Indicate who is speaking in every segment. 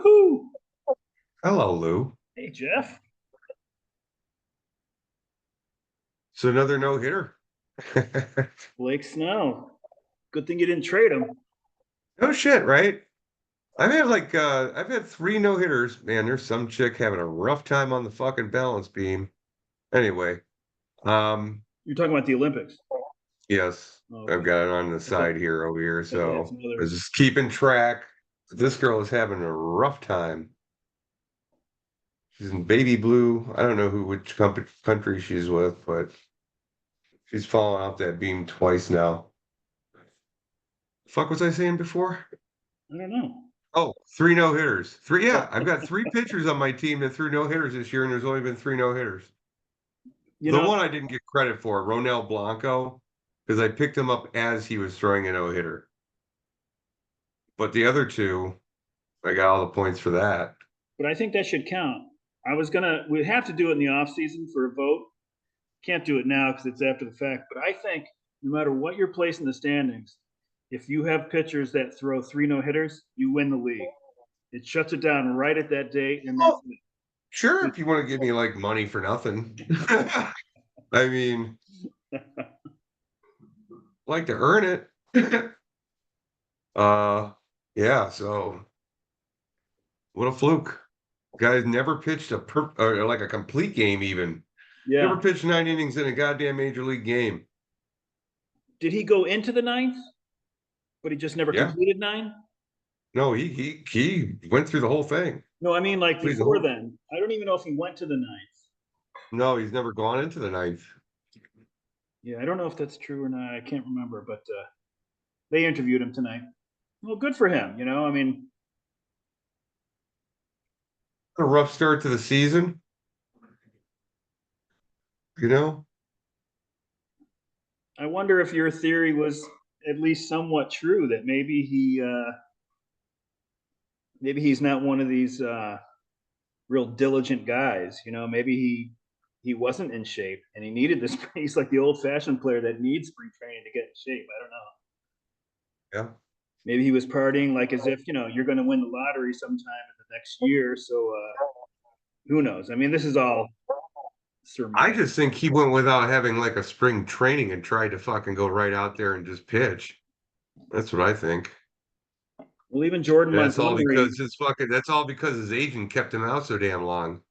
Speaker 1: Woohoo!
Speaker 2: Hello, Lou.
Speaker 1: Hey, Jeff.
Speaker 2: So another no hitter.
Speaker 1: Blake Snow. Good thing you didn't trade him.
Speaker 2: No shit, right? I've had three no hitters. Man, there's some chick having a rough time on the fucking balance beam. Anyway, um,
Speaker 1: You're talking about the Olympics.
Speaker 2: yes,
Speaker 1: Oh,
Speaker 2: I've
Speaker 1: okay.
Speaker 2: got it on the
Speaker 1: I thought,
Speaker 2: side here over here.
Speaker 1: thought you had
Speaker 2: So
Speaker 1: some
Speaker 2: I
Speaker 1: other.
Speaker 2: was just keeping track. This girl is having a rough time. She's in baby blue. I don't know which country she's with, but she's fallen off that beam twice now. Fuck was I saying before?
Speaker 1: I don't know.
Speaker 2: Oh, three no hitters. Three,
Speaker 1: Oh,
Speaker 2: yeah. I've got three pitchers on my team that threw no hitters this year, and there's only been three no hitters.
Speaker 1: you
Speaker 2: The
Speaker 1: know,
Speaker 2: one I didn't get credit for, Ronel Blanco, because I picked him up as he was throwing a no hitter. But the other two, I got all the points for that.
Speaker 1: but I think that should count. We'd have to do it in the off season for a vote. Can't do it now because it's after the fact. But I think no matter what your place in the standings, if you have pitchers that throw three no hitters, you win the league. It shuts it down right at that date, and that's
Speaker 2: Oh, sure, if you want to give me like money for nothing. I mean,
Speaker 1: it.
Speaker 2: like to earn it. uh yeah, so what a fluke. Guys never pitched or like a complete game even. Never
Speaker 1: Yeah.
Speaker 2: pitched 9 innings in a goddamn major league game.
Speaker 1: Did he go into the ninth, but he just never
Speaker 2: Yeah.
Speaker 1: completed nine?
Speaker 2: No, he went through the whole thing.
Speaker 1: No, I mean like
Speaker 2: Please the
Speaker 1: before
Speaker 2: whole
Speaker 1: then. I don't even know if he went to the ninth.
Speaker 2: No, he's never gone into the ninth.
Speaker 1: Yeah, I don't know if that's true or not. I can't remember, but they interviewed him tonight. Well, good for him. I mean,
Speaker 2: A rough start to the season, you know?
Speaker 1: I wonder if your theory was at least somewhat true that maybe he's not one of these real diligent guys. Maybe he wasn't in shape and he needed this. He's like the old fashioned player that needs spring training to get in shape. I don't know.
Speaker 2: Yeah.
Speaker 1: Maybe he was partying like as if you're going to win the lottery sometime in the next year. So who knows? I mean, this is all
Speaker 2: I
Speaker 1: surmise.
Speaker 2: just think he went without having like a spring training and tried to fucking go right out there and just pitch. That's what I think.
Speaker 1: Well, even Jordan
Speaker 2: And
Speaker 1: Montgomery,
Speaker 2: that's all because his agent kept him out so damn long.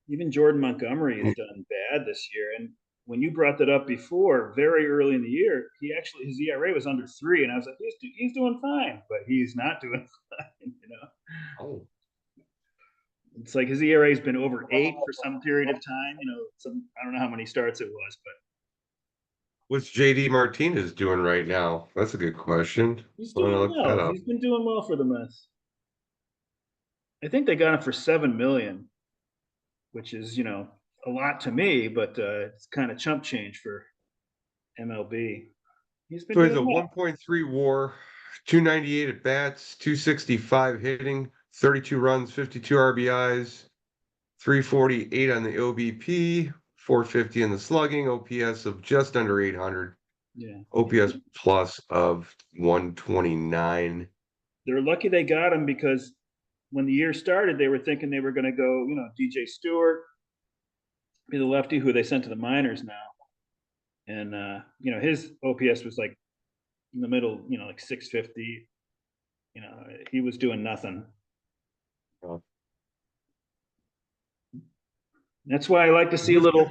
Speaker 1: even Jordan Montgomery has done bad this year. And when you brought that up before, very early in the year, his ERA was under 3, and I was like, he's doing fine, but he's not doing fine.
Speaker 2: Oh.
Speaker 1: It's like his ERA has been over 8 for some period of time. I don't know how many starts it was, but
Speaker 2: What's JD Martinez doing right now? That's a good question.
Speaker 1: he's
Speaker 2: I'm gonna
Speaker 1: doing
Speaker 2: look that
Speaker 1: well.
Speaker 2: up.
Speaker 1: He's been doing well for the Mets. I think they got him for 7 million, which is a lot to me, but it's kind of chump change for MLB. He's been
Speaker 2: So he's
Speaker 1: doing
Speaker 2: a
Speaker 1: well.
Speaker 2: 1.3 WAR, 298 at bats, 265 hitting, 32 runs, 52 RBIs, 348 on the OBP, 450 in the slugging, OPS of just under 800,
Speaker 1: Yeah,
Speaker 2: OPS plus of 129.
Speaker 1: they're lucky they got him because when the year started, they were thinking they were going to go, DJ Stewart, be the lefty who they sent to the minors now, and his OPS was like in the middle, like 650. He was doing nothing.
Speaker 2: Oh.
Speaker 1: That's why I like to see a little,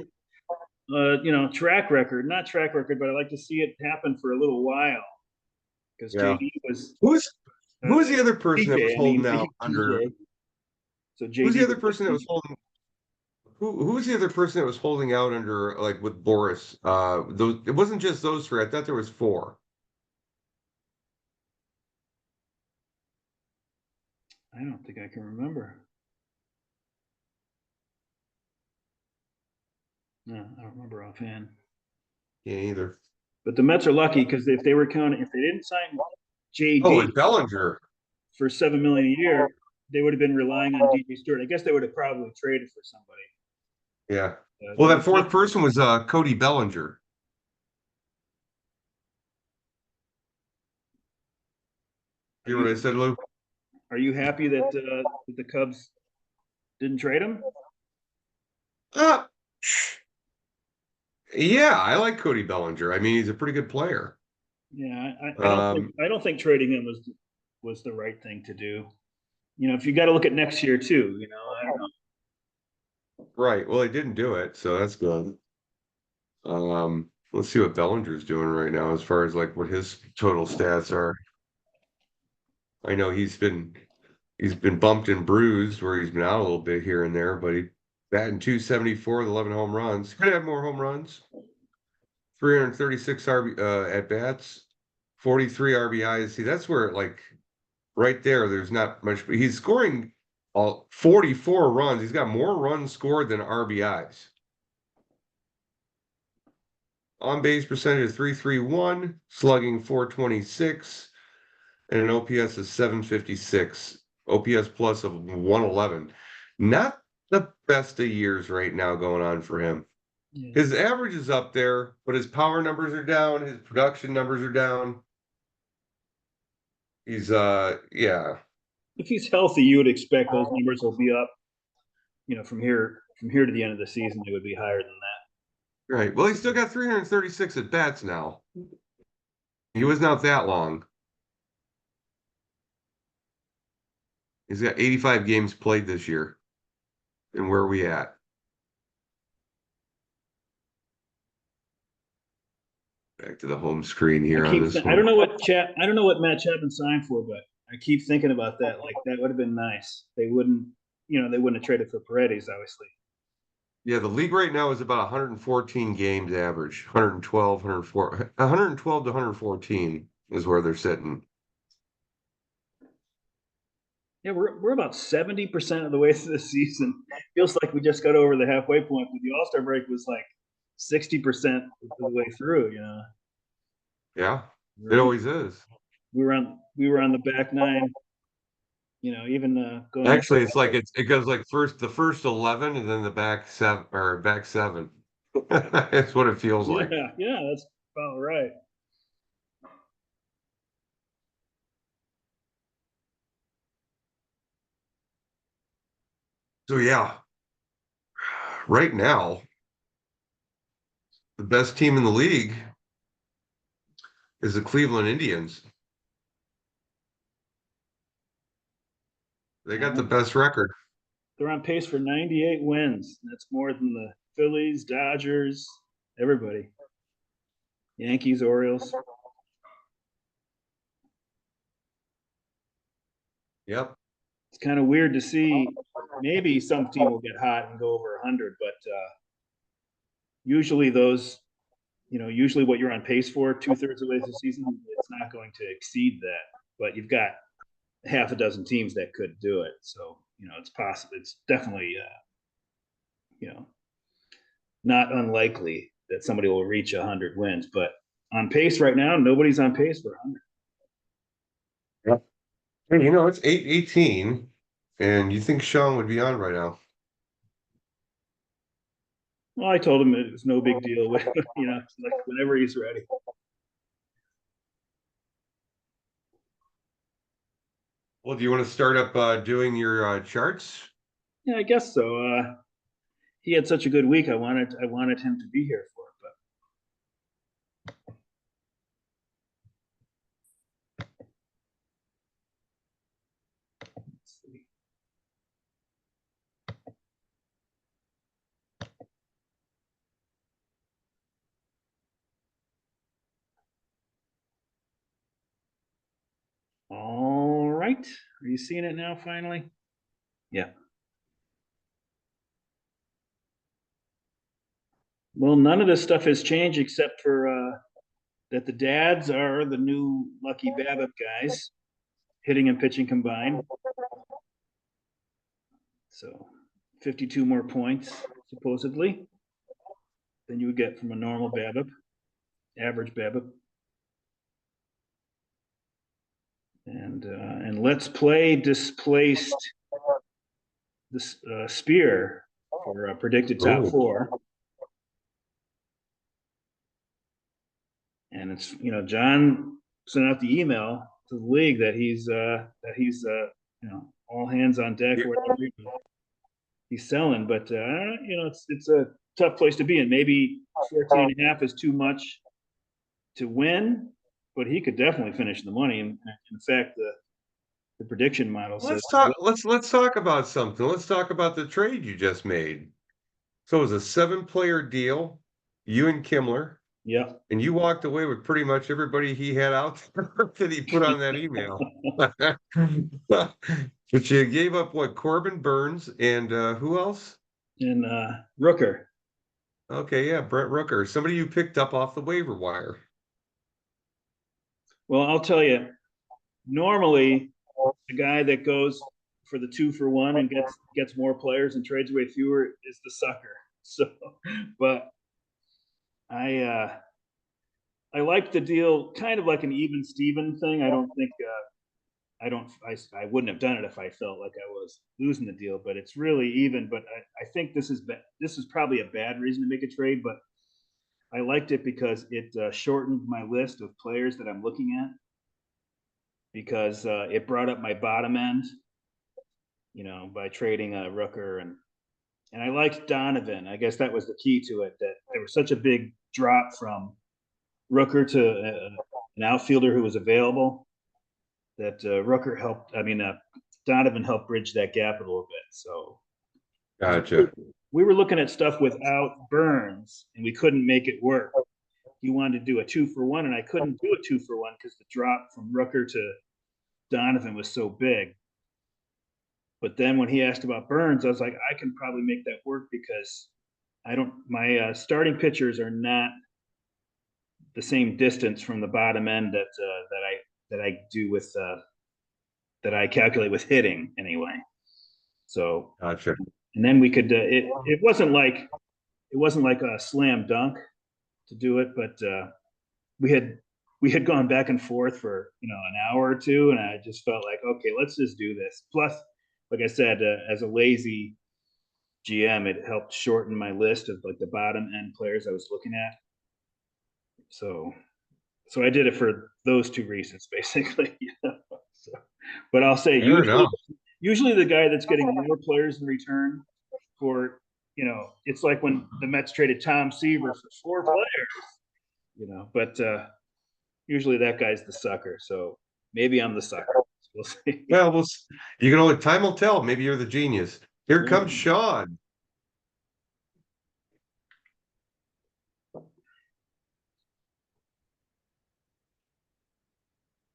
Speaker 1: track record, not track record, but I like to see it happen for a little while because
Speaker 2: Yeah.
Speaker 1: JD was
Speaker 2: Who's
Speaker 1: uh,
Speaker 2: who's the other person that was
Speaker 1: TJ. I
Speaker 2: holding
Speaker 1: mean
Speaker 2: out under?
Speaker 1: TJ. So
Speaker 2: Who's the
Speaker 1: JD
Speaker 2: other
Speaker 1: was like
Speaker 2: person that was
Speaker 1: TJ.
Speaker 2: holding? Who was the other person that was holding out under like with Boris? Those it wasn't just those three. I thought there was four.
Speaker 1: I don't think I can remember. No, I don't remember offhand.
Speaker 2: Yeah, either.
Speaker 1: But the Mets are lucky because if they didn't sign
Speaker 2: Oh,
Speaker 1: JD
Speaker 2: and Bellinger.
Speaker 1: for 7 million a year, they would have been relying on DJ Stewart. I guess they would have probably traded for somebody.
Speaker 2: Yeah. Well,
Speaker 1: The
Speaker 2: that fourth
Speaker 1: Mets,
Speaker 2: person was Cody Bellinger.
Speaker 1: are
Speaker 2: Hear what I
Speaker 1: you
Speaker 2: said, Lou?
Speaker 1: Are you happy that the Cubs didn't trade him?
Speaker 2: Uh, yeah, I like Cody Bellinger. I mean, he's a pretty good player.
Speaker 1: Yeah,
Speaker 2: Um,
Speaker 1: I don't think trading him was the right thing to do. You know, if you got to look at next year too, you know, I don't know.
Speaker 2: right. Well, he didn't do it, so that's good. Let's see what Bellinger's doing right now as far as like what his total stats are. I know he's been bumped and bruised where he's been out a little bit here and there, but he batting 274 with 11 home runs. Could have more home runs. 336 at bats, 43 RBIs. See, that's where like right there, there's not much. He's scoring all 44 runs. He's got more runs scored than RBIs. On base percentage of 331, slugging 426, and an OPS of 756. OPS plus of 111. Not the best of years right now going on for him.
Speaker 1: Yeah.
Speaker 2: His average is up there, but his power numbers are down, his production numbers are down. He's yeah.
Speaker 1: If he's healthy, you would expect those numbers will be up. You know, from here to the end of the season, they would be higher than
Speaker 2: Right. Well, he's still got 336 at bats now. He wasn't out that long. He's got 85 games played this year. And where are we at? Back to the home screen
Speaker 1: that.
Speaker 2: here on this
Speaker 1: I
Speaker 2: one.
Speaker 1: don't know what I don't know what Matt Chapman signed for, but I keep thinking about that. Like that would have been nice. They wouldn't, you know, they wouldn't have traded for Paredes, obviously.
Speaker 2: Yeah, the league right now is about 114 games average. 112, 104, 112 to 114 is where they're sitting.
Speaker 1: Yeah, we're about 70% of the way through the season. Feels like we just got over the halfway point, but the All Star break was like 60% of the way through. You know,
Speaker 2: Yeah, it
Speaker 1: we're,
Speaker 2: always is.
Speaker 1: we were on the back nine. You know, even going into
Speaker 2: Actually, it's like it goes like the first 11 and then the back seven or back seven. That's what it feels like.
Speaker 1: yeah, that's about right.
Speaker 2: So yeah, right now, the best team in the league is the Cleveland Indians. They got the
Speaker 1: Um,
Speaker 2: best record.
Speaker 1: they're on pace for 98 wins. That's more than the Phillies, Dodgers, everybody. Yankees, Orioles.
Speaker 2: Yep.
Speaker 1: It's kind of weird to see. Maybe some team will get hot and go over 100, but usually those, you know, usually what you're on pace for 2/3 of the way through the season, it's not going to exceed that. But you've got half a dozen teams that could do it. So, you know, it's possible. It's definitely, you know, not unlikely that somebody will reach 100 wins. But on pace right now, nobody's on pace for 100.
Speaker 2: Yep. Hey, it's 8:18, and you think Sean would be on right now?
Speaker 1: Well, I told him it was no big deal. You know, like whenever he's ready.
Speaker 2: Well, do you want to start up doing your charts?
Speaker 1: Yeah, I guess so. He had such a good week. I wanted him to be here for it, but let's see. All right. Are you seeing it now finally? Yeah. Well, none of this stuff has changed except for that the dads are the new Lucky Babbitt guys, hitting and pitching combined. So 52 more points, supposedly, than you would get from a normal Babbitt, average Babbitt. And Let's Play displaced this Spear for a predicted top
Speaker 2: Oh,
Speaker 1: four. And it's, you know, John sent out the email to the league that he's all hands on deck,
Speaker 2: Yeah.
Speaker 1: whatever he's selling. But it's a tough place to be in. Maybe 14.5 is too much to win, but he could definitely finish the money. And in fact, the prediction model says,
Speaker 2: Let's talk about something. Let's talk about the trade you just made. So it was a 7-player deal, you and Kimmler,
Speaker 1: yeah.
Speaker 2: and you walked away with pretty much everybody he had out there that he put on that email. But you gave up what, Corbin, Burns, and who else?
Speaker 1: And Rooker.
Speaker 2: Okay, yeah, Brent Rooker, somebody you picked up off the waiver wire.
Speaker 1: Well, I'll tell you, normally the guy that goes for the 2-for-1 and gets more players and trades away fewer is the sucker. So, but I like the deal, kind of like an even Steven thing. I don't think I wouldn't have done it if I felt like I was losing the deal, but it's really even. But I think this is probably a bad reason to make a trade, but I liked it because it shortened my list of players that I'm looking at, because it brought up my bottom end, by trading Rooker, and I liked Donovan. I guess that was the key to it, that there was such a big drop from Rooker to an outfielder who was available, that Rooker helped. I mean, Donovan helped bridge that gap a little bit. So, because
Speaker 2: Gotcha.
Speaker 1: we were looking at stuff without Burns, and we couldn't make it work. He wanted to do a 2-for-1, and I couldn't do a 2-for-1 because the drop from Rooker to Donovan was so big. But then when he asked about Burns, I was like, I can probably make that work, because I don't. My starting pitchers are not the same distance from the bottom end that I do with that I calculate with hitting anyway. So,
Speaker 2: Gotcha.
Speaker 1: and then we could. It wasn't like a slam dunk to do it, but we had we had gone back and forth for an hour or two, and I just felt like, okay, let's just do this. Plus, like I said, as a lazy GM, it helped shorten my list of like the bottom end players I was looking at. So so I did it for those two reasons, basically. So, but I'll say,
Speaker 2: Fair enough.
Speaker 1: usually the guy that's getting more players in return for, it's like when the Mets traded Tom Seaver for 4 players, but usually that guy's the sucker. So maybe I'm the sucker. We'll see.
Speaker 2: Well, you can only time will tell. Maybe you're the genius. Here comes Sean.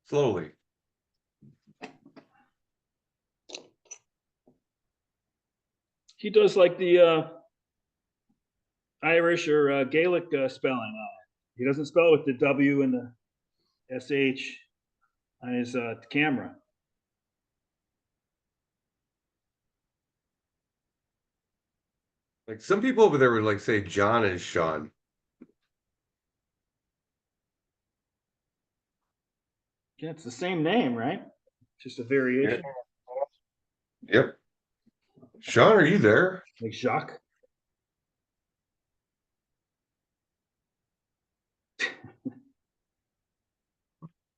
Speaker 2: Slowly.
Speaker 1: He does like the Irish or Gaelic spelling on it. He doesn't spell it with the W and the SH on his camera.
Speaker 2: Like some people over there would like say John is Sean.
Speaker 1: Yeah, it's the same name, right? Just a variation.
Speaker 2: Yep. Sean, are you there?
Speaker 1: Like Jacques.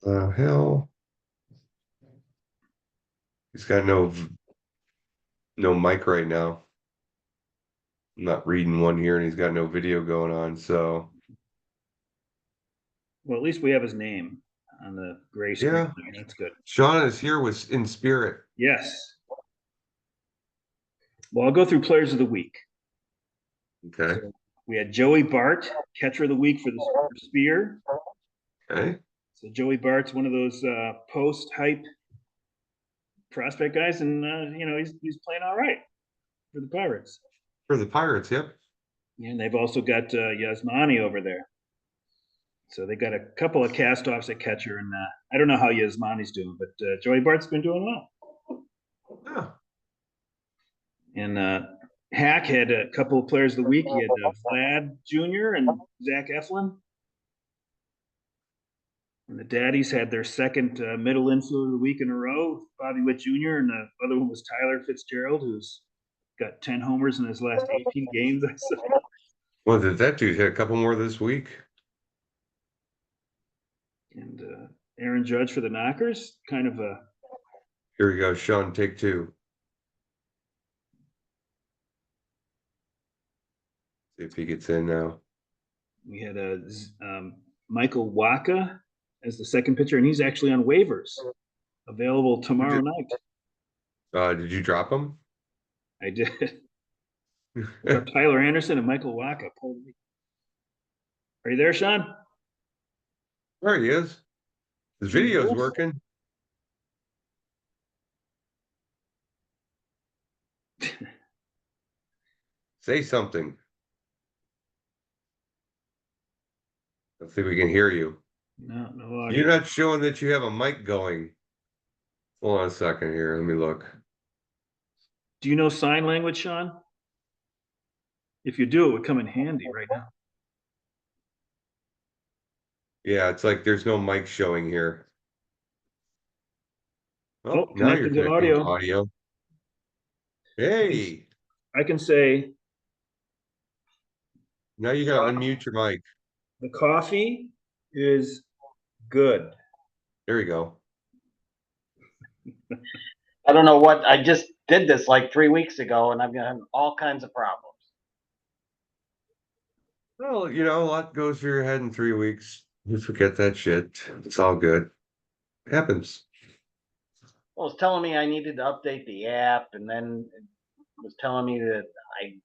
Speaker 2: Hell. He's got no mic right now. I'm not reading one here, and he's got no video going on. So
Speaker 1: Well, at least we have his name on the gray screen.
Speaker 2: yeah,
Speaker 1: That's good.
Speaker 2: Sean is here with in spirit.
Speaker 1: Yes. Well, I'll go through players of the week.
Speaker 2: Okay.
Speaker 1: So we had Joey Bart, catcher of the week for the Spear.
Speaker 2: Okay.
Speaker 1: So Joey Bart's one of those post-hype prospect guys, and he's playing all right for the Pirates.
Speaker 2: For the Pirates, yep.
Speaker 1: And they've also got Yasmani over there. So they got a couple of cast-offs at catcher, and I don't know how Yasmani's doing, but Joey Bart's been doing well.
Speaker 2: Yeah.
Speaker 1: And Hack had a couple of players of the week. He had Vlad Jr. and Zach Eflin. And the Daddies had their second middle infielder of the week in a row, Bobby Witt Jr., and the other one was Tyler Fitzgerald, who's got 10 homers in his last 18 games, I saw.
Speaker 2: Well, did that dude hit a couple more this week?
Speaker 1: And Aaron Judge for the Knockers, kind of a
Speaker 2: Here we go, Sean, take two. See if he gets in now.
Speaker 1: We had Michael Waka as the second pitcher, and he's actually on waivers, available tomorrow night.
Speaker 2: Did you drop him?
Speaker 1: I did. What's up, Tyler Anderson and Michael Waka? Are you there, Sean?
Speaker 2: There he is. His video's working. Say something. I think we can hear you.
Speaker 1: No, no audio.
Speaker 2: You're not showing that you have a mic going. Hold on a second here. Let me look.
Speaker 1: Do you know sign language, Sean? If you do, it would come in handy right now.
Speaker 2: Yeah, it's like there's no mic showing here. Oh, now you're
Speaker 1: connecting to
Speaker 2: connecting to
Speaker 1: audio.
Speaker 2: audio. Hey,
Speaker 1: I can say
Speaker 2: now you gotta unmute your mic.
Speaker 1: the coffee is good.
Speaker 2: There you go.
Speaker 3: I don't know what I just did this like 3 weeks ago, and I've got all kinds of problems.
Speaker 2: Well, you know, a lot goes through your head in 3 weeks. You forget that shit. It's all good. It happens.
Speaker 3: Well, it's telling me I needed to update the app, and then it was telling me that I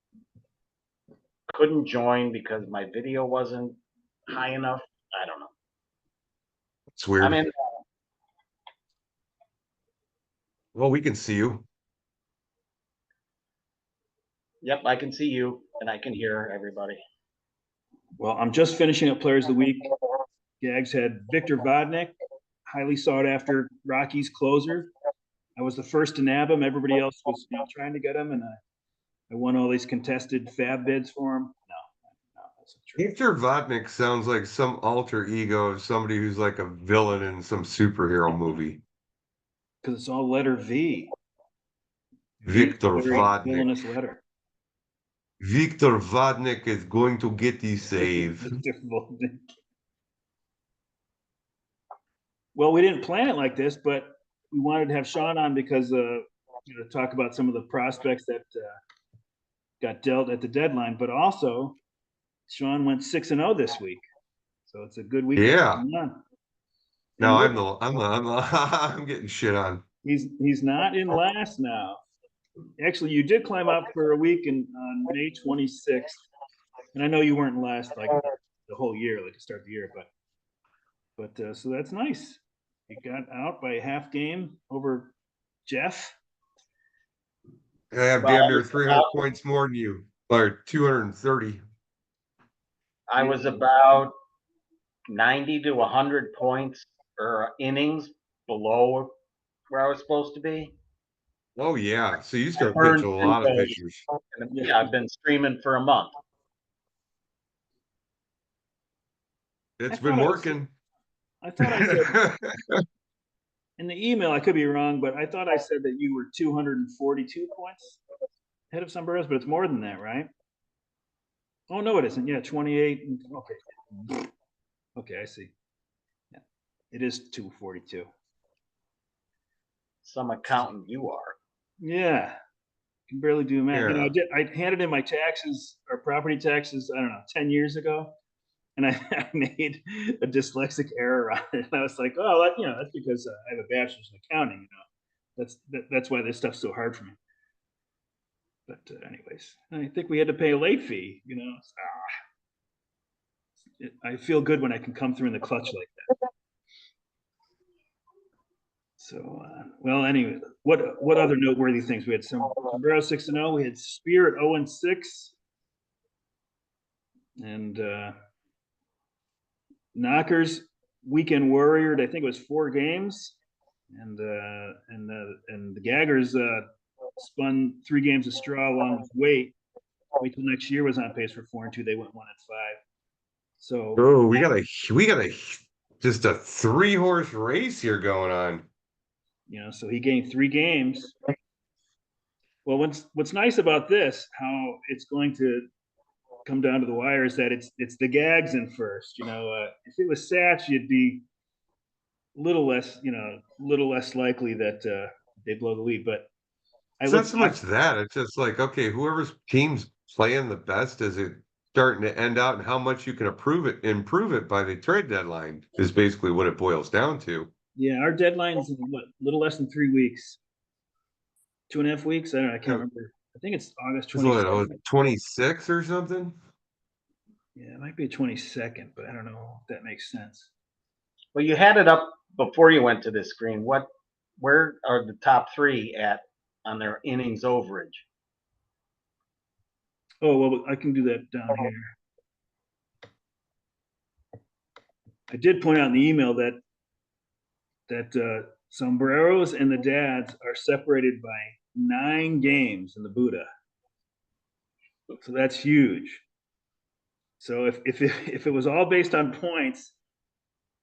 Speaker 3: couldn't join because my video wasn't high enough. I don't know.
Speaker 2: It's weird.
Speaker 3: I'm in.
Speaker 2: Well, we can see you.
Speaker 3: Yep, I can see you, and I can hear everybody.
Speaker 1: Well, I'm just finishing up Players of the Week. Gags had Victor Vodnik, highly sought after Rockies closer. I was the first to nab him. Everybody else was trying to get him, and I won all these contested fab bids for him. No, that's not true.
Speaker 2: Victor Vodnik sounds like some alter ego of somebody who's like a villain in some superhero movie.
Speaker 1: Because it's all letter V.
Speaker 2: Victor
Speaker 1: Vodnik.
Speaker 2: Vodnik.
Speaker 1: Villainous letter.
Speaker 2: Victor Vodnik is going to get the save.
Speaker 1: Well, we didn't plan it like this, but we wanted to have Sean on because talk about some of the prospects that got dealt at the deadline, but also Sean went 6-0 this week, so it's a good week.
Speaker 2: Yeah. No,
Speaker 1: And
Speaker 2: I'm getting shit on.
Speaker 1: He's not in last now. Actually, you did climb up for a week on May 26th, and I know you weren't in last like the whole year, like to start the year, but so that's nice. You got out by a half game over Jeff.
Speaker 2: I have damn near 300 points more than you, or 230.
Speaker 3: I was about 90 to 100 points or innings below where I was supposed to be.
Speaker 2: Oh yeah, so you start pitching a lot of pitchers.
Speaker 3: Yeah, I've been streaming for a month.
Speaker 2: It's been working.
Speaker 1: I thought I said in the email, I could be wrong, but I thought I said that you were 242 points ahead of Sombreros, but it's more than that, right? Oh no, it isn't. Yeah, 28. Okay. Okay, I see. Yeah, it is 242.
Speaker 3: Some accountant you are.
Speaker 1: Yeah, can barely do math.
Speaker 2: Yeah.
Speaker 1: I handed in my taxes or property taxes, I don't know, 10 years ago, and I made a dyslexic error on it. And I was like, oh, that's because I have a bachelor's in accounting. That's why this stuff's so hard for me. But anyways, I think we had to pay a late fee. I feel good when I can come through in the clutch like that. So, well, anyway, what other noteworthy things? We had Sombrero 6-0. We had Spear at 0-6, and Knockers Weekend Warrior. I think it was 4 games, and the Gaggers spun 3 games of straw along with Wait till next year was on pace for 4-2. They went 1-5. So
Speaker 2: we got just a 3-horse race here going on.
Speaker 1: So he gained 3 games. Well, what's nice about this, how it's going to come down to the wire, is that it's the Gags in first. If it was Satch, you'd be little less likely that they blow the lead. But I
Speaker 2: It's not
Speaker 1: looked
Speaker 2: so much that, it's just like, okay, whoever's team's playing the best, is it starting to end out, and how much you can improve it by the trade deadline is basically what it boils down to.
Speaker 1: Yeah, our deadline's in what, a little less than 3 weeks, 2.5 weeks. I don't know. I can't
Speaker 2: Yeah.
Speaker 1: remember. I think it's August
Speaker 2: It's what,
Speaker 1: 22nd.
Speaker 2: 26 or something?
Speaker 1: Yeah, it might be 22nd, but I don't know if that makes sense.
Speaker 3: Well, you had it up before you went to this screen. Where are the top three at on their innings overage?
Speaker 1: Oh, well, I can do that down here. I did point out in the email that Sombreros and the Dads are separated by 9 games in the Buddha. So that's huge. So if it was all based on points,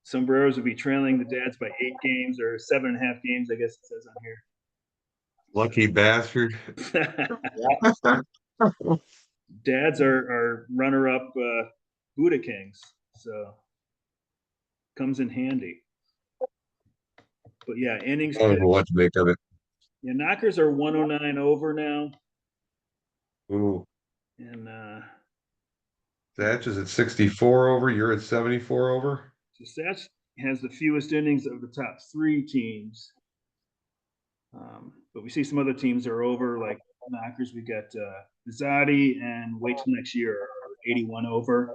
Speaker 1: Sombreros would be trailing the Dads by 8 games or 7.5 games, I guess it says
Speaker 2: Lucky bastard.
Speaker 1: on here. Dads are runner-up Buddha Kings, so comes in handy. But yeah, innings
Speaker 2: I don't
Speaker 1: pitched.
Speaker 2: know what to make of it.
Speaker 1: Yeah, knockers are 109 over now,
Speaker 2: Ooh,
Speaker 1: and
Speaker 2: Thatch is at 64 over, you're at 74 over.
Speaker 1: so Satch has the fewest innings of the top 3 teams. But we see some other teams are over, like knockers. We got Bizzotti and wait till next year are 81 over,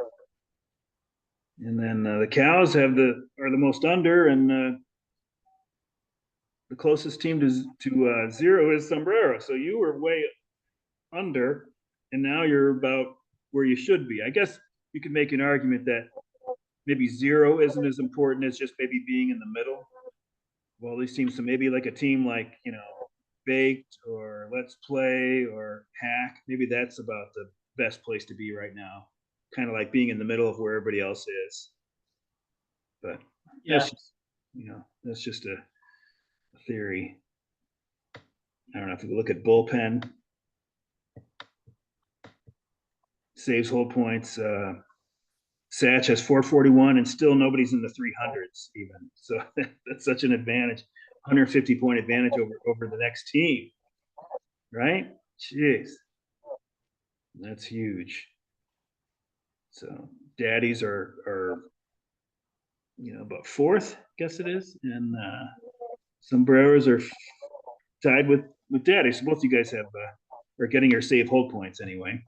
Speaker 1: and then the cows are the most under, and the closest team to zero is Sombrero. So you were way under, and now you're about where you should be. I guess you could make an argument that maybe zero isn't as important as just maybe being in the middle. Well, these teams, so maybe like a team like, Baked or Let's Play or Hack, maybe that's about the best place to be right now. Kind of like being in the middle of where everybody else is. But
Speaker 3: Yeah.
Speaker 1: that's just a theory. I don't know if you look at bullpen, saves, whole points. Satch has 441 and still nobody's in the 300s even. So that's such an advantage, 150-point advantage over the next team, right? Jeez, that's huge. So daddies are about fourth, I guess it is, and sombreros are tied with daddies. So both you guys are getting your save hold points anyway.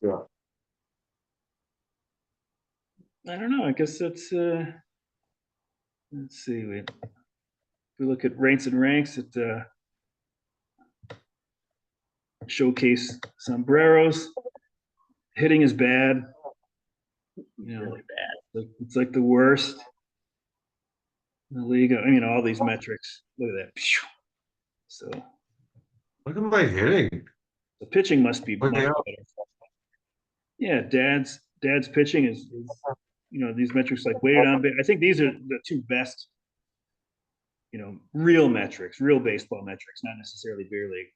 Speaker 2: Yeah.
Speaker 1: I don't know. I guess that's let's see. We look at ranks and ranks. It showcase sombreros. Hitting is bad.
Speaker 3: Really bad.
Speaker 1: It's like the worst in the league. I mean, all these metrics. Look at that. So
Speaker 2: Look at my hitting.
Speaker 1: the pitching must be
Speaker 2: Look
Speaker 1: much
Speaker 2: out.
Speaker 1: better. Yeah, dad's pitching is these metrics like weighted on base. I think these are the two best, real metrics, real baseball metrics, not necessarily beer league,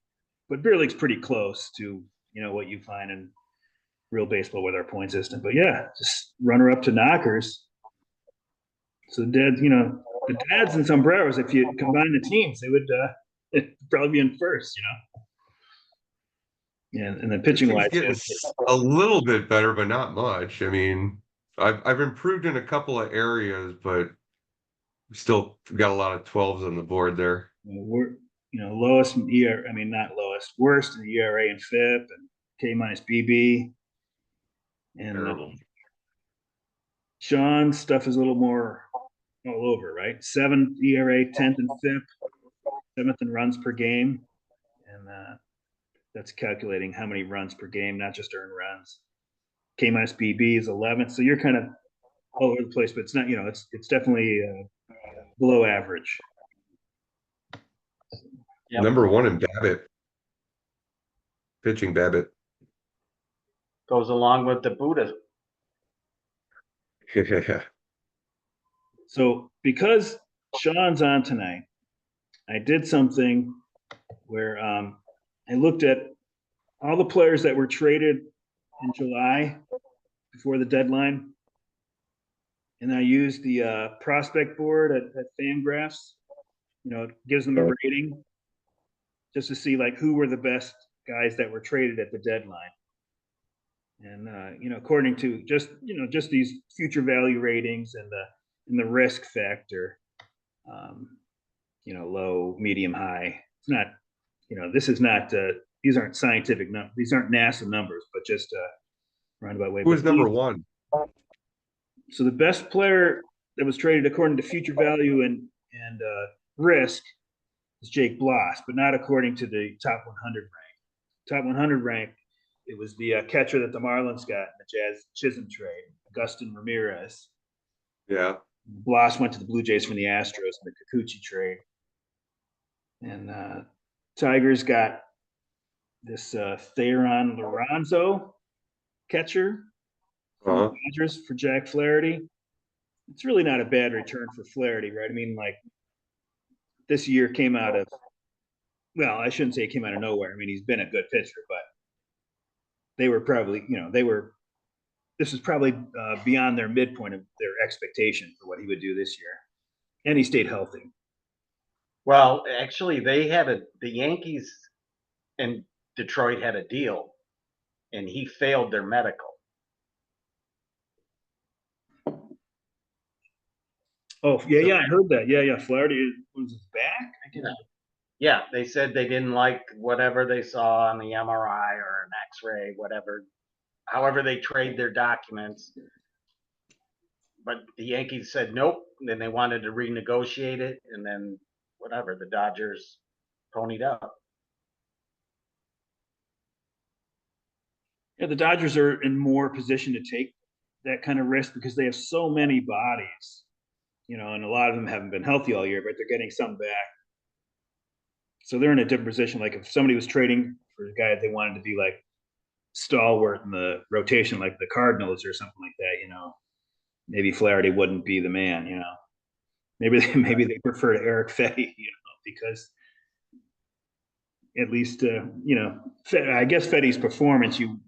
Speaker 1: but beer league's pretty close to what you find in real baseball with our point system. But yeah, just runner up to knockers. So the dads and sombreros, if you combine the teams, they would probably be in first. Yeah, and then pitching
Speaker 2: Pitching's
Speaker 1: wise,
Speaker 2: getting a little bit better, but not much. I mean, I've improved in a couple of areas, but we still got a lot of 12s on the board there.
Speaker 1: we're lowest in ERA. I mean, not lowest, worst in the ERA and FIP and K minus BB. And
Speaker 2: Terrible.
Speaker 1: Sean's stuff is a little more all over, right? 7th ERA, 10th and FIP, 7th in runs per game, and that's calculating how many runs per game, not just earned runs. K minus BB is 11th, so you're kind of all over the place, but it's not. It's definitely below average.
Speaker 3: Yep.
Speaker 2: Number 1 in BABIP. Pitching BABIP.
Speaker 3: Goes along with the Buddha.
Speaker 2: Yeah.
Speaker 1: So because Sean's on tonight, I did something where I looked at all the players that were traded in July before the deadline, and I used the prospect board at Fangraphs. It gives them a rating. just to see like who were the best guys that were traded at the deadline. And according to just these future value ratings and the risk factor, low, medium, high. It's not, this is not. These aren't scientific numbers. These aren't NASA numbers, but just roundabout way.
Speaker 2: Who was
Speaker 1: But
Speaker 2: number one?
Speaker 1: so the best player that was traded according to future value and risk is Jake Bloss, but not according to the top 100 rank. Top 100 rank, it was the catcher that the Marlins got in the Jazz Chisholm trade, Augustin Ramirez.
Speaker 2: Yeah.
Speaker 1: Bloss went to the Blue Jays from the Astros in the Kikuchi trade. And Tigers got this Theron Lorenzo catcher from the Dodgers for Jack Flaherty. It's really not a bad return for Flaherty, right? I mean, like, this year came out of, well, I shouldn't say it came out of nowhere. I mean, he's been a good pitcher, but they were probably, this is probably beyond their midpoint of their expectation for what he would do this year. And he stayed healthy.
Speaker 3: Well, actually, the Yankees and Detroit had a deal, and he failed their medical.
Speaker 1: Oh, yeah, I heard that. Yeah. Flaherty was his back?
Speaker 3: Yeah, they said they didn't like whatever they saw on the MRI or an X-ray, whatever. However, they trade their documents. But the Yankees said nope. And then they wanted to renegotiate it, and then whatever, the Dodgers ponied up.
Speaker 1: Yeah, the Dodgers are in more position to take that kind of risk because they have so many bodies, and a lot of them haven't been healthy all year, but they're getting some back. So they're in a different position. Like if somebody was trading for a guy that they wanted to be like stalwart in the rotation, like the Cardinals or something like that, maybe Flaherty wouldn't be the man, Maybe they prefer to Eric Fetty, because at least I guess Fetty's performance you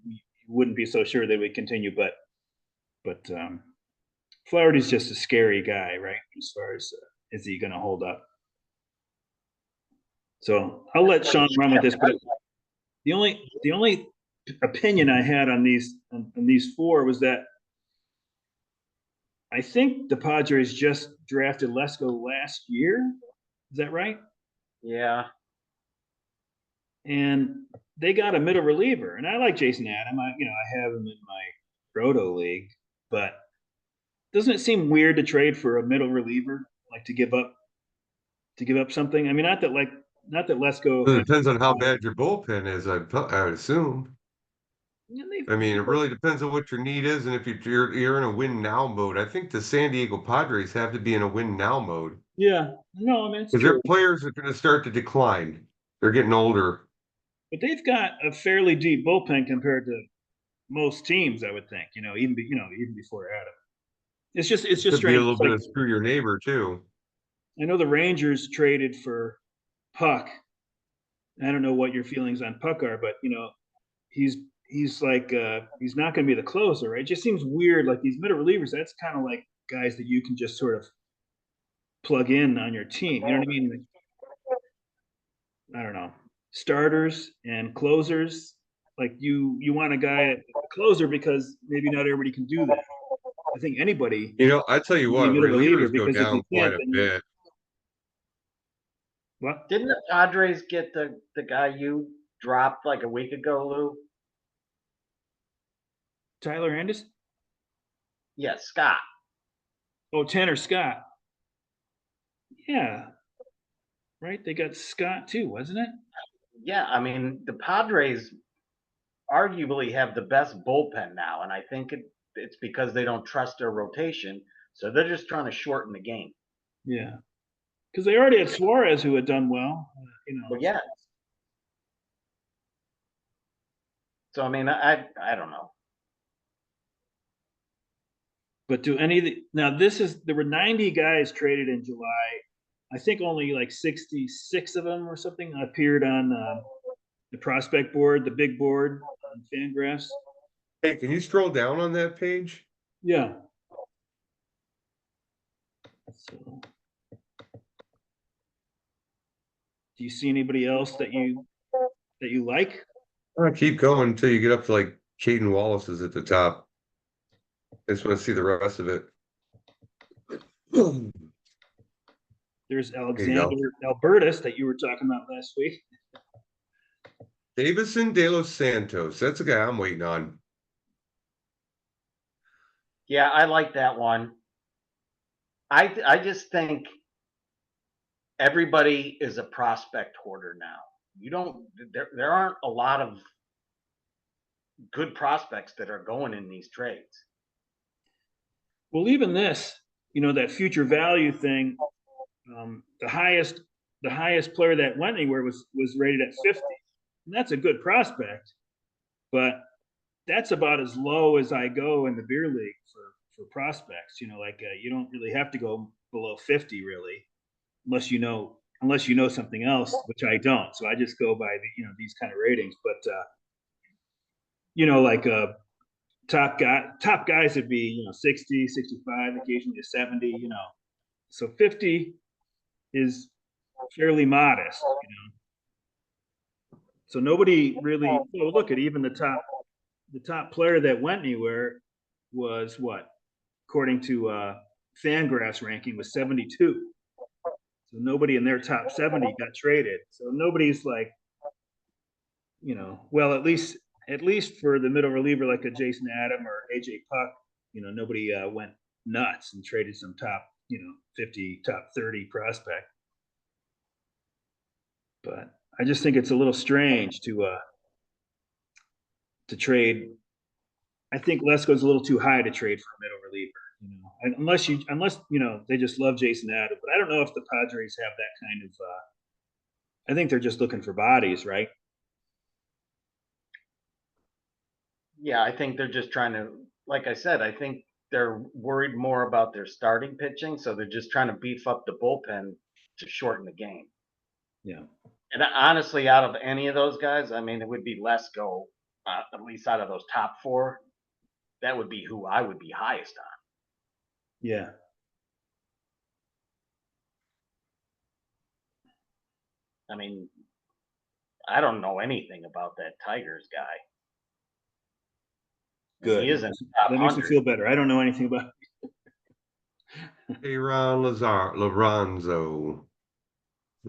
Speaker 1: wouldn't be so sure they would continue, but Flaherty's just a scary guy, right? As far as is he going to hold up? So I'll let Sean run with this, but the only opinion I had on these four was that I think the Padres just drafted Lesko last year. Is that right?
Speaker 3: Yeah.
Speaker 1: And they got a middle reliever, and I like Jason Adam. I have him in my Roto league, but doesn't it seem weird to trade for a middle reliever, like to give up something? I mean, not that Lesko.
Speaker 2: It depends on how bad your bullpen is, I would assume. I mean, it really depends on what your need is, and if you're in a win now mode. I think the San Diego Padres have to be in a win now mode.
Speaker 1: Yeah, no, I mean it's
Speaker 2: because
Speaker 1: true.
Speaker 2: their players are going to start to decline. They're getting older.
Speaker 1: But they've got a fairly deep bullpen compared to most teams, I would think. Even before Adam. It's just
Speaker 2: Could
Speaker 1: strange.
Speaker 2: be a little bit of screw your neighbor too.
Speaker 1: I know the Rangers traded for Puck. I don't know what your feelings on Puck are, but he's like he's not going to be the closer, right? It just seems weird. Like these middle relievers, that's kind of like guys that you can just sort of plug in on your team. You know what I mean? Like, I don't know. Starters and closers, like you want a guy a closer because maybe not everybody can do that. I think anybody.
Speaker 2: I tell you what, relievers go down quite a bit.
Speaker 1: What?
Speaker 3: Didn't the Padres get the guy you dropped like a week ago, Lou?
Speaker 1: Tyler Anderson?
Speaker 3: Yeah, Scott.
Speaker 1: Oh, Tanner Scott. Yeah. Right? They got Scott too, wasn't it?
Speaker 3: Yeah, I mean, the Padres arguably have the best bullpen now, and I think it's because they don't trust their rotation, so they're just trying to shorten the game.
Speaker 1: Yeah. Because they already had Suarez who had done well.
Speaker 3: Well, yeah. So, I mean, I don't know.
Speaker 1: But now there were 90 guys traded in July. I think only like 66 of them or something appeared on the prospect board, the big board on Fangraphs.
Speaker 2: Hey, can you scroll down on that page?
Speaker 1: Yeah. So, Do you see anybody else that you like?
Speaker 2: Keep going until you get up to like Caden Wallace is at the top. I just want to see the rest of it. There
Speaker 1: There's
Speaker 2: you go.
Speaker 1: Alexander Albertus that you were talking about last week.
Speaker 2: Davison de los Santos. That's a guy I'm waiting on.
Speaker 3: Yeah, I like that one. I just think everybody is a prospect hoarder now. You don't there aren't a lot of good prospects that are going in these trades.
Speaker 1: Well, even this, that future value thing, the highest player that went anywhere was rated at 50, and that's a good prospect, but that's about as low as I go in the beer league for prospects. You don't really have to go below 50 really, unless you know something else, which I don't. So I just go by these kind of ratings. But like top guys would be 60, 65, occasionally a 70. So 50 is fairly modest. So nobody really. Well, look at even the top player that went anywhere was what, according to Fangraphs ranking, was 72. So nobody in their top 70 got traded. So nobody's like, well, at least for the middle reliever like a Jason Adam or AJ Puck, nobody went nuts and traded some top, 50, top 30 prospect. But I just think it's a little strange to trade. I think Lesko's a little too high to trade for a middle reliever, unless they just love Jason Adam. But I don't know if the Padres have that kind of. I think they're just looking for bodies, right?
Speaker 3: Yeah, I think they're just trying to, like I said, I think they're worried more about their starting pitching, so they're just trying to beef up the bullpen to shorten the game.
Speaker 1: Yeah.
Speaker 3: And honestly, out of any of those guys, I mean, it would be Lesko, at least out of those top four. That would be who I would be highest on.
Speaker 1: Yeah.
Speaker 3: I mean, I don't know anything about that Tigers guy.
Speaker 1: Good.
Speaker 3: He isn't top
Speaker 1: That makes me
Speaker 3: 100.
Speaker 1: feel better. I don't know anything about.
Speaker 2: Aaron Lorenzo.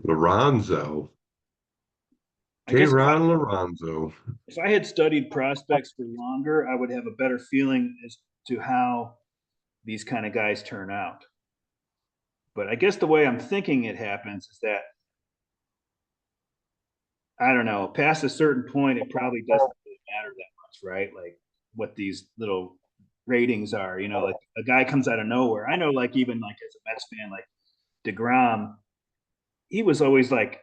Speaker 2: Lorenzo.
Speaker 1: I guess
Speaker 2: Tehran Lorenzo.
Speaker 1: if I had studied prospects for longer, I would have a better feeling as to how these kind of guys turn out. But I guess the way I'm thinking it happens is that I don't know, past a certain point, it probably doesn't really matter that much, right? Like what these little ratings are, like a guy comes out of nowhere. I know, like, even like as a Mets fan, like DeGrom, he was always like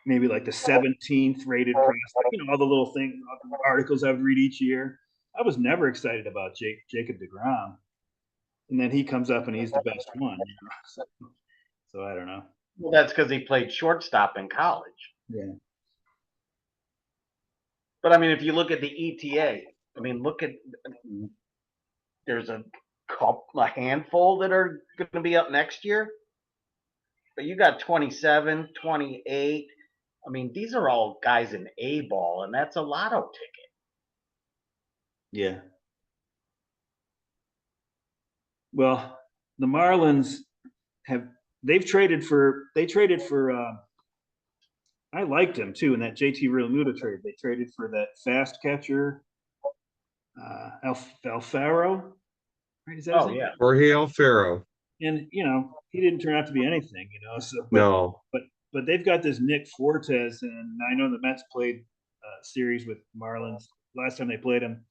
Speaker 1: maybe like the 17th rated prospect, all the little things, all the articles I would read each year. I was never excited about Jacob DeGrom. And then he comes up and he's the best one. So I don't know.
Speaker 3: Well, that's because he played shortstop in college.
Speaker 1: Yeah.
Speaker 3: But I mean, if you look at the ETA, I mean, there's a handful that are going to be up next year. But you got 27, 28. I mean, these are all guys in A ball, and that's a lotto ticket.
Speaker 1: Yeah. Well, the Marlins they traded for I liked him too in that JT Realmuto trade. They traded for that fast catcher Alfaro, right? Is that his name?
Speaker 3: Yeah.
Speaker 2: Jorge Alfaro.
Speaker 1: And he didn't turn out to be anything, So
Speaker 2: No.
Speaker 1: But they've got this Nick Fortes, and I know the Mets played a series with Marlins last time they played him.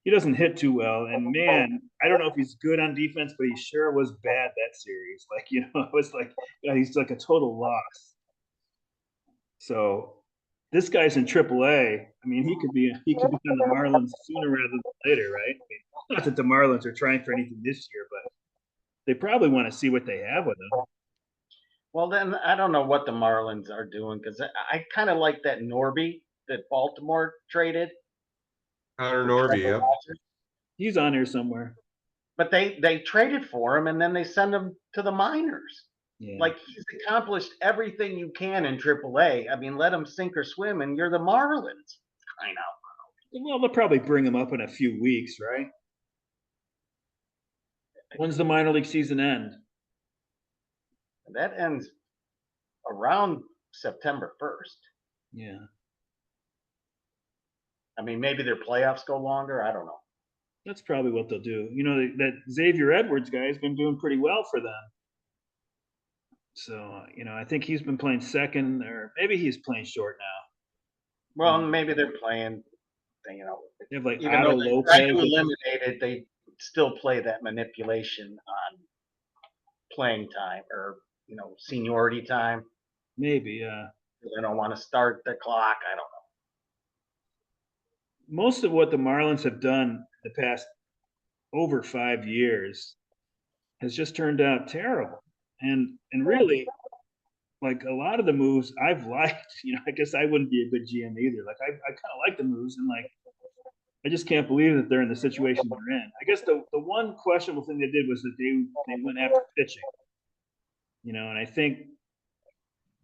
Speaker 1: He doesn't hit too well, and man, I don't know if he's good on defense, but he sure was bad that series. Like it was like he's like a total loss. So this guy's in AAA. I mean, he could be on the Marlins sooner rather than later, right? I mean, not that the Marlins are trying for anything this year, but they probably want to see what they have with him.
Speaker 3: Well, then I don't know what the Marlins are doing because I kind of like that Norby that Baltimore traded.
Speaker 2: Connor Norby, yep.
Speaker 1: He's on here somewhere.
Speaker 3: But they traded for him and then they send him to the minors.
Speaker 1: Yeah.
Speaker 3: Like, he's accomplished everything you can in AAA. I mean, let him sink or swim, and you're the Marlins. I know.
Speaker 1: Well, they'll probably bring him up in a few weeks, right? When's the minor league season end?
Speaker 3: That ends around September 1st.
Speaker 1: Yeah.
Speaker 3: I mean, maybe their playoffs go longer. I don't know.
Speaker 1: That's probably what they'll do. You know, that Xavier Edwards guy has been doing pretty well for them. So, you know, I think he's been playing second, or maybe he's playing short now.
Speaker 3: Well, maybe they're playing, you know,
Speaker 1: They have like
Speaker 3: even
Speaker 1: Otto
Speaker 3: though they tried to
Speaker 1: Lopez.
Speaker 3: eliminate it, they still play that manipulation on playing time or, you know, seniority time.
Speaker 1: Maybe,
Speaker 3: They don't want to start the clock. I don't know.
Speaker 1: most of what the Marlins have done the past over 5 years has just turned out terrible. And really, like a lot of the moves I've liked, you know, I guess I wouldn't be a good GM either. Like I kind of like the moves, and like I just can't believe that they're in the situation they're in. I guess the one questionable thing they did was that they went after pitching, you know, and I think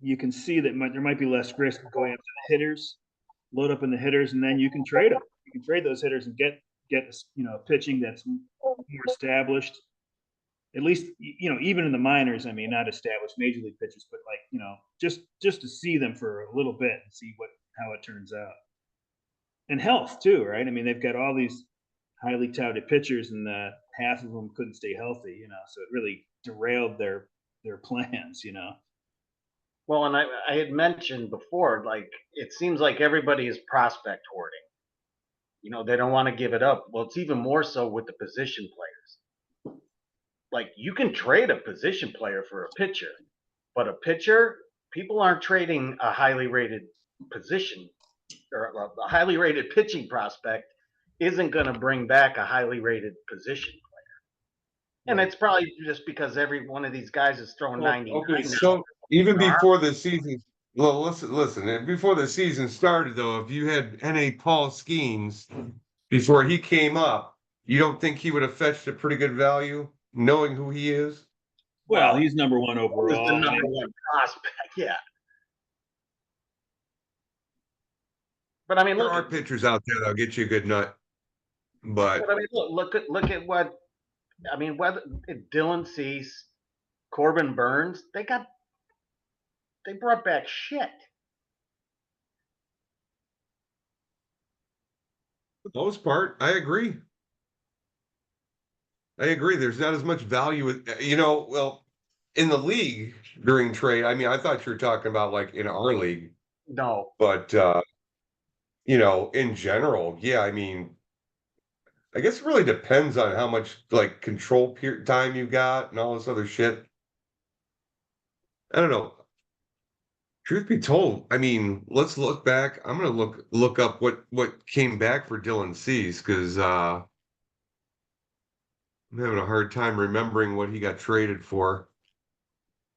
Speaker 1: you can see that there might be less risk going after the hitters, load up in the hitters, and then you can trade them. You can trade those hitters and get you know, pitching that's more established. At least, you know, even in the minors. I mean, not established major league pitchers, but like, you know, just to see them for a little bit and see how it turns out. And health too, right? I mean, they've got all these highly touted pitchers, and half of them couldn't stay healthy. You know, so it really derailed their plans. You know.
Speaker 3: Well, and I had mentioned before, like, it seems like everybody is prospect hoarding. You know, they don't want to give it up. Well, it's even more so with the position players. Like, you can trade a position player for a pitcher, but a pitcher, people aren't trading a highly rated position or a highly rated pitching prospect isn't going to bring back a highly rated position player. And
Speaker 1: Right.
Speaker 3: it's probably just because every one of these guys is throwing
Speaker 2: Well,
Speaker 3: 99
Speaker 2: okay,
Speaker 3: now.
Speaker 2: so even before the season, well, listen, before the season started, though, if you had N.A. Paul Skeens before he came up, you don't think he would have fetched a pretty good value, knowing who he is?
Speaker 1: Well,
Speaker 3: Well,
Speaker 1: he's number one
Speaker 3: who's the
Speaker 1: overall. I
Speaker 3: number
Speaker 1: mean,
Speaker 3: one prospect? Yeah. But I mean,
Speaker 2: There
Speaker 3: look
Speaker 2: are
Speaker 3: at
Speaker 2: pitchers out there that'll get you a good nut, but
Speaker 3: but I mean, look at what I mean. Whether Dylan Cease, Corbin Burns, they brought back shit.
Speaker 2: for the most part, I agree. I agree. There's not as much value with, well, in the league during trade. I mean, I thought you were talking about like in our league,
Speaker 3: No,
Speaker 2: but in general, yeah, I mean, I guess it really depends on how much like time you got and all this other shit. I don't know. Truth be told, I mean, let's look back. I'm gonna look up what came back for Dylan Cease because I'm having a hard time remembering what he got traded for.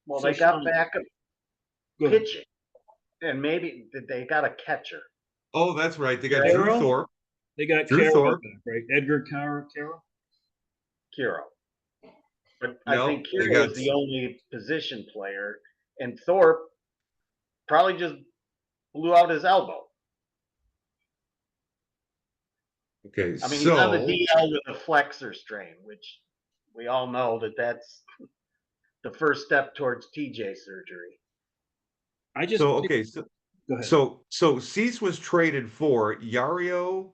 Speaker 3: well,
Speaker 1: so
Speaker 3: they got
Speaker 1: Sean,
Speaker 3: back a
Speaker 1: go ahead.
Speaker 3: pitching, and maybe they got a catcher.
Speaker 2: Oh, that's right. They got
Speaker 3: Right.
Speaker 2: Drew
Speaker 1: Carroll,
Speaker 2: Thorpe.
Speaker 1: they got
Speaker 2: Drew
Speaker 1: Carroll
Speaker 2: Thorpe.
Speaker 1: back, right? Edgar Carroll.
Speaker 3: Kiro. But I
Speaker 2: No,
Speaker 3: think
Speaker 2: they
Speaker 3: Kiro
Speaker 2: got
Speaker 3: is the only position player, and Thorpe probably just blew out his elbow.
Speaker 2: okay.
Speaker 3: I mean, he's on the
Speaker 2: So
Speaker 3: DL with a flexor strain, which we all know that's the first step towards TJ surgery.
Speaker 1: I just
Speaker 2: so okay. So
Speaker 1: go ahead.
Speaker 2: so Cease was traded for Yaro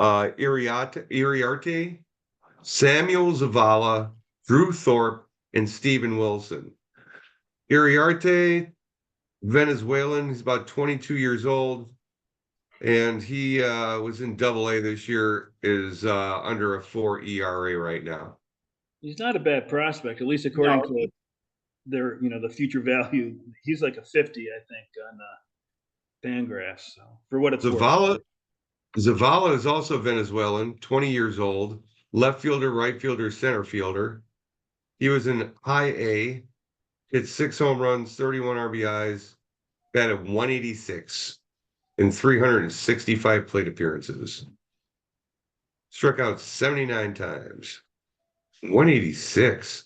Speaker 2: Iriarte, Samuel Zavala, Drew Thorpe, and Steven Wilson. Iriarte, Venezuelan, he's about 22 years old, and he was in Double-A this year, is under a 4 ERA right now.
Speaker 1: He's not a bad prospect, at least according
Speaker 3: No,
Speaker 1: to their, you know, the future value. He's like a 50, I think, on Fangraphs. So for what it's worth.
Speaker 2: Zavala is also Venezuelan, 20 years old, left fielder, right fielder, center fielder. He was in high A, hit 6 home runs, 31 RBIs, batted 186 in 365 plate appearances. Struck out 79 times. 186.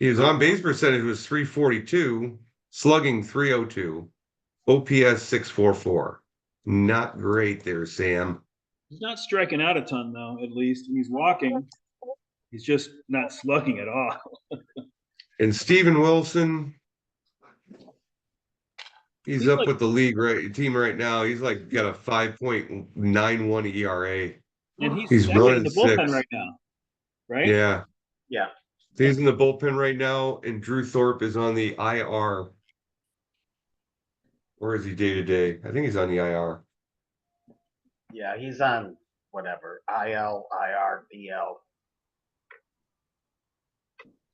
Speaker 2: His on base percentage was 342, slugging 302, OPS 644. Not great there, Sam.
Speaker 1: He's not striking out a ton though, at least. And he's walking. He's just not slugging at all.
Speaker 2: And Steven Wilson, he's up
Speaker 1: like,
Speaker 2: with the league team right now. He's like got a 5.91 ERA.
Speaker 1: and he's
Speaker 2: He's
Speaker 1: second in
Speaker 2: running
Speaker 1: the bullpen
Speaker 2: six.
Speaker 1: right now, right?
Speaker 2: Yeah.
Speaker 3: Yeah.
Speaker 2: He's in the bullpen right now, and Drew Thorpe is on the IR. Or is he day to day? I think he's on the IR.
Speaker 3: Yeah, he's on whatever. IL, IR, BL.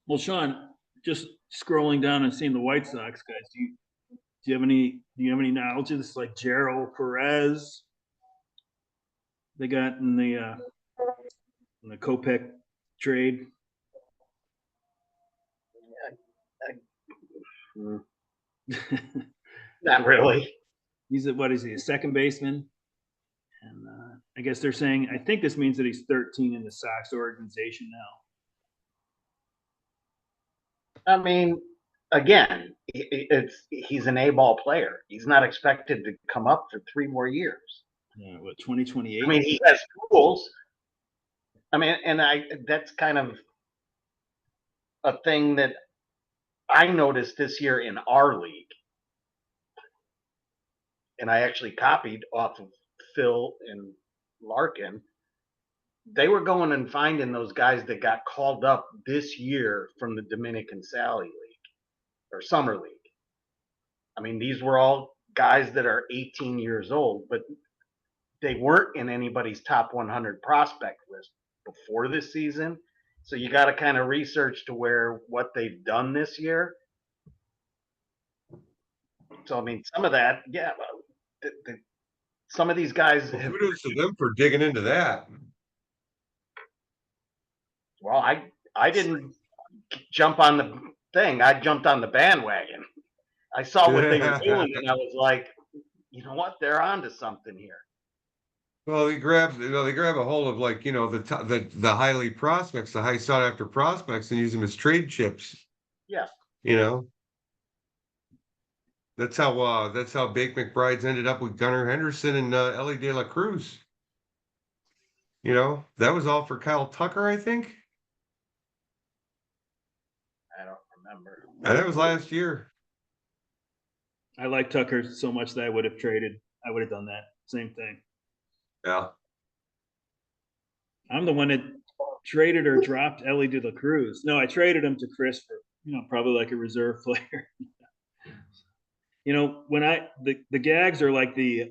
Speaker 1: Well, Sean, just scrolling down and seeing the White Sox guys, do you have any knowledge of this, like Gerald Perez they got in the Kopech trade?
Speaker 3: Not really.
Speaker 1: He's what is he, a second baseman? And I guess they're saying, I think this means that he's 13 in the Sox organization now.
Speaker 3: I mean, again, he's an A-ball player. He's not expected to come up for 3 more years.
Speaker 1: Yeah, what, 2028?
Speaker 3: I mean, he has tools. I mean, and that's kind of a thing that I noticed this year in our league. And I actually copied off of Phil and Larkin. They were going and finding those guys that got called up this year from the Dominican Sally League or Summer League. I mean, these were all guys that are 18 years old, but they weren't in anybody's top 100 prospect list before this season. So you got to kind of research to where what they've done this year. So, I mean, some of that, yeah, some of these guys
Speaker 2: Well,
Speaker 3: have,
Speaker 2: kudos to them for digging into that.
Speaker 3: well, I didn't jump on the thing. I jumped on the bandwagon. I saw what they were doing, and I was like, you know what? They're onto something here.
Speaker 2: Well, they grab a hold of, like, the highly prospects, the high sought after prospects, and use them as trade chips.
Speaker 3: Yeah.
Speaker 2: That's how Bake McBride's ended up with Gunnar Henderson and Ellie De La Cruz. That was all for Kyle Tucker, I think.
Speaker 3: I don't remember.
Speaker 2: And that was last year.
Speaker 1: I like Tucker so much that I would have done that same thing.
Speaker 2: Yeah.
Speaker 1: I'm the one that traded or dropped Ellie De La Cruz. No, I traded him to Chris for, probably like a reserve player. When the Gags are like the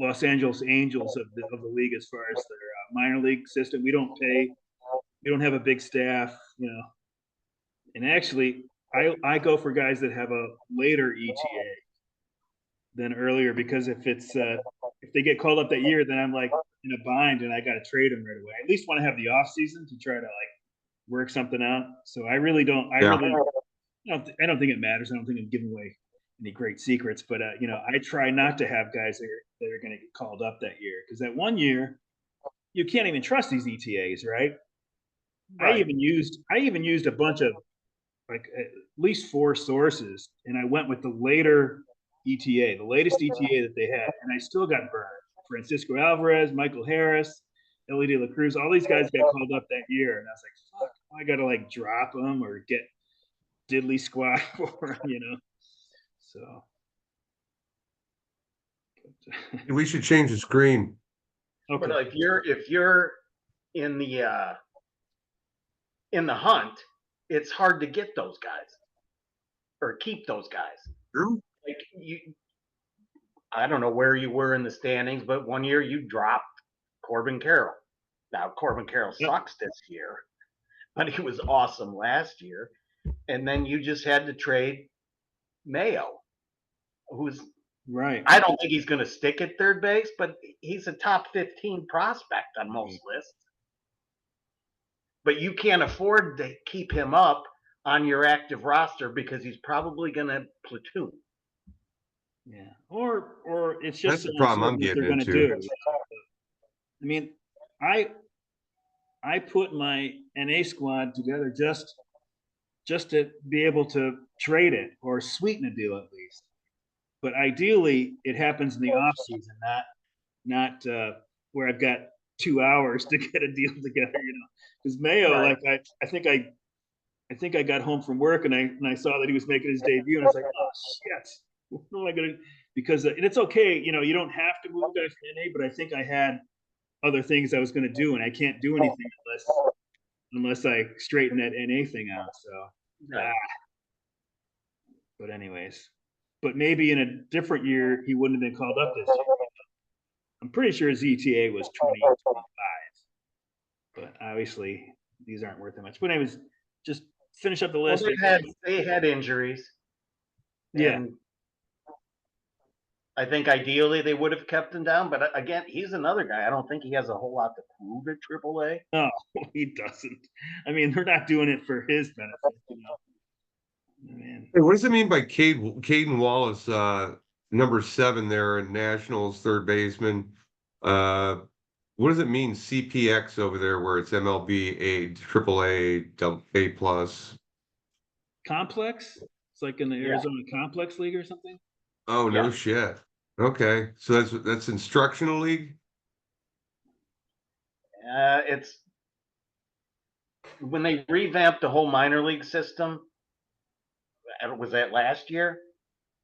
Speaker 1: Los Angeles Angels of the league as far as their minor league system. We don't have a big staff, and actually I go for guys that have a later ETA than earlier, because if they get called up that year, then I'm like in a bind and I got to trade them right away. I at least want to have the off season to try to like work something out. So I really don't. I don't think it matters. I don't think I'm giving away any great secrets, but I try not to have guys that are going to get called up that year, because that one year you can't even trust these ETAs, right? I even used a bunch of, like, at least 4 sources, and I went with the later ETA, the latest ETA that they had, and I still got burned. Francisco Alvarez, Michael Harris, Ellie De La Cruz, all these guys got called up that year, and I was like, fuck, I got to like drop them or get diddly squat for them, So
Speaker 2: We should change the screen.
Speaker 3: Okay. But if you're in the hunt, it's hard to get those guys or keep those guys.
Speaker 2: True.
Speaker 3: Like I don't know where you were in the standings, but one year you dropped Corbin Carroll. Now Corbin Carroll sucks this year, but he was awesome last year. And then you just had to trade Mayo, who's
Speaker 1: right.
Speaker 3: I don't think he's going to stick at third base, but he's a top 15 prospect on most lists. But you can't afford to keep him up on your active roster because he's probably going to platoon.
Speaker 1: Yeah, or it's just
Speaker 2: that's the problem I'm getting into.
Speaker 1: Do. I mean, I put my NA squad together just just to be able to trade it or sweeten a deal at least. But ideally, it happens in the off season, not where I've got 2 hours to get a deal together. Because Mayo,
Speaker 3: Right.
Speaker 1: like I think I got home from work and I saw that he was making his debut, and I was like, oh shit, what am I gonna? Because and it's okay, you don't have to move guys from NA, but I think I had other things I was gonna do, and I can't do anything unless I straighten that NA thing out. So,
Speaker 3: Right.
Speaker 1: but anyways, but maybe in a different year he wouldn't have been called up this year. I'm pretty sure his ETA was 2025, but obviously these aren't worth that much. But anyways, just finish up the
Speaker 3: Well,
Speaker 1: list.
Speaker 3: they had injuries,
Speaker 1: Yeah.
Speaker 3: and I think ideally they would have kept him down. But again, he's another guy. I don't think he has a whole lot to prove at AAA.
Speaker 1: No, he doesn't. I mean, they're not doing it for his benefit. Man.
Speaker 2: Hey, what does it mean by Caden Wallace, number 7 there in Nationals, third baseman? What does it mean CPX over there where it's MLB A, AAA, A plus?
Speaker 1: Complex? It's like in the
Speaker 3: Yeah.
Speaker 1: Arizona Complex League or something?
Speaker 2: Oh, no
Speaker 3: Yeah.
Speaker 2: shit. Okay. So that's instructional league?
Speaker 3: It's when they revamped the whole minor league system. Was that last year?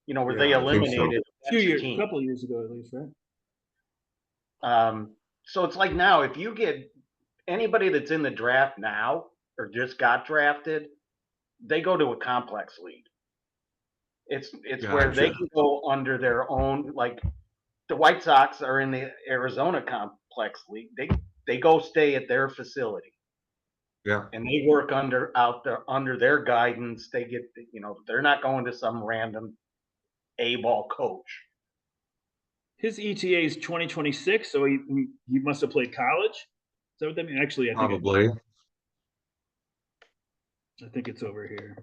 Speaker 3: Where they
Speaker 2: Yeah, I think so.
Speaker 3: eliminated
Speaker 1: A few
Speaker 3: extra
Speaker 1: years, a
Speaker 3: team.
Speaker 1: couple of years ago at least, right?
Speaker 3: So it's like now, if you get anybody that's in the draft now or just got drafted, they go to a complex league. It's where they
Speaker 2: Gotcha.
Speaker 3: can go under their own, like the White Sox are in the Arizona complex league. They go stay at their facility
Speaker 2: Yeah.
Speaker 3: and they work under their guidance. They get they're not going to some random A-ball coach.
Speaker 1: His ETA is 2026, so he must have played college. Is that what that means? Actually,
Speaker 2: Probably.
Speaker 1: I think it's over here.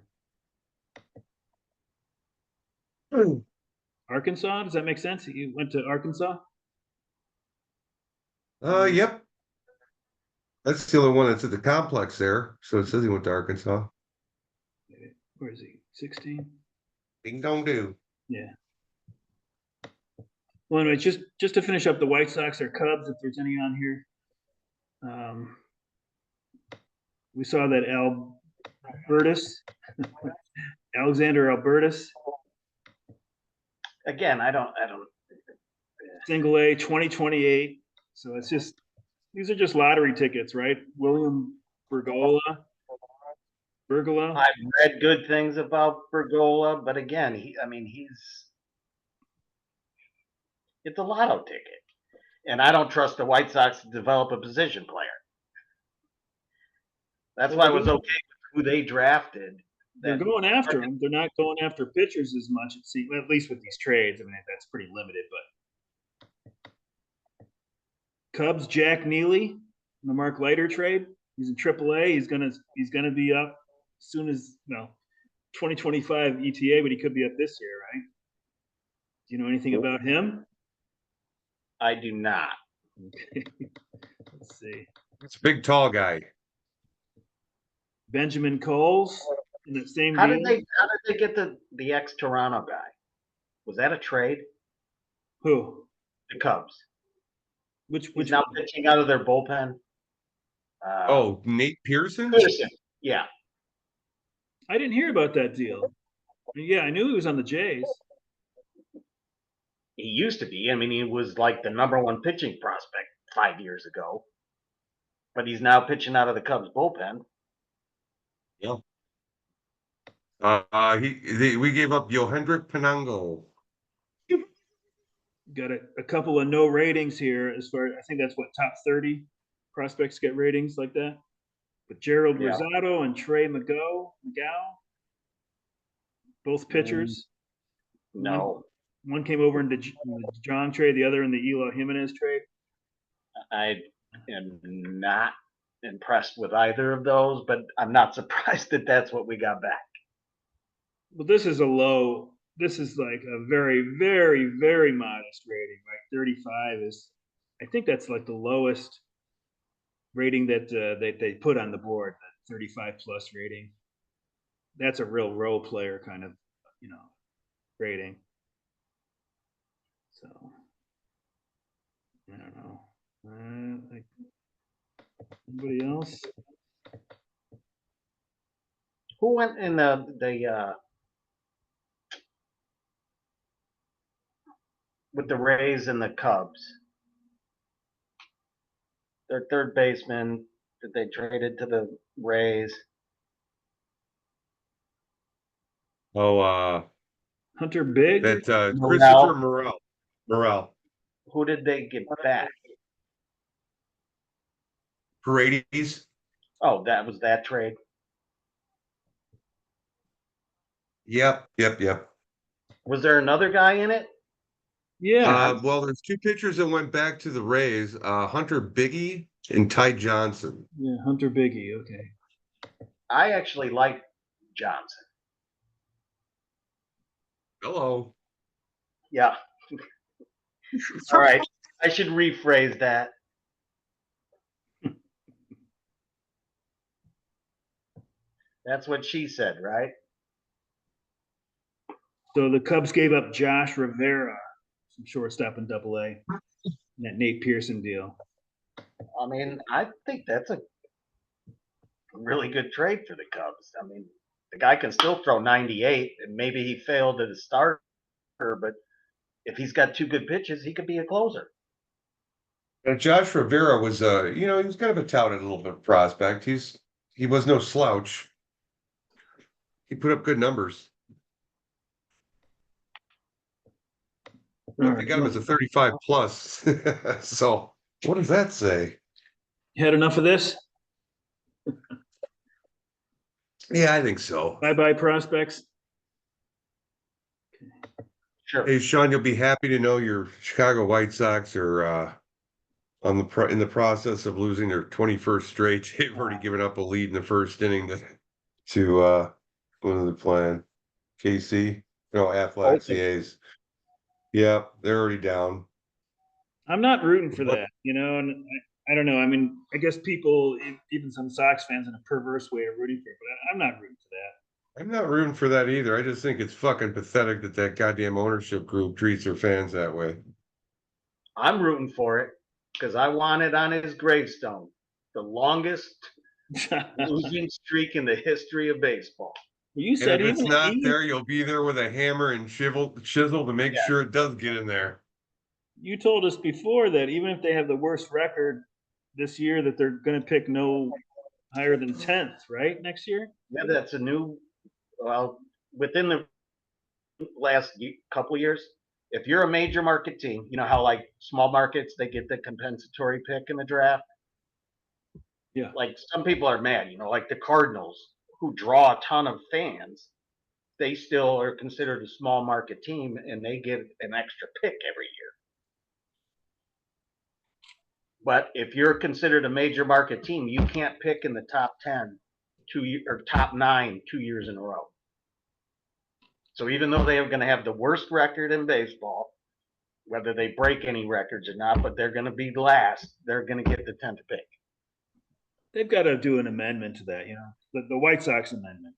Speaker 1: Arkansas? Does that make sense? He went to Arkansas?
Speaker 2: Yep. That's the only one that's at the complex there. So it says he went to Arkansas.
Speaker 1: Where is he? 16?
Speaker 2: Ding dong do.
Speaker 1: Yeah. Well, anyway, just to finish up the White Sox or Cubs, if there's any on here. We saw that Alexander Albertus,
Speaker 3: Again, I don't.
Speaker 1: single A, 2028. So these are just lottery tickets, right? William Bergola.
Speaker 3: I've read good things about Bergola, but again, it's a lotto ticket, and I don't trust the White Sox to develop a position player. That's why I was okay with who they drafted.
Speaker 1: They're going after him. They're not going after pitchers as much, it seems, at least with these trades. I mean, that's pretty limited. But Cubs, Jack Neely, the Mark Leiter trade. He's in AAA. He's gonna be up as soon as 2025 ETA, but he could be up this year, right? Do you know anything about him?
Speaker 3: I do not.
Speaker 1: Okay. Let's see.
Speaker 2: It's a big, tall guy.
Speaker 1: Benjamin Coles in that same
Speaker 3: How
Speaker 1: deal.
Speaker 3: did they get the ex Toronto guy? Was that a trade?
Speaker 1: Who?
Speaker 3: The Cubs.
Speaker 1: Which
Speaker 3: He's now
Speaker 1: one?
Speaker 3: pitching out of their bullpen.
Speaker 2: Nate Pearson?
Speaker 3: Pearson. Yeah.
Speaker 1: I didn't hear about that deal. Yeah, I knew he was on the Jays.
Speaker 3: He used to be. I mean, he was like the #1 pitching prospect 5 years ago. But he's now pitching out of the Cubs bullpen.
Speaker 2: Yeah. We gave up Yohendrick Penango.
Speaker 1: Got a couple of no ratings here as far I think that's what top 30 prospects get ratings like that. But Gerald Rosado and Trey McGow, both pitchers.
Speaker 3: No.
Speaker 1: One came over in the John trade, the other in the Eloy Jimenez trade.
Speaker 3: I am not impressed with either of those, but I'm not surprised that that's what we got back.
Speaker 1: Well, this is like a very, very, very modest rating, right? 35 is, I think that's like the lowest rating that they put on the board, that 35 plus rating. that's a real role player kind of, rating. So I don't know. Like anybody else?
Speaker 3: Who went in the with the Rays and the Cubs? Their third baseman that they traded to the Rays.
Speaker 2: Oh,
Speaker 1: Hunter Big?
Speaker 2: that Christopher
Speaker 3: Morel.
Speaker 2: Morel.
Speaker 3: Who did they get back?
Speaker 2: Paredes.
Speaker 3: Oh, that was that trade.
Speaker 2: Yep.
Speaker 3: Was there another guy in it?
Speaker 1: Yeah.
Speaker 2: Well, there's two pitchers that went back to the Rays, Hunter Biggie and Ty Johnson.
Speaker 1: Yeah, Hunter Biggie. Okay.
Speaker 3: I actually like Johnson.
Speaker 2: Hello.
Speaker 3: Yeah. All right. I should rephrase that. That's what she said, right?
Speaker 1: So the Cubs gave up Josh Rivera, some shortstop in Double-A, that Nate Pearson deal.
Speaker 3: I mean, I think that's a really good trade for the Cubs. I mean, the guy can still throw 98, and maybe he failed as a starter, but if he's got two good pitches, he could be a closer.
Speaker 2: Josh Rivera was, he was kind of a touted little bit prospect. He was no slouch. He put up good numbers. They got him as a 35 plus. So what does that say?
Speaker 1: You had enough of this?
Speaker 2: Yeah, I think so.
Speaker 1: Bye-bye prospects.
Speaker 3: Sure.
Speaker 2: Hey, Sean, you'll be happy to know your Chicago White Sox are in the process of losing their 21st straight. They've already given up a lead in the first inning to what are they playing? KC? No, Athletics, the A's. Yeah, they're already down.
Speaker 1: I'm not rooting for
Speaker 2: But
Speaker 1: that, and I don't know. I mean, I guess people, even some Sox fans, in a perverse way, are rooting for it, but I'm not rooting for that.
Speaker 2: I'm not rooting for that either. I just think it's fucking pathetic that goddamn ownership group treats their fans that way.
Speaker 3: I'm rooting for it because I want it on his gravestone. The longest losing streak in the history of baseball.
Speaker 1: You
Speaker 2: And
Speaker 1: said
Speaker 2: if it's
Speaker 1: even
Speaker 2: not there, you'll be there with a hammer and chisel to make
Speaker 3: Yeah.
Speaker 2: sure it does get in there.
Speaker 1: you told us before that even if they have the worst record this year, that they're going to pick no higher than 10th, right? Next year.
Speaker 3: Yeah, that's a new. Well, within the last couple of years, if you're a major market team, you know how like small markets they get the compensatory pick in the draft.
Speaker 1: Yeah.
Speaker 3: Like some people are mad, like the Cardinals who draw a ton of fans, they still are considered a small market team and they get an extra pick every year. But if you're considered a major market team, you can't pick in the top 10 or top 9 2 years in a row. So even though they're going to have the worst record in baseball, whether they break any records or not, but they're going to be last, they're going to get the 10th pick.
Speaker 1: They've got to do an amendment to that, the White Sox amendment,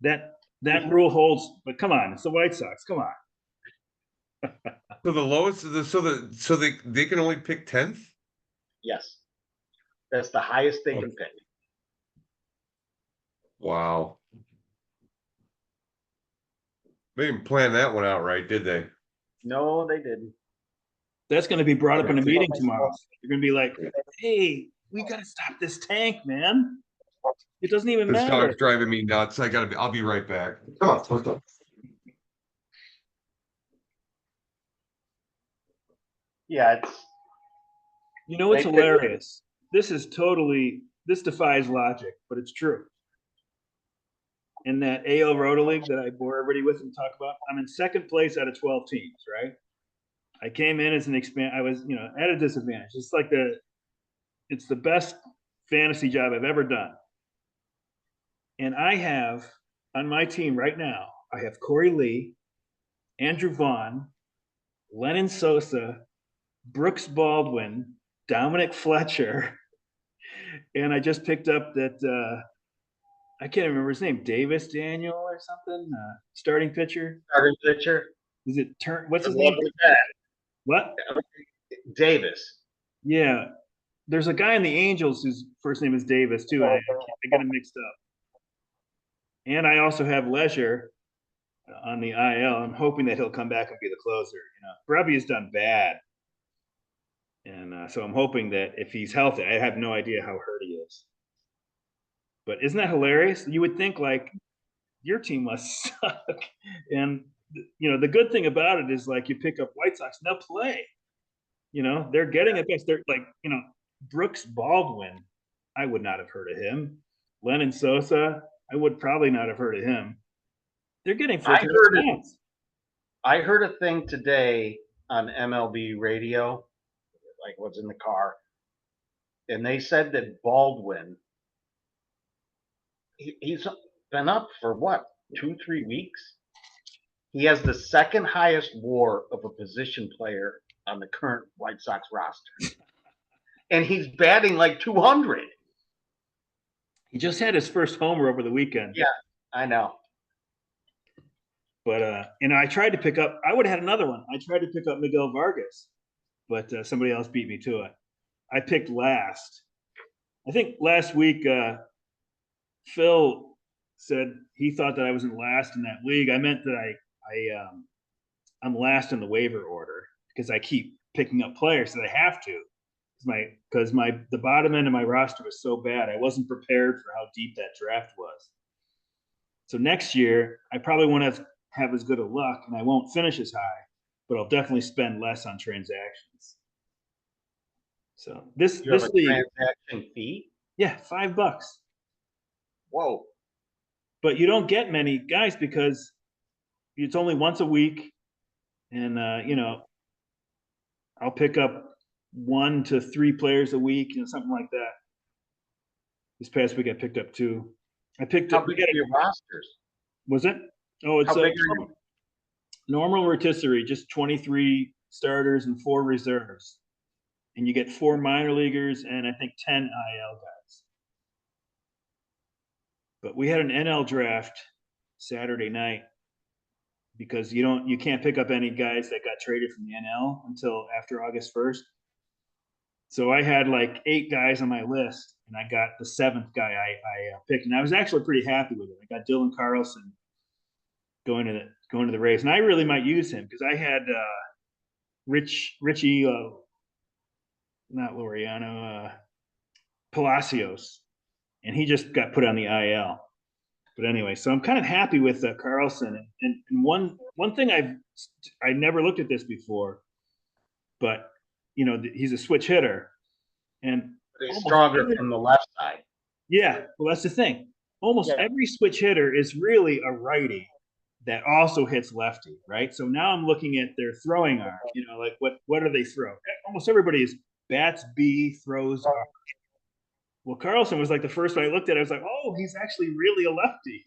Speaker 1: that rule holds, but come on, it's the White Sox. Come on.
Speaker 2: So the lowest, so they can only pick 10th.
Speaker 3: Yes, that's the highest they can pick.
Speaker 2: Wow. They didn't plan that one out right, did they?
Speaker 3: No, they didn't.
Speaker 1: That's going to be brought up in a meeting tomorrow. You're going to be like, hey, we got to stop this tank, man. It doesn't even
Speaker 2: This
Speaker 1: matter.
Speaker 2: dog's driving me nuts. I'll be right back. Come on, let's go.
Speaker 3: Yeah, it's.
Speaker 1: It's hilarious. This defies logic, but it's true. In that AL Roto League that I bore everybody with and talk about, I'm in second place out of 12 teams, right? I came in as an I was, at a disadvantage. It's the best fantasy job I've ever done. And I have on my team right now, I have Corey Lee, Andrew Vaughn, Lennon Sosa, Brooks Baldwin, Dominic Fletcher, and I just picked up that I can't remember his name, Davis Daniel or something. Starting pitcher.
Speaker 3: Starting pitcher.
Speaker 1: Is it turn? What's
Speaker 3: Good
Speaker 1: his
Speaker 3: luck
Speaker 1: name?
Speaker 3: with that.
Speaker 1: What?
Speaker 3: Davis.
Speaker 1: Yeah, there's a guy in the Angels whose first name is Davis too. I get him mixed up. And I also have Leisure on the IL. I'm hoping that he'll come back and be the closer. Brubby has done bad, and so I'm hoping that if he's healthy, I have no idea how hurt he is. But isn't that hilarious? You would think like your team must suck, and the good thing about it is like you pick up White Sox and they'll play. They're getting it best. They're like Brooks Baldwin. I would not have heard of him. Lennon Sosa. I would probably not have heard of him. They're getting first response.
Speaker 3: I heard a thing today on MLB radio, like what's in the car, and they said that Baldwin, he's been up for what, 2-3 weeks? He has the second highest WAR of a position player on the current White Sox roster, and he's batting like 200.
Speaker 1: He just had his first homer over the weekend.
Speaker 3: Yeah, I know.
Speaker 1: But I tried to pick up. I would have had another one. I tried to pick up Miguel Vargas, but somebody else beat me to it. I picked last. I think last week Phil said he thought that I was in last in that league. I meant that I'm last in the waiver order because I keep picking up players that I have to. Because the bottom end of my roster was so bad, I wasn't prepared for how deep that draft was. So next year, I probably won't have as good of luck, and I won't finish as high, but I'll definitely spend less on transactions. So this
Speaker 3: You have a
Speaker 1: league,
Speaker 3: transaction fee?
Speaker 1: yeah, $5.
Speaker 3: Whoa.
Speaker 1: But you don't get many guys because it's only once a week, and I'll pick up 1 to 3 players a week, something like that. This past week I picked up 2. I picked
Speaker 3: How
Speaker 1: up.
Speaker 3: big are your rosters?
Speaker 1: Was it? Oh, it's
Speaker 3: How big are you?
Speaker 1: normal rotisserie, just 23 starters and 4 reserves, and you get 4 minor leaguers and I think 10 IL guys. But we had an NL draft Saturday night because you can't pick up any guys that got traded from the NL until after August 1st. So I had like 8 guys on my list, and I got the 7th guy I picked, and I was actually pretty happy with it. I got Dylan Carlson going to the Rays, and I really might use him because I had Richie, not Laureano, Palacios, and he just got put on the IL. But anyway, so I'm kind of happy with Carlson, and one thing I never looked at this before, but he's a switch hitter, and
Speaker 3: He's stronger from the left side.
Speaker 1: Yeah, well, that's the thing. Almost every switch hitter is really a righty that also hits lefty, right? So now I'm looking at their throwing arm. Like what do they throw? Almost everybody is bats B, throws R. Well, Carlson was like the first one I looked at. I was like, oh, he's actually really a lefty,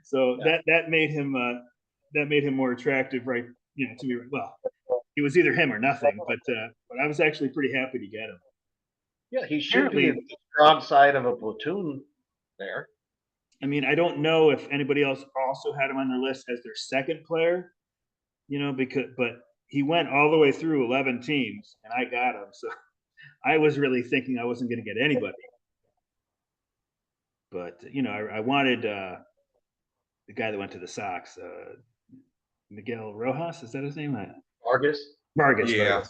Speaker 1: So that made him more attractive, right? To me. Well, it was either him or nothing, but I was actually pretty happy to get him.
Speaker 3: Yeah, he should be the strong side of a platoon there.
Speaker 1: I mean, I don't know if anybody else also had him on their list as their second player, but he went all the way through 11 teams, and I got him. So I was really thinking I wasn't going to get anybody. But I wanted the guy that went to the Sox, Miguel Rojas. Is that his name?
Speaker 3: Vargas.
Speaker 2: Yeah,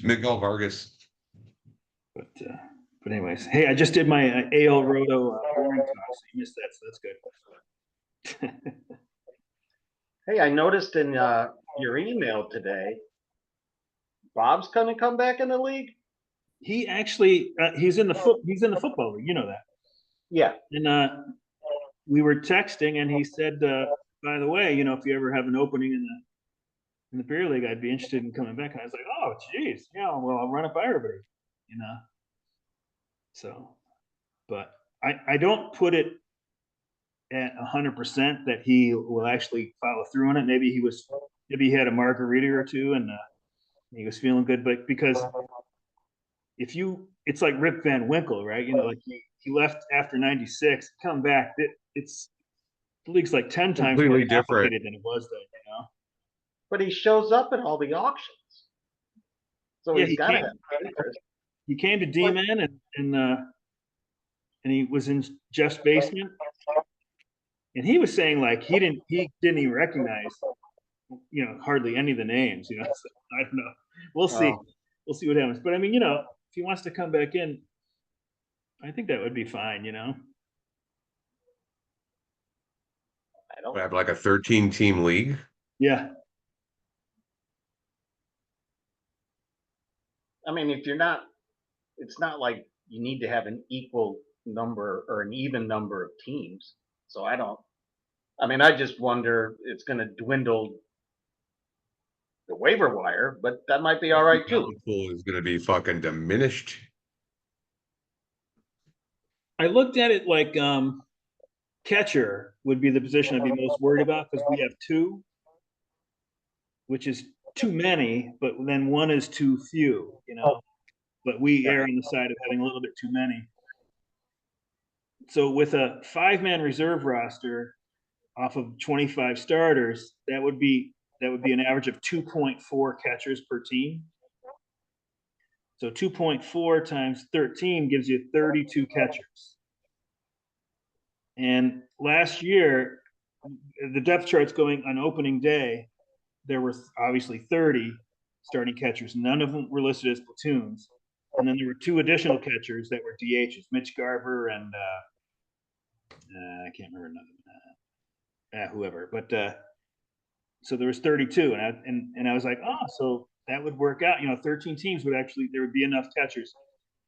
Speaker 2: Miguel Vargas.
Speaker 1: But anyways, hey, I just did my AL Roto boring toss. So you missed that, so that's good.
Speaker 3: Hey, I noticed in your email today, Bob's going to come back in the league.
Speaker 1: He actually he's in the football league. You know that.
Speaker 3: Yeah.
Speaker 1: And we were texting, and he said, by the way, if you ever have an opening in the beer league, I'd be interested in coming back. And I was like, oh, geez, yeah, well, I'll run it by everybody, So, but I don't put it at 100% that he will actually follow through on it. Maybe he had a margarita or two and he was feeling good, but because it's like Rip Van Winkle, right? Like he left after 96, come back. It's the league's like 10 times more
Speaker 2: Completely different.
Speaker 1: complicated than it was then, you know?
Speaker 3: But he shows up at all the auctions. So
Speaker 1: Yeah,
Speaker 3: he's got to have interest.
Speaker 1: he came to D-Man and he was in Jeff's basement. And he was saying like he didn't even recognize, you know, hardly any of the names, you know. So, I don't know. We'll see.
Speaker 3: Oh.
Speaker 1: We'll see what happens. But I mean, you know, if he wants to come back in, I think that would be fine, you know.
Speaker 3: I don't.
Speaker 2: We have like a 13-team league.
Speaker 1: Yeah.
Speaker 3: I mean, if you're not, it's not like you need to have an equal number or an even number of teams. So I don't. I mean, I just wonder it's going to dwindle the waiver wire, but that might be all right too.
Speaker 2: The pool is going to be fucking diminished.
Speaker 1: I looked at it like catcher would be the position I'd be most worried about because we have two, which is too many, but then one is too few, you know. But we err on the side of having a little bit too many. So with a 5-man reserve roster off of 25 starters, that would be an average of 2.4 catchers per team. So 2.4 times 13 gives you 32 catchers. And last year, the depth chart's going on opening day. There were obviously 30 starting catchers. None of them were listed as platoons. And then there were 2 additional catchers that were DHs, Mitch Garver and I can't remember whoever. But so there was 32, and I was like, oh, so that would work out. You know, 13 teams would actually, there would be enough catchers.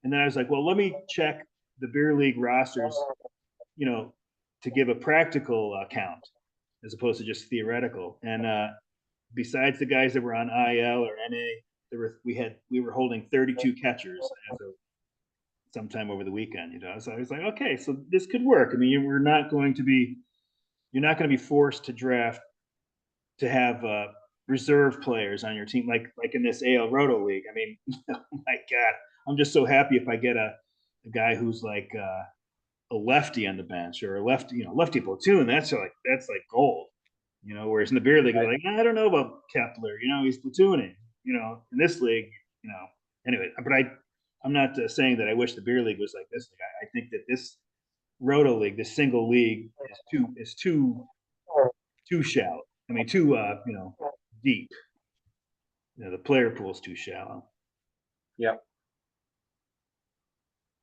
Speaker 1: And then I was like, well, let me check the beer league rosters, you know, to give a practical count as opposed to just theoretical. And besides the guys that were on IL or NA, we were holding 32 catchers as of sometime over the weekend, you know. So I was like, okay, so this could work. I mean, you're not going to be forced to draft to have reserve players on your team like in this AL Roto League. I mean, oh my God, I'm just so happy if I get a guy who's like a lefty on the bench or a lefty, you know, lefty platoon. That's like gold, you know. Whereas in the beer league, you're like, I don't know about Kepler, you know, he's platooning, you know. In this league, you know. Anyway, but I'm not saying that I wish the beer league was like this league. I think that this Roto League, this single league, is too shallow. I mean, too you know, deep. You know, the player pool is too shallow.
Speaker 3: Yep.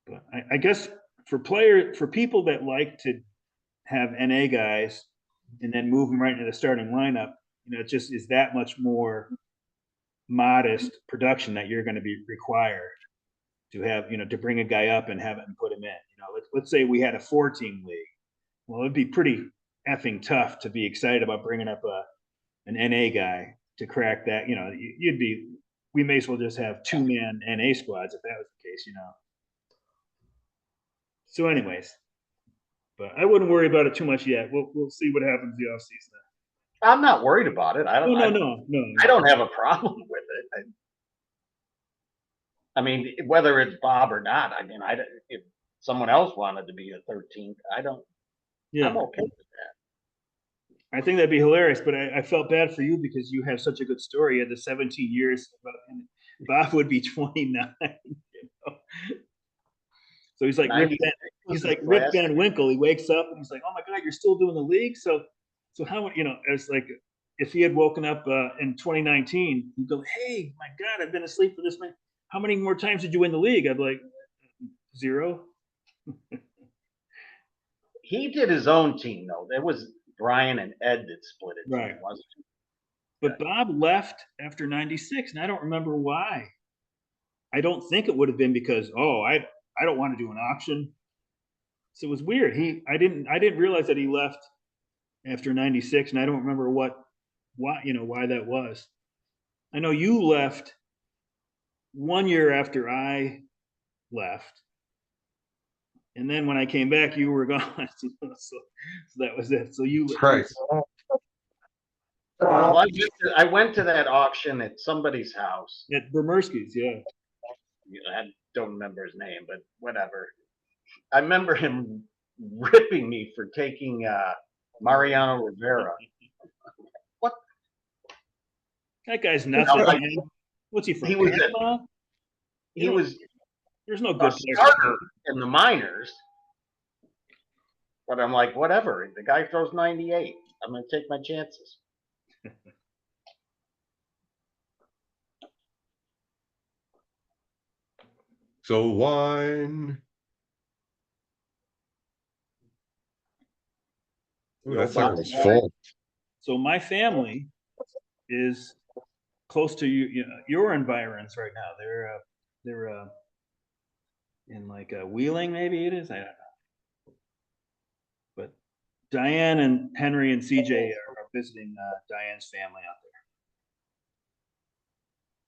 Speaker 1: But I guess for people that like to have NA guys and then move them right into the starting lineup, you know, it just is that much more modest production that you're going to be required to have, you know, to bring a guy up and have it and put him in. You know, let's say we had a 4-team league. Well, it'd be pretty effing tough to be excited about bringing up an NA guy to crack that. You know, we may as well just have 2-man NA squads if that was the case, you know. So anyways, but I wouldn't worry about it too much yet. We'll see what happens the offseason.
Speaker 3: I'm not worried about it. I don't have a problem with it. I mean, whether it's Bob or not, I mean, if someone else wanted to be a 13th, I'm okay with that.
Speaker 1: I think that'd be hilarious, but I felt bad for you because you have such a good story. You had the 17 years, and Bob would be 29. You know? So he's like Rip Van Winkle. He wakes up and he's like, "Oh my God, you're still doing the league." So how, you know? It's like if he had woken up in 2019, he'd go, "Hey, my God, I've been asleep for this many. How many more times did you win the league?" I'd be like, 0.
Speaker 3: He did his own team though. There was Brian and Ed that split it,
Speaker 1: right?
Speaker 3: Wasn't it?
Speaker 1: But Bob left after 96, and I don't remember why. I don't think it would have been because I don't want to do an auction. So it was weird. I didn't realize that he left after 96, and I don't remember why that was. I know you left 1 year after I left, and then when I came back, you were gone. So that was it. So you
Speaker 2: Christ.
Speaker 3: Well, I went to that auction at somebody's house.
Speaker 1: At Bermersky's, yeah.
Speaker 3: I don't remember his name, but whatever. I remember him ripping me for taking Mariano Rivera. What?
Speaker 1: That guy's nuts.
Speaker 3: know, like,
Speaker 1: What's he from?
Speaker 3: he was a,
Speaker 1: Panama?
Speaker 3: he was
Speaker 1: There's no
Speaker 3: a
Speaker 1: good place.
Speaker 3: starter in the minors, but I'm like, whatever. The guy throws 98. I'm gonna take my chances.
Speaker 2: So wine. Ooh, that sucker was full.
Speaker 1: So my family is close to your environs right now. They're in like Wheeling, maybe it is. I don't know. But Diane and Henry and CJ are visiting Diane's family out there.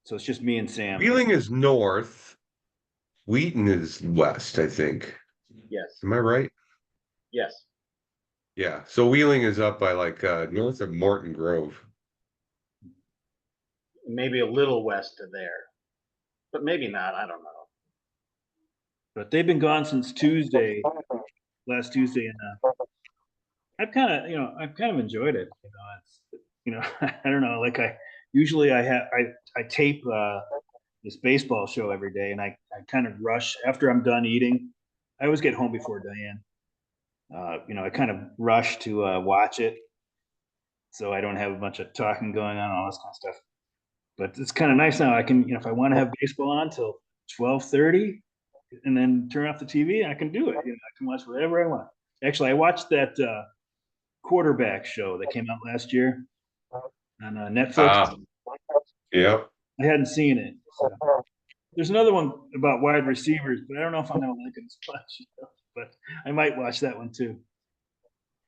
Speaker 1: So it's just me and Sam.
Speaker 2: Wheeling is north. Wheaton is west, I think.
Speaker 3: Yes.
Speaker 2: Am I right?
Speaker 3: Yes.
Speaker 2: Yeah. So Wheeling is up by like north of Morton Grove.
Speaker 3: Maybe a little west of there, but maybe not. I don't know.
Speaker 1: But they've been gone since Tuesday, last Tuesday, and I've kind of enjoyed it. I don't know. Like I tape this baseball show every day, and I kind of rush after I'm done eating. I always get home before Diane. I kind of rush to watch it, so I don't have a bunch of talking going on, all this kind of stuff. But it's kind of nice now. I can, if I want to have baseball on till 12:30, and then turn off the TV, I can do it. I can watch whatever I want. Actually, I watched that quarterback show that came out last year on Netflix.
Speaker 2: Yep.
Speaker 1: I hadn't seen it. So. There's another one about wide receivers, but I don't know if I'm going to like it as much. But I might watch that one too.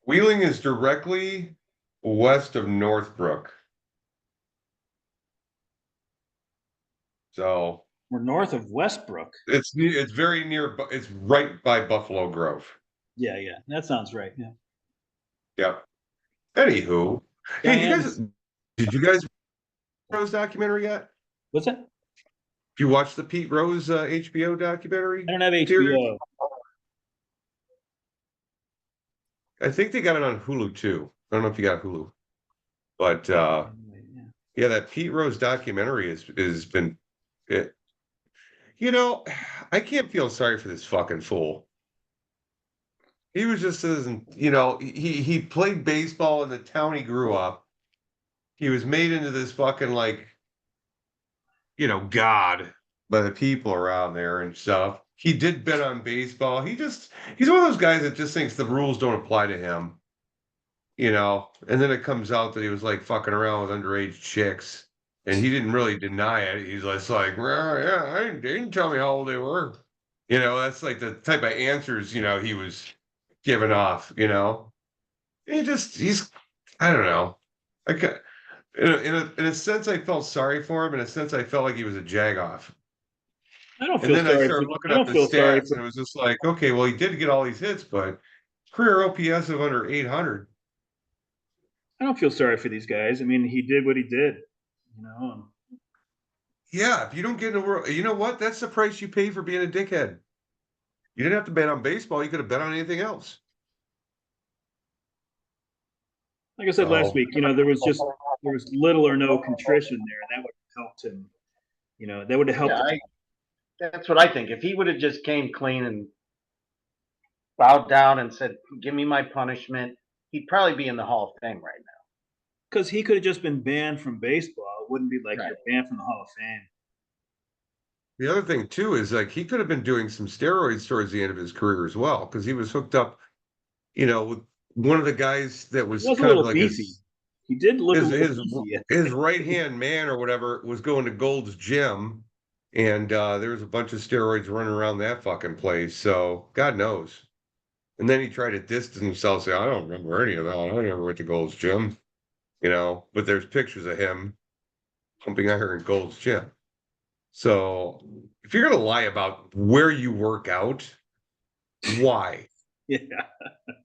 Speaker 2: Wheeling is directly west of Northbrook. So
Speaker 1: we're north of Westbrook.
Speaker 2: It's very near. It's right by Buffalo Grove.
Speaker 1: Yeah, that sounds right. Yeah.
Speaker 2: Yep. Anywho, hey, did you guys watch Rose documentary yet?
Speaker 1: What's that?
Speaker 2: Did you watch the Pete Rose HBO documentary?
Speaker 1: I don't have HBO.
Speaker 2: I think they got it on Hulu too. I don't know if you got Hulu, but yeah, that Pete Rose documentary has been it. I can't feel sorry for this fucking fool. He was just he played baseball in the town he grew up. He was made into this fucking god by the people around there and stuff. He did bet on baseball. He's one of those guys that just thinks the rules don't apply to him. And then it comes out that he was like fucking around with underage chicks, and he didn't really deny it. He's just like, well, yeah, they didn't tell me how old they were. That's like the type of answers, he was giving off, he's, I don't know. In a sense, I felt sorry for him. In a sense, I felt like he was a jagoff.
Speaker 1: I don't
Speaker 2: And
Speaker 1: feel
Speaker 2: then I
Speaker 1: sorry.
Speaker 2: started looking up his stats, and it was just like, okay, well, he did get all these hits, but career OPS of under 800.
Speaker 1: I don't feel sorry for these guys. I mean, he did what he did,
Speaker 2: Yeah, if you don't get in the world, you know what? That's the price you pay for being a dickhead. You didn't have to bet on baseball. You could have bet on anything else.
Speaker 1: Like I said last week, there was little or no contrition there, and that would have helped him. That would have helped.
Speaker 3: Yeah, that's what I think. If he would have just came clean and bowed down and said, "Give me my punishment," he'd probably be in the Hall of Fame right now.
Speaker 1: Because he could have just been banned from baseball. It wouldn't be like you're banned from the Hall of Fame.
Speaker 2: The other thing too is like he could have been doing some steroids towards the end of his career as well, because he was hooked up, with one of the guys that was kind of like
Speaker 1: beefy. He did look
Speaker 2: his right hand man or whatever was going to Gold's Gym, and there was a bunch of steroids running around that fucking place. So God knows. And then he tried to distance himself, say, "I don't remember any of that. I never went to Gold's Gym," But there's pictures of him pumping iron in Gold's Gym. So if you're gonna lie about where you work out, why?
Speaker 1: Yeah.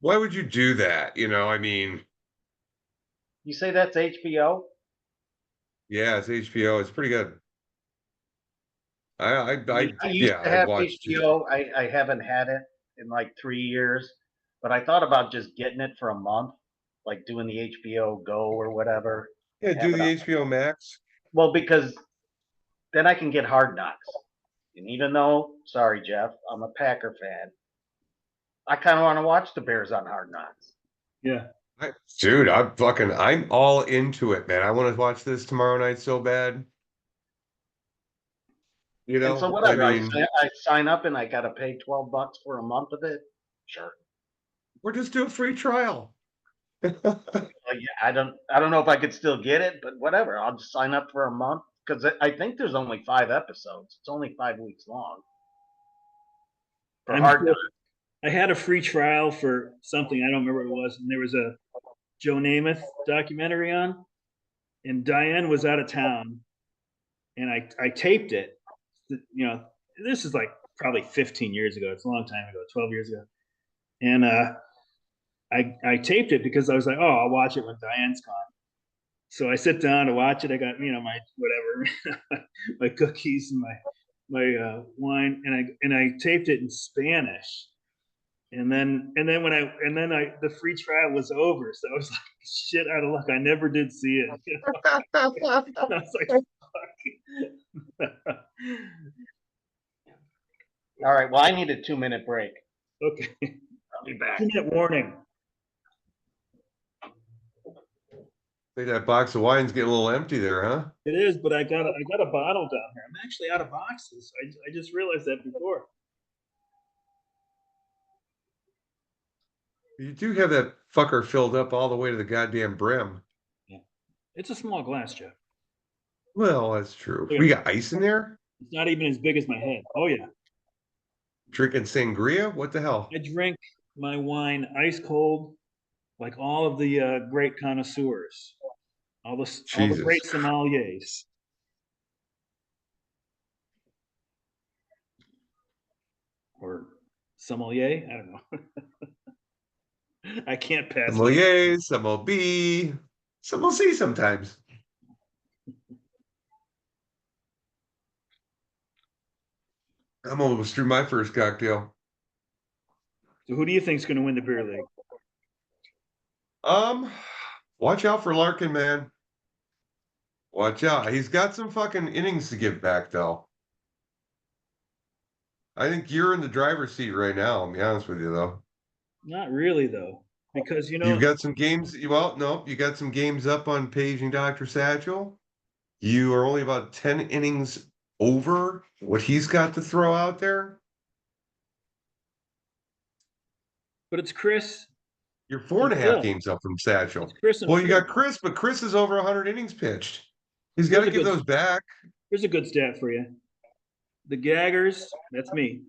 Speaker 2: Why would you do that? I mean,
Speaker 3: you say that's HBO?
Speaker 2: Yeah, it's HBO. It's pretty good. I
Speaker 3: used to have
Speaker 2: watched
Speaker 3: HBO. I haven't had it in like 3 years, but I thought about just getting it for a month, like doing the HBO Go or whatever.
Speaker 2: Yeah, do
Speaker 3: Have it
Speaker 2: the
Speaker 3: on.
Speaker 2: HBO Max.
Speaker 3: Well, because then I can get Hard Knocks. And even though, sorry, Jeff, I'm a Packer fan, I kind of want to watch the Bears on Hard Knocks.
Speaker 1: Yeah.
Speaker 2: Dude, I'm all into it, man. I want to watch this tomorrow night so bad. You
Speaker 3: And so
Speaker 2: know,
Speaker 3: whatever, I sign up and I got to pay $12 for a month of it. Sure.
Speaker 2: we're just doing a free trial.
Speaker 3: Yeah, I don't know if I could still get it, but whatever. I'll just sign up for a month because I think there's only 5 episodes. It's only 5 weeks long. For
Speaker 1: I'm
Speaker 3: Hard
Speaker 1: sure-
Speaker 3: Knocks.
Speaker 1: I had a free trial for something, I don't remember what it was, and there was a Joe Namath documentary on, and Diane was out of town, and I taped it. You know, this is like probably 15 years ago. It's a long time ago, 12 years ago. And I taped it because I was like, oh, I'll watch it when Diane's gone. So I sit down to watch it. I got, my whatever, my cookies and my wine, and I taped it in Spanish. And then the free trial was over. So I was like, shit out of luck. I never did see it. I was like, fuck.
Speaker 3: All right. Well, I need a 2-minute break.
Speaker 1: Okay.
Speaker 3: I'll be back.
Speaker 1: 2-minute warning.
Speaker 2: I think that box of wine's getting a little empty there, huh?
Speaker 1: It is, but I got a bottle down here. I'm actually out of boxes. I just realized that before.
Speaker 2: You do have that fucker filled up all the way to the goddamn brim.
Speaker 1: Yeah. It's a small glass, Jeff.
Speaker 2: Well, that's true.
Speaker 1: Yeah.
Speaker 2: We got ice in there?
Speaker 1: It's not even as big as my head. Oh yeah.
Speaker 2: Drinking sangria? What the hell?
Speaker 1: I drink my wine ice cold, like all of the great connoisseurs, all the
Speaker 2: Jesus.
Speaker 1: great sommeliers. Or sommelier, I don't know. I can't pass.
Speaker 2: Some will A, some will B, some will C sometimes. I'm almost through my first cocktail.
Speaker 1: So who do you think is going to win the beer league?
Speaker 2: Watch out for Larkin, man. Watch out. He's got some fucking innings to give back, though. I think you're in the driver's seat right now, I'll be honest with you, though.
Speaker 1: Not really, though, because
Speaker 2: You've got some games. Well, no, you got some games up on paging Dr. Satchel. You are only about 10 innings over what he's got to throw out there.
Speaker 1: but it's Chris.
Speaker 2: You're 4.5 games up from Satchel. Well, you got Chris, but Chris is over 100 innings pitched. He's got to give those back.
Speaker 1: Here's a good stat for you. The Gaggers, that's me,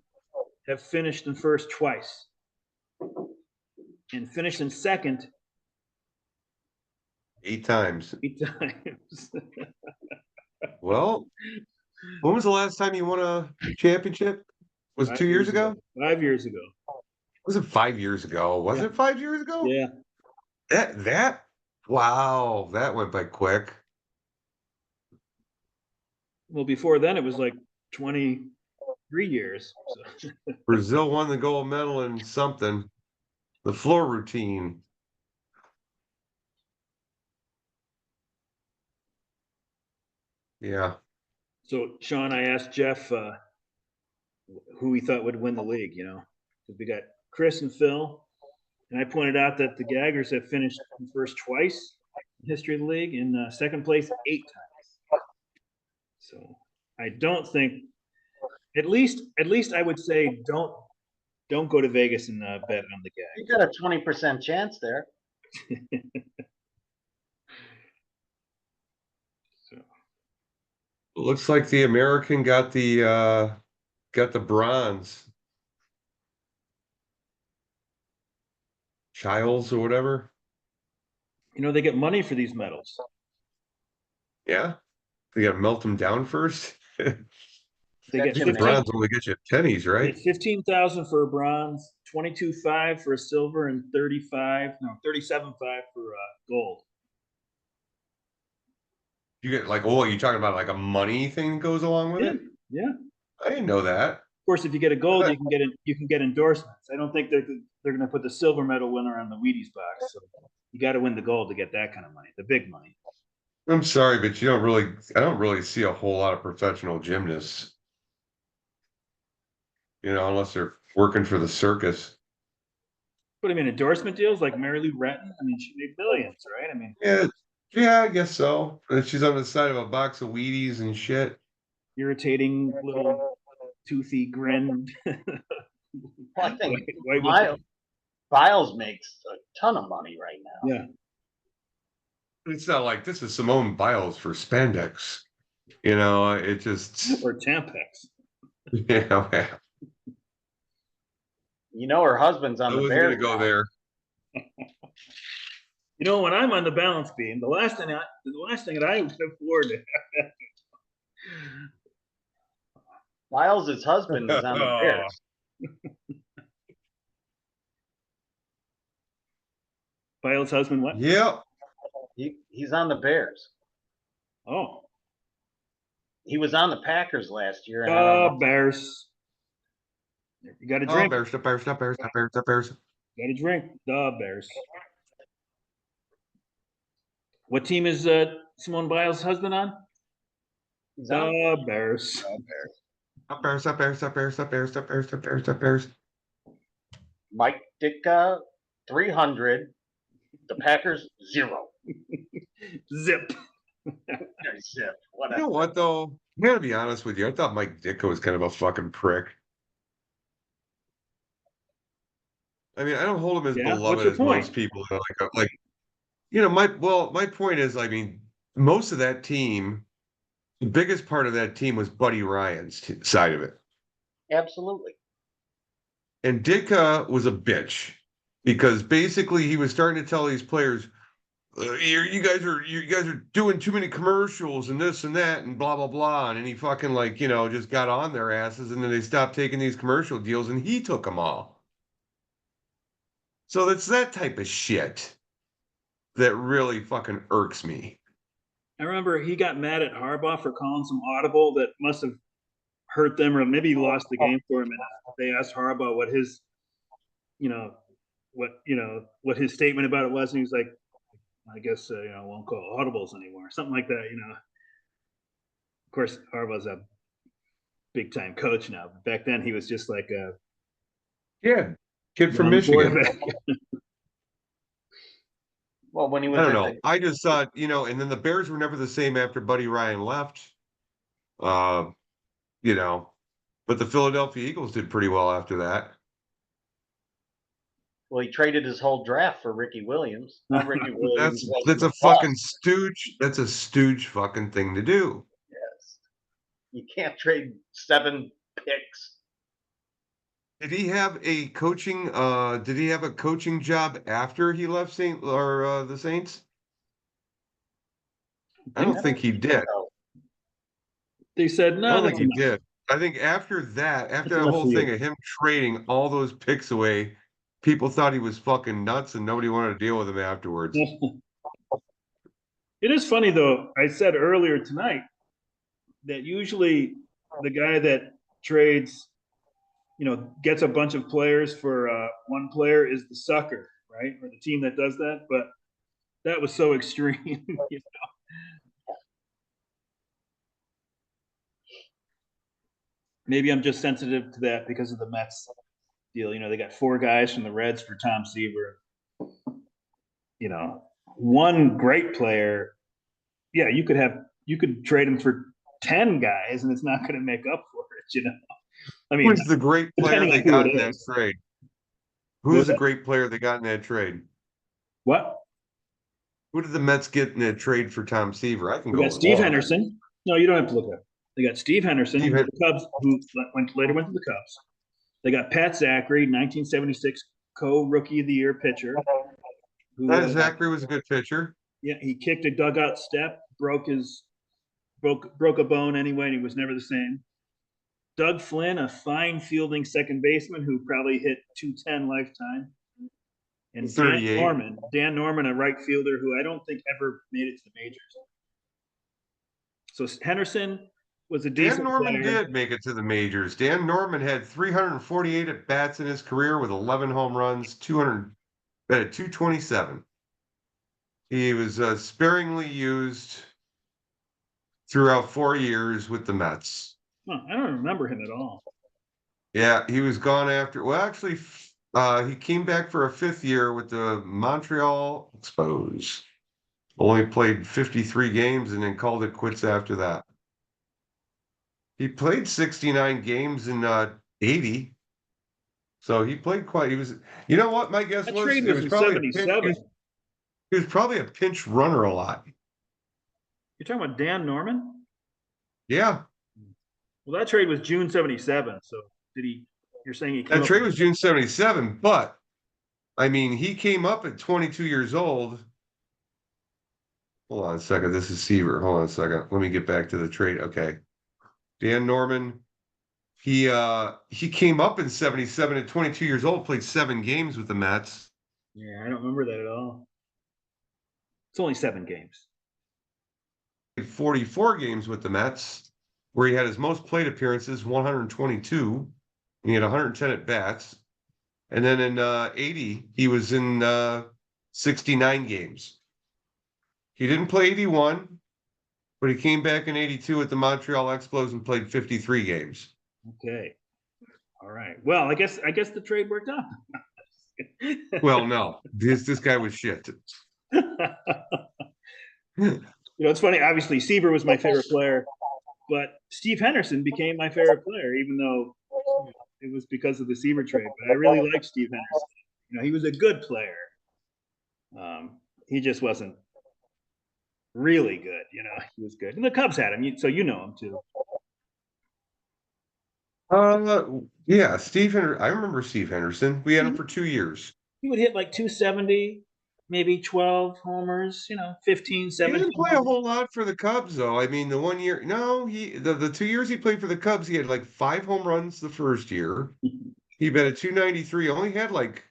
Speaker 1: have finished in first twice. And finished in second
Speaker 2: 8 times.
Speaker 1: 8 times.
Speaker 2: Well, when was the last time you won a championship? Was it 2 years ago?
Speaker 1: 5 years ago.
Speaker 2: Was it 5 years ago? Was it 5 years ago?
Speaker 1: Yeah.
Speaker 2: Wow, that went by quick.
Speaker 1: Well, before then it was like 23 years. So.
Speaker 2: Brazil won the gold medal in something. The floor routine. Yeah.
Speaker 1: So, Sean, I asked Jeff who he thought would win the league, because we got Chris and Phil. And I pointed out that the Gaggers have finished in first twice in the history of the league, in second place 8 times. So I don't think, at least I would say don't go to Vegas and bet on the Gaggers.
Speaker 3: You got a 20% chance there.
Speaker 1: So.
Speaker 2: Looks like the American got the bronze. Childs or whatever.
Speaker 1: They get money for these medals.
Speaker 2: Yeah. They got to melt them down first.
Speaker 1: They get
Speaker 2: the bronze only get you pennies, right?
Speaker 1: 15,000 for a bronze, 22,500 for a silver, and 37,500 for gold.
Speaker 2: You get like, oh, you talking about like a money thing goes along with it?
Speaker 1: Yeah.
Speaker 2: I didn't know that.
Speaker 1: course, if you get a gold, you can get endorsements. I don't think they're going to put the silver medal winner on the Wheaties box. So you got to win the gold to get that kind of money, the big money.
Speaker 2: I'm sorry, but I don't really see a whole lot of professional gymnasts. Unless they're working for the circus.
Speaker 1: But I mean, endorsement deals like Mary Lou Retton. I mean, she made millions, right? I mean,
Speaker 2: Yeah, I guess so. And she's on the side of a box of Wheaties and shit.
Speaker 1: irritating little toothy grin.
Speaker 3: Well, I think
Speaker 1: White
Speaker 3: Biles makes a ton of money right now.
Speaker 1: yeah.
Speaker 2: It's not like this is Simone Biles for spandex. It just
Speaker 1: Or Tampax.
Speaker 2: yeah.
Speaker 3: Her husband's on
Speaker 2: I
Speaker 3: the
Speaker 2: wasn't
Speaker 3: Bears.
Speaker 2: gonna go
Speaker 3: now.
Speaker 2: there.
Speaker 1: When I'm on the balance beam, the last thing that I would afford to
Speaker 3: Biles' husband is on the Bears.
Speaker 1: Biles' husband, what?
Speaker 2: Yep.
Speaker 3: He's on the Bears.
Speaker 1: Oh,
Speaker 3: He was on the Packers last year, and I don't know.
Speaker 1: Bears. You got to drink.
Speaker 2: Bears, the Bears, the Bears, the Bears, the Bears.
Speaker 1: Got to drink. The Bears. What team is Simone Biles' husband on?
Speaker 3: He's on
Speaker 1: The Bears.
Speaker 3: the Bears.
Speaker 2: The Bears, the Bears, the Bears, the Bears, the Bears, the Bears, the Bears.
Speaker 3: Mike Ditka, 300. The Packers, 0.
Speaker 1: Zip.
Speaker 3: Zip.
Speaker 2: You know what though? I gotta be honest with you. I thought Mike Ditka was kind of a fucking prick. I mean, I don't hold him as
Speaker 1: Yeah, what's
Speaker 2: beloved
Speaker 1: your
Speaker 2: as
Speaker 1: point?
Speaker 2: most people. My point is, I mean, most of that team, the biggest part of that team was Buddy Ryan's side of it.
Speaker 3: Absolutely.
Speaker 2: And Ditka was a bitch because basically he was starting to tell these players, you guys are doing too many commercials and this and that and blah blah blah, and then he fucking just got on their asses, and then they stopped taking these commercial deals, and he took them all. So that's that type of shit that really fucking irks me.
Speaker 1: I remember he got mad at Harbaugh for calling some audible that must have hurt them, or maybe he lost the game for him. And they asked Harbaugh what his, what his statement about it was, and he was like, "I guess I won't call audibles anymore," something like that. Of course, Harbaugh's a big time coach now. But back then, he was just like a
Speaker 2: Kid from Michigan.
Speaker 3: Well, when he was
Speaker 2: I don't know. I just thought, and then the Bears were never the same after Buddy Ryan left. But the Philadelphia Eagles did pretty well after that.
Speaker 3: Well, he traded his whole draft for Ricky Williams. Not Ricky Williams.
Speaker 2: That's a fucking stooge. That's a stooge fucking thing to do.
Speaker 3: Yes. You can't trade 7 picks.
Speaker 2: Did he have a coaching? Did he have a coaching job after he left the Saints? I don't think he did.
Speaker 1: They said no.
Speaker 2: I don't think he did. I think after that whole thing of him trading all those picks away, people thought he was fucking nuts, and nobody wanted to deal with him afterwards.
Speaker 1: It is funny though. I said earlier tonight that usually the guy that trades, gets a bunch of players for one player is the sucker, right? Or the team that does that. But that was so extreme. Maybe I'm just sensitive to that because of the Mets deal. They got 4 guys from the Reds for Tom Seaver. One great player. Yeah, you could trade him for 10 guys, and it's not going to make up for it. I mean,
Speaker 2: who's the great player they got in that trade? Who's the great player they got in that trade?
Speaker 1: What?
Speaker 2: Who did the Mets get in that trade for Tom Seaver? I can go.
Speaker 1: We got Steve Henderson. No, you don't have to look it up. They got Steve Henderson, the Cubs, who later went to the Cubs. They got Pat Zachary, 1976 co-rookie of the year pitcher.
Speaker 2: Zachary was a good pitcher.
Speaker 1: Yeah, he kicked a dugout step, broke a bone anyway, and he was never the same. Doug Flynn, a fine fielding second baseman who probably hit 210 lifetime. And Dan Norman, a right fielder who I don't think ever made it to the majors. So Henderson, was a
Speaker 2: Dan
Speaker 1: decent
Speaker 2: Norman
Speaker 1: player.
Speaker 2: did make it to the majors. Dan Norman had 348 at bats in his career with 11 home runs, 200 at 227. He was sparingly used throughout 4 years with the Mets.
Speaker 1: Huh, I don't remember him at all.
Speaker 2: Yeah, he was gone after. Well, actually, he came back for a fifth year with the Montreal Expos. Only played 53 games and then called it quits after that. He played 69 games in 80. So he played quite. He was. You know what? My guess
Speaker 1: That
Speaker 2: was
Speaker 1: trade
Speaker 2: it
Speaker 1: was
Speaker 2: was
Speaker 1: in
Speaker 2: probably a pinch.
Speaker 1: '77.
Speaker 2: He was probably a pinch runner a lot.
Speaker 1: You're talking about Dan Norman?
Speaker 2: Yeah,
Speaker 1: Well, that trade was June '77. So did he? You're saying he came
Speaker 2: that
Speaker 1: up?
Speaker 2: trade was June 77. But I mean, he came up at 22 years old. Hold on a second. This is Seaver. Hold on a second. Let me get back to the trade. Okay. Dan Norman. He came up in 77 at 22 years old, played 7 games with the Mets.
Speaker 1: Yeah, I don't remember that at all. It's only 7 games.
Speaker 2: Played 44 games with the Mets, where he had his most plate appearances, 122. And he had 110 at bats. And then in 80, he was in 69 games. He didn't play 81, but he came back in 82 at the Montreal Expos and played 53 games.
Speaker 1: Okay. All right. Well, I guess the trade worked out.
Speaker 2: Well, no, this guy was shit.
Speaker 1: It's funny. Obviously, Seaver was my favorite player, but Steve Henderson became my favorite player, even though it was because of the Seaver trade. But I really liked Steve Henderson. He was a good player. He just wasn't really good. He was good, and the Cubs had him, so you know him too.
Speaker 2: Yeah, Steve Henderson. I remember Steve Henderson. We had him for 2 years.
Speaker 1: He would hit like 270, maybe 12 homers. 15,
Speaker 2: He
Speaker 1: 17.
Speaker 2: didn't play a whole lot for the Cubs, though. I mean, the 1 year, no, the 2 years he played for the Cubs, he had like 5 home runs the first year. He batted 293, only had like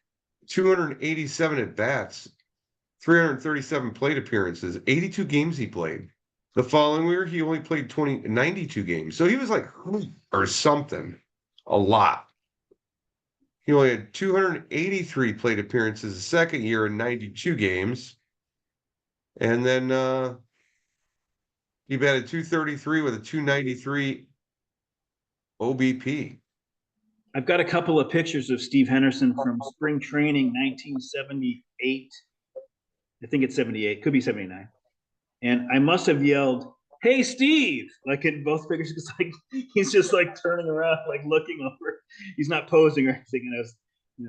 Speaker 2: 287 at bats, 337 plate appearances, 82 games he played. The following year, he only played 92 games. So he was like, or something, a lot. He only had 283 plate appearances the second year in 92 games. And then he batted 233 with a 293 OBP.
Speaker 1: I've got a couple of pictures of Steve Henderson from spring training 1978. I think it's 78, could be 79. And I must have yelled, "Hey, Steve!" Like in both pictures, because like he's just like turning around, like looking over. He's not posing or anything. And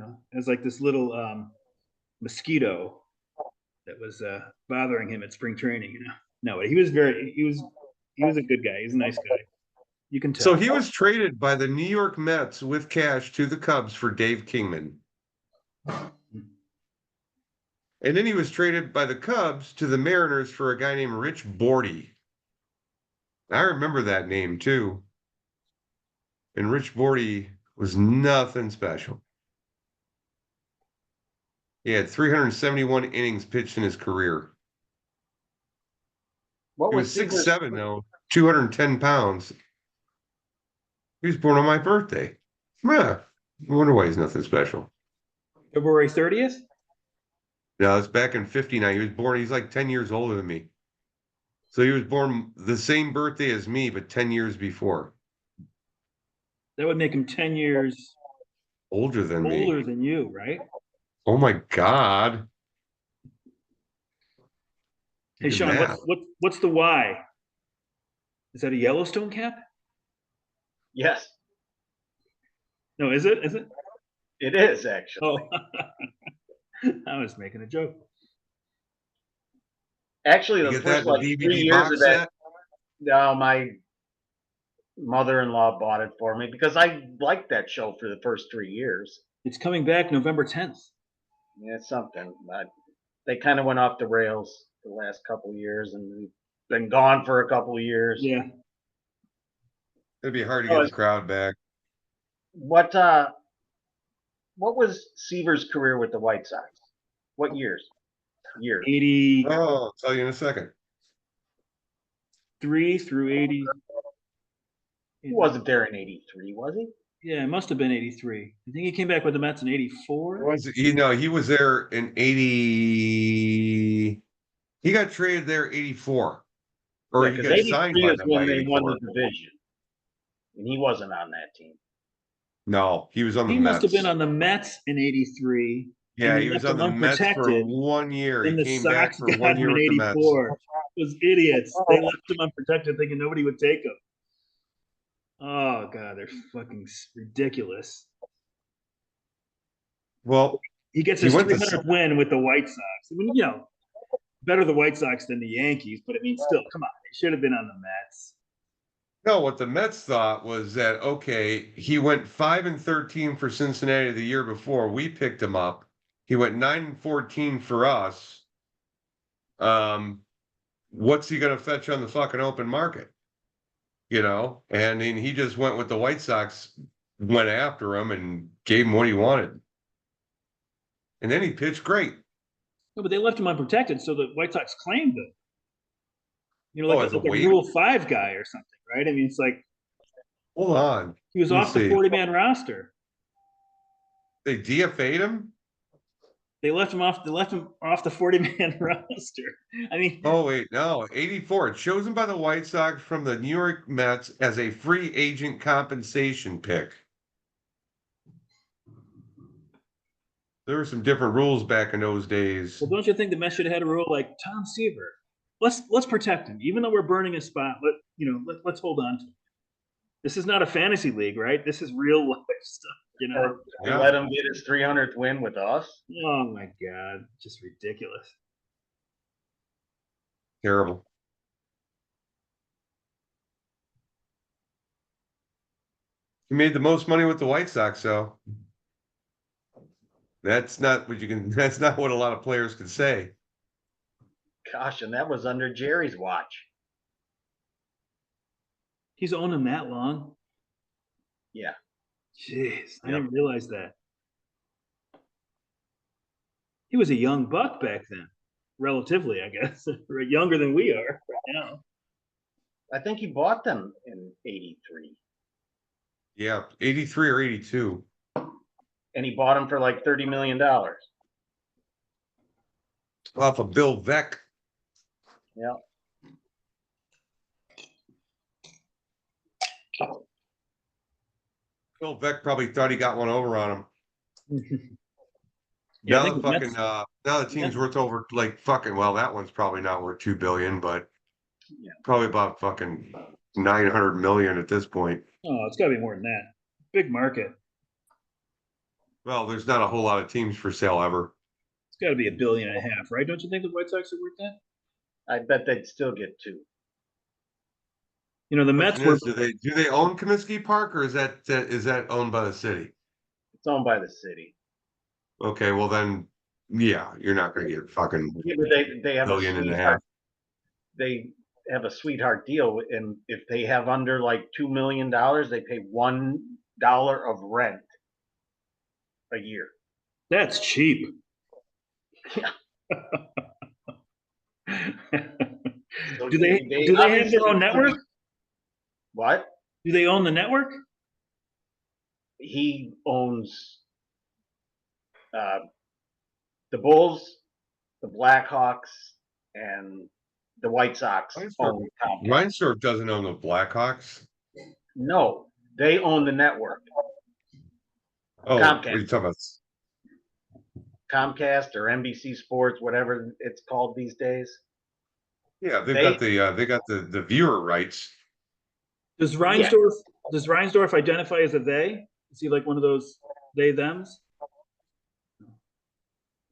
Speaker 1: it was like this little mosquito that was bothering him at spring training. No, he was a good guy. He's a nice guy. You can
Speaker 2: So
Speaker 1: tell.
Speaker 2: he was traded by the New York Mets with cash to the Cubs for Dave Kingman. And then he was traded by the Cubs to the Mariners for a guy named Rich Bordy. I remember that name too. And Rich Bordy was nothing special. He had 371 innings pitched in his career.
Speaker 3: What
Speaker 2: He
Speaker 3: was
Speaker 2: was
Speaker 3: Seaver's
Speaker 2: 6'7", though, 210 pounds. He was born on my birthday. Yeah, I wonder why he's nothing special.
Speaker 1: February 30th?
Speaker 2: No, it's back in 59. He was born, he's like 10 years older than me. So he was born the same birthday as me, but 10 years before.
Speaker 1: That would make him 10 years
Speaker 2: Older than me.
Speaker 1: older than you, right?
Speaker 2: Oh my God.
Speaker 1: Hey,
Speaker 2: Good
Speaker 1: Sean,
Speaker 2: math.
Speaker 1: what's the Y? Is that a Yellowstone cap?
Speaker 3: Yes,
Speaker 1: No, is it? Is it?
Speaker 3: it is actually.
Speaker 1: Oh, I was making a joke.
Speaker 3: Actually,
Speaker 2: You
Speaker 3: the
Speaker 2: get that
Speaker 3: first
Speaker 2: in the
Speaker 3: like 3
Speaker 2: DVD
Speaker 3: years of
Speaker 2: box
Speaker 3: that,
Speaker 2: set?
Speaker 3: no, my mother-in-law bought it for me because I liked that show for the first 3 years.
Speaker 1: It's coming back November 10th.
Speaker 3: Yeah, it's something. But they kind of went off the rails the last couple of years, and we've been gone for a couple of years.
Speaker 1: Yeah.
Speaker 2: It'd be hard to
Speaker 3: Oh,
Speaker 2: get the crowd back.
Speaker 3: What was Seaver's career with the White Sox? What years? Years.
Speaker 1: 83
Speaker 2: Oh, I'll tell you in a second.
Speaker 1: through 80.
Speaker 3: He wasn't there in '83, was he?
Speaker 1: Yeah, it must have been 83. I think he came back with the Mets in 84.
Speaker 2: He was there in 80. He got traded there 84. Or
Speaker 3: Yeah,
Speaker 2: he
Speaker 3: because
Speaker 2: got signed
Speaker 3: '83
Speaker 2: by
Speaker 3: is
Speaker 2: them by
Speaker 3: when they won
Speaker 2: 84.
Speaker 3: the division, and he wasn't on that team.
Speaker 2: No, he was on the
Speaker 1: He must have been
Speaker 2: Mets.
Speaker 1: on the Mets in 83, and
Speaker 2: Yeah,
Speaker 1: they
Speaker 2: he was
Speaker 1: left
Speaker 2: on
Speaker 1: him
Speaker 2: the Mets for
Speaker 1: unprotected.
Speaker 2: 1 year. He
Speaker 1: Then the
Speaker 2: came back
Speaker 1: Sox
Speaker 2: for
Speaker 1: got
Speaker 2: 1
Speaker 1: him
Speaker 2: year
Speaker 1: in
Speaker 2: with the Mets.
Speaker 1: '84. Those idiots. They left him unprotected thinking nobody would take him. Oh, God, they're fucking ridiculous.
Speaker 2: Well,
Speaker 1: He gets
Speaker 2: he
Speaker 1: his
Speaker 2: went to
Speaker 1: 300th win with the White Sox. I mean, better the White Sox than the Yankees, but I mean, still, come on. He should have been on the Mets.
Speaker 2: No, what the Mets thought was that, okay, he went 5-13 for Cincinnati the year before. We picked him up. He went 9-14 for us. What's he going to fetch on the fucking open market? And then he just went with the White Sox, went after him and gave him what he wanted. And then he pitched great.
Speaker 1: No, but they left him unprotected, so the White Sox claimed him. Like,
Speaker 2: As a
Speaker 1: like a
Speaker 2: waiver?
Speaker 1: Rule 5 guy or something, right? I mean, it's like
Speaker 2: Hold on.
Speaker 1: he was
Speaker 2: Let me
Speaker 1: off the
Speaker 2: see.
Speaker 1: 40-man roster.
Speaker 2: They DFA'd him?
Speaker 1: They left him off. They left him off the 40-man roster. I mean,
Speaker 2: Oh, wait, no. 84. Chosen by the White Sox from the New York Mets as a free agent compensation pick. There were some different rules back in those days.
Speaker 1: well, don't you think the Mets should have had a rule like Tom Seaver? Let's protect him, even though we're burning his spot. Let's hold on to him. This is not a fantasy league, right? This is real life stuff.
Speaker 3: Or
Speaker 2: Yeah.
Speaker 3: let him get his 300th win with us.
Speaker 1: Oh my God, just ridiculous.
Speaker 2: Terrible. He made the most money with the White Sox, so that's not what a lot of players can say.
Speaker 3: Gosh, and that was under Jerry's watch.
Speaker 1: He's owned him that long.
Speaker 3: Yeah.
Speaker 1: Jeez, I
Speaker 2: Yep.
Speaker 1: didn't realize that. He was a young buck back then, relatively, I guess, younger than we are right now.
Speaker 3: I think he bought them in '83.
Speaker 2: Yeah, 83 or 82.
Speaker 3: And he bought them for like $30 million.
Speaker 2: Off of Bill Veeck.
Speaker 3: Yeah.
Speaker 2: Bill Veeck probably thought he got one over on him.
Speaker 1: Yeah, I
Speaker 2: Now
Speaker 1: think
Speaker 2: the
Speaker 1: the
Speaker 2: fucking
Speaker 1: Mets-
Speaker 2: now the team's worth over like fucking that one's probably not worth 2 billion, but
Speaker 3: Yeah.
Speaker 2: probably about fucking 900 million at this point.
Speaker 1: Oh, it's got to be more than that. Big market.
Speaker 2: Well, there's not a whole lot of teams for sale ever.
Speaker 1: It's got to be $1.5 billion, right? Don't you think the White Sox are worth that?
Speaker 3: I bet they'd still get 2.
Speaker 1: The Mets
Speaker 2: Question
Speaker 1: were.
Speaker 2: is, do they own Comiskey Park or is that owned by the city?
Speaker 3: It's owned by the city.
Speaker 2: Okay, well then, yeah, you're not going to get fucking
Speaker 3: Yeah, but they have
Speaker 2: billion
Speaker 3: a
Speaker 2: and a
Speaker 3: sweetheart.
Speaker 2: half.
Speaker 3: They have a sweetheart deal, and if they have under like $2 million, they pay $1 of rent a year.
Speaker 1: That's cheap.
Speaker 3: Yeah. So
Speaker 1: do they have
Speaker 3: obviously-
Speaker 1: their own network?
Speaker 3: What?
Speaker 1: Do they own the network?
Speaker 3: He owns the Bulls, the Blackhawks, and the White Sox own Comcast.
Speaker 2: Reinsdorf doesn't own the Blackhawks.
Speaker 3: No, they own the network.
Speaker 2: Oh,
Speaker 3: Comcast.
Speaker 2: what are you talking about?
Speaker 3: Comcast or NBC Sports, whatever it's called these days.
Speaker 2: Yeah, they got the viewer rights.
Speaker 1: Does Reinsdorf identify as a they? Is he like one of those they thems? I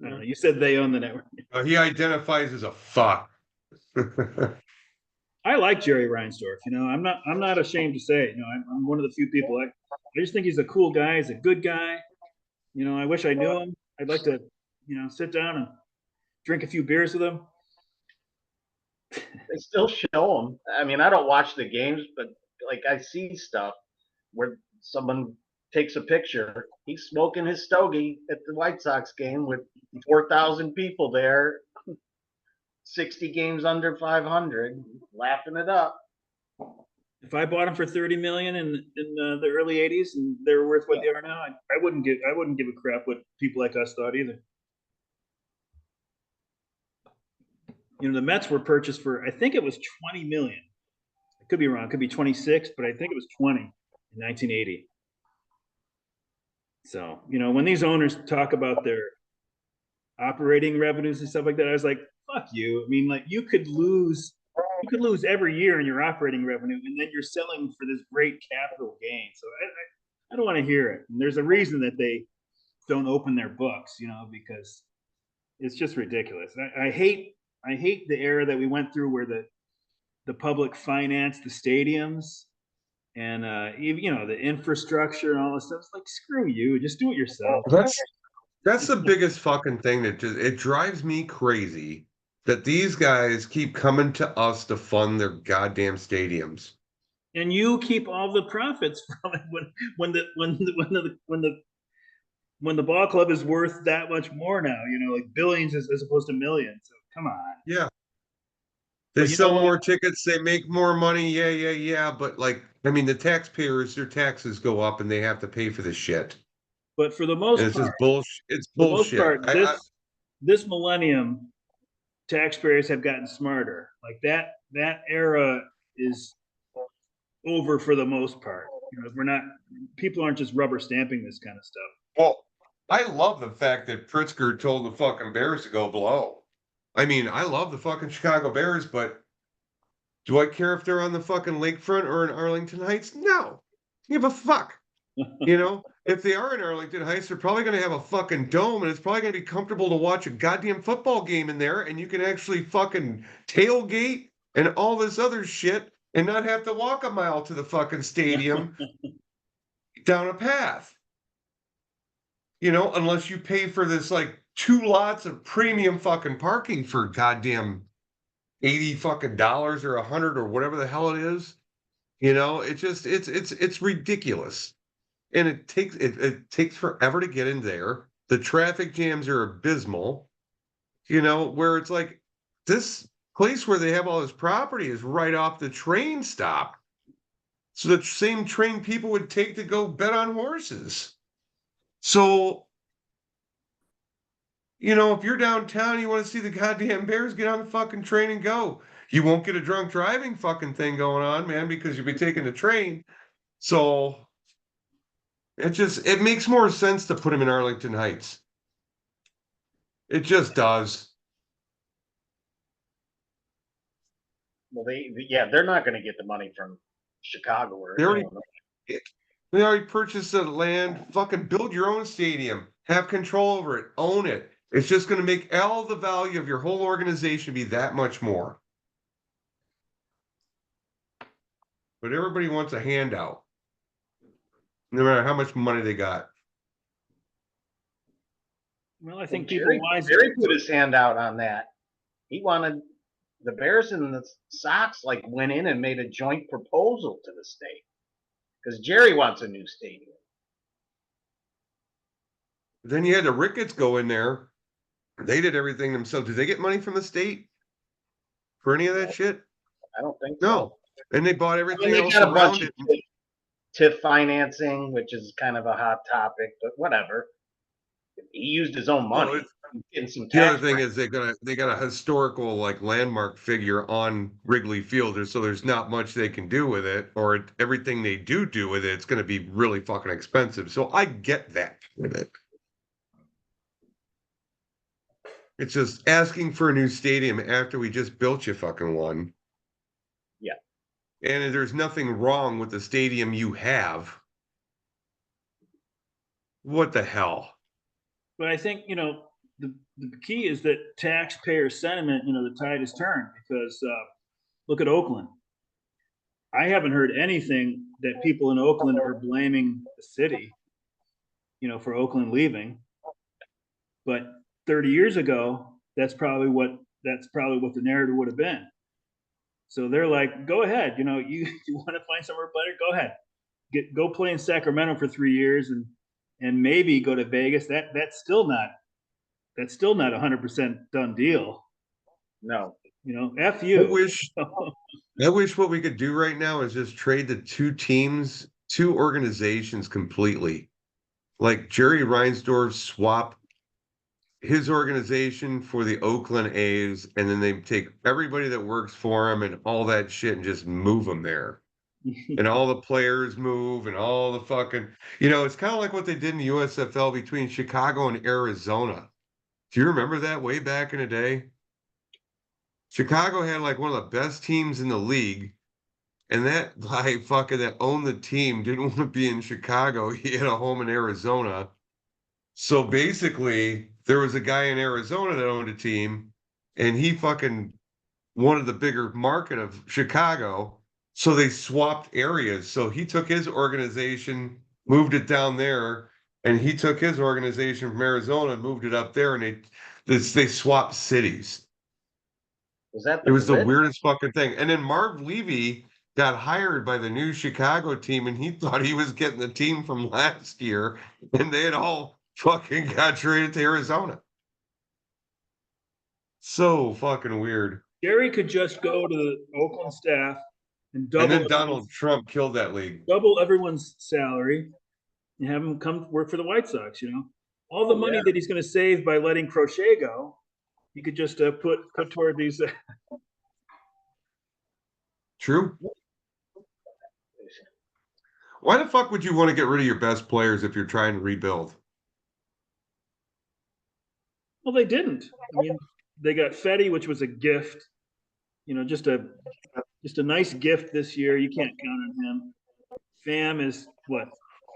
Speaker 1: don't know. You said they own the network.
Speaker 2: He identifies as a fuck.
Speaker 1: I like Jerry Reinsdorf. I'm not ashamed to say it. I'm one of the few people. I just think he's a cool guy. He's a good guy. I wish I knew him. I'd like to, sit down and drink a few beers with him.
Speaker 3: They still show them. I mean, I don't watch the games, but like I see stuff where someone takes a picture. He's smoking his stogie at the White Sox game with 4,000 people there, 60 games under 500, laughing it up.
Speaker 1: If I bought them for 30 million in the early 80s and they were worth what they are now, I wouldn't give a crap what people like us thought either. You know, the Mets were purchased for, I think it was 20 million. I could be wrong, it could be 26, but I think it was 20 in 1980. So, you know, when these owners talk about their operating revenues and stuff like that, I was like, fuck you. I mean, like you could lose every year in your operating revenue, and then you're selling for this great capital gain. So I don't want to hear it. And there's a reason that they don't open their books, you know, because it's just ridiculous. I hate the era that we went through where the public financed the stadiums and you know, the infrastructure and all this stuff. It's like, screw you, just do it yourself.
Speaker 2: That's the biggest fucking thing that just it drives me crazy that these guys keep coming to us to fund their goddamn stadiums.
Speaker 1: And you keep all the profits from it when the ball club is worth that much more now, you know, like billions as opposed to millions. So come on.
Speaker 2: Yeah. They
Speaker 1: But you know
Speaker 2: sell
Speaker 1: what?
Speaker 2: more tickets, they make more money. Yeah, yeah, yeah. But like, I mean, the taxpayers, their taxes go up and they have to pay for this shit.
Speaker 1: But for the
Speaker 2: And
Speaker 1: most
Speaker 2: it's
Speaker 1: part,
Speaker 2: just bullshit. It's bullshit.
Speaker 1: this millennium, taxpayers have gotten smarter. Like that era is over for the most part. You know, we're not people aren't just rubber stamping this kind of stuff.
Speaker 2: Well, I love the fact that Pritzker told the fucking Bears to go blow. I mean, I love the fucking Chicago Bears, but do I care if they're on the fucking lakefront or in Arlington Heights? No. Give a fuck. You know, if they are in Arlington Heights, they're probably going to have a fucking dome and it's probably going to be comfortable to watch a goddamn football game in there and you can actually fucking tailgate and all this other shit and not have to walk a mile to the fucking stadium down a path. You know, unless you pay for this like 2 lots of premium fucking parking for goddamn 80 fucking dollars or 100 or whatever the hell it is. You know, it's ridiculous. And it takes forever to get in there. The traffic jams are abysmal. You know, where it's like this place where they have all this property is right off the train stop. So the same train people would take to go bet on horses. So, you know, if you're downtown, you want to see the goddamn Bears, get on the fucking train and go. You won't get a drunk driving fucking thing going on, man, because you'll be taking the train. So it makes more sense to put him in Arlington Heights. It just does.
Speaker 3: Well, they're not going to get the money from Chicago or
Speaker 2: They already
Speaker 3: Illinois.
Speaker 2: they already purchased the land. Fucking build your own stadium. Have control over it. Own it. It's just going to make all the value of your whole organization be that much more. But everybody wants a handout, no matter how much money they got.
Speaker 1: Well, I think
Speaker 3: Jerry put his hand out on that. He wanted the Bears and the Sox like went in and made a joint proposal to the state because Jerry wants a new stadium.
Speaker 2: Then you had the Ricketts go in there. They did everything themselves. Did they get money from the state for any of that shit?
Speaker 3: I don't think
Speaker 2: No.
Speaker 3: so.
Speaker 2: And they bought everything else
Speaker 3: got a
Speaker 2: around
Speaker 3: bunch
Speaker 2: it.
Speaker 3: of TIF financing, which is kind of a hot topic, but whatever. He used his own money. Getting some
Speaker 2: The other
Speaker 3: tax
Speaker 2: thing
Speaker 3: breaks.
Speaker 2: is they got a historical like landmark figure on Wrigley Field, so there's not much they can do with it, or everything they do with it, it's going to be really fucking expensive. So I get that with it. It's just asking for a new stadium after we just built you fucking one.
Speaker 3: Yeah.
Speaker 2: And there's nothing wrong with the stadium you have. What the hell?
Speaker 1: But I think, you know, the key is that taxpayer sentiment, you know, the tide has turned because look at Oakland. I haven't heard anything that people in Oakland are blaming the city, you know, for Oakland leaving. But 30 years ago, that's probably what the narrative would have been. So they're like, go ahead, you know, you want to find somewhere better, go ahead. Go play in Sacramento for 3 years and maybe go to Vegas. That's still not 100% done deal.
Speaker 3: No.
Speaker 1: You know, F
Speaker 2: I
Speaker 1: you.
Speaker 2: wish I wish what we could do right now is just trade the two teams, two organizations completely. Like Jerry Reinsdorf swap his organization for the Oakland A's, and then they take everybody that works for him and all that shit and just move them there. And all the players move and all the fucking, it's kind of like what they did in the USFL between Chicago and Arizona. Do you remember that way back in the day? Chicago had like one of the best teams in the league, and that guy fucking that owned the team didn't want to be in Chicago. He had a home in Arizona. So basically, there was a guy in Arizona that owned a team, and he fucking wanted the bigger market of Chicago. So they swapped areas. So he took his organization, moved it down there, and he took his organization from Arizona and moved it up there, and they swapped cities.
Speaker 3: Was that
Speaker 2: It
Speaker 3: the
Speaker 2: was the
Speaker 3: Blitz?
Speaker 2: weirdest fucking thing. And then Marv Levy got hired by the new Chicago team, and he thought he was getting the team from last year, and they had all fucking got traded to Arizona. So fucking weird.
Speaker 1: Jerry could just go to the Oakland staff and
Speaker 2: And then Donald Trump killed that league.
Speaker 1: double everyone's salary and have him come work for the White Sox. You know, all the money that he's going to save by letting Crochet go, he could just put toward these.
Speaker 2: True. Why the fuck would you want to get rid of your best players if you're trying to rebuild?
Speaker 1: Well, they didn't. I mean, they got Fetty, which was a gift. You know, just a nice gift this year. You can't count on him. Pham is what?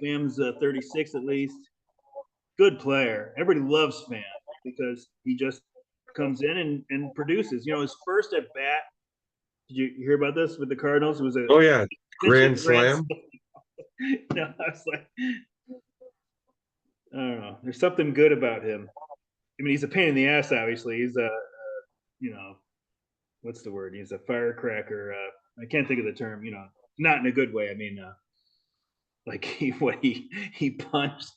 Speaker 1: Pham's 36 at least. Good player. Everybody loves Pham because he just comes in and produces. You know, his first at bat. Did you hear about this with the Cardinals? It was a
Speaker 2: Oh yeah, grand slam.
Speaker 1: No, I was like, I don't know. There's something good about him. I mean, he's a pain in the ass. Obviously, he's you know, what's the word? He's a firecracker. I can't think of the term. You know, not in a good way. I mean, like he punched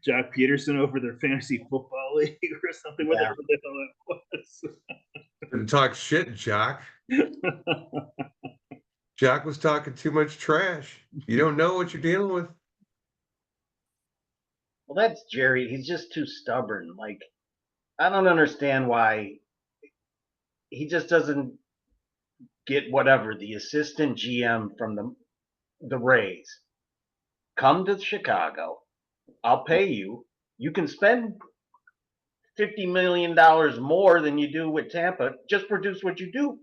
Speaker 1: Jock Peterson over their fantasy football league or something. Whatever the hell that
Speaker 2: And talk shit, Jock.
Speaker 1: was.
Speaker 2: Jock was talking too much trash. You don't know what you're dealing with.
Speaker 3: Well, that's Jerry. He's just too stubborn. Like, I don't understand why he just doesn't get whatever the assistant GM from the Rays. Come to Chicago. I'll pay you. You can spend $50 million more than you do with Tampa. Just produce what you do.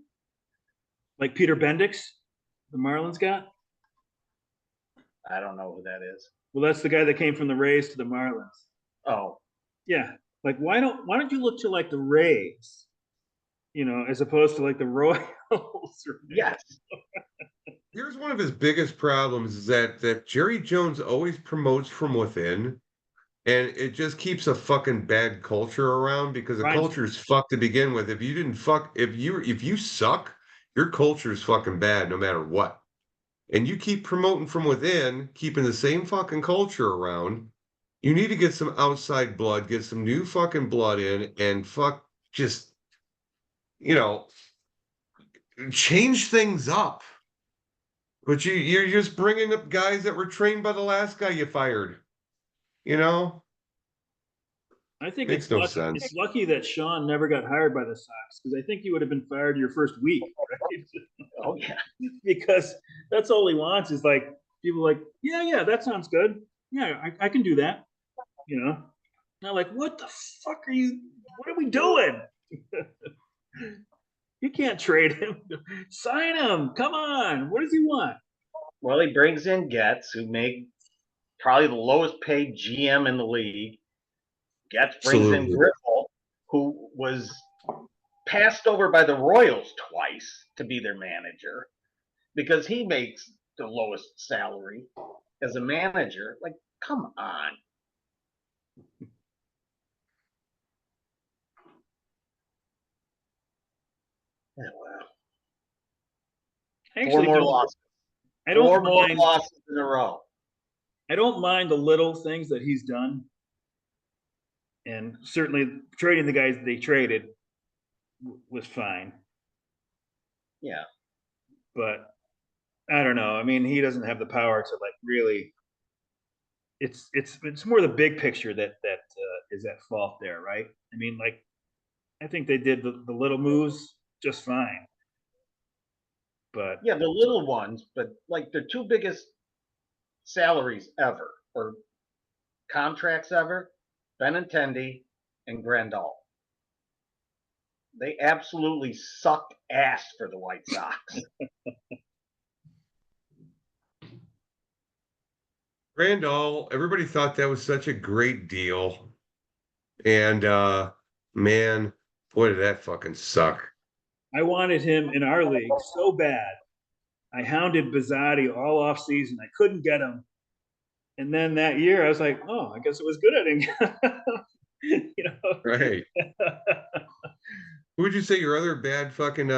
Speaker 1: Like Peter Bendix, the Marlins got.
Speaker 3: I don't know who that is.
Speaker 1: Well, that's the guy that came from the Rays to the Marlins.
Speaker 3: Oh,
Speaker 1: Yeah, like why don't you look to like the Rays, you know, as opposed to like the Royals?
Speaker 3: yes.
Speaker 2: Here's one of his biggest problems is that Jerry Jones always promotes from within, and it just keeps a fucking bad culture around because the
Speaker 1: Right.
Speaker 2: culture is fucked to begin with. If you didn't fuck, if you suck, your culture is fucking bad no matter what. And you keep promoting from within, keeping the same fucking culture around. You need to get some outside blood, get some new fucking blood in, and just you know change things up. But you're just bringing up guys that were trained by the last guy you fired. You know,
Speaker 1: I think
Speaker 2: makes no sense.
Speaker 1: it's lucky that Sean never got hired by the Sox because I think he would have been fired your first week, right?
Speaker 3: Oh yeah.
Speaker 1: Because that's all he wants is like people like, yeah, that sounds good. Yeah, I can do that. You know, not like what the fuck are you? What are we doing? You can't trade him. Sign him. Come on. What does he want?
Speaker 3: Well, he brings in Getz, who made probably the lowest paid GM in the league. Getz brings in
Speaker 2: Absolutely.
Speaker 3: Griffel, who was passed over by the Royals twice to be their manager because he makes the lowest salary as a manager. Like, come on. Yeah, well,
Speaker 1: I
Speaker 3: four
Speaker 1: actually
Speaker 3: more
Speaker 1: don't.
Speaker 3: losses.
Speaker 1: I
Speaker 3: Four
Speaker 1: don't
Speaker 3: more
Speaker 1: mind.
Speaker 3: losses in a row.
Speaker 1: I don't mind the little things that he's done, and certainly trading the guys that they traded was fine.
Speaker 3: Yeah.
Speaker 1: but I don't know. I mean, he doesn't have the power to like really. It's more the big picture that is at fault there, right? I mean, like I think they did the little moves just fine, but
Speaker 3: Yeah, the little ones, but like the two biggest salaries ever or contracts ever, Benintendi and Grandal. They absolutely sucked ass for the White Sox.
Speaker 2: Randall, everybody thought that was such a great deal. And man, boy, did that fucking suck.
Speaker 1: I wanted him in our league so bad. I hounded Bizzotti all off season. I couldn't get him, and then that year I was like, oh, I guess it was good I didn't get him. You
Speaker 2: Right.
Speaker 1: know.
Speaker 2: Who would you say your other bad fucking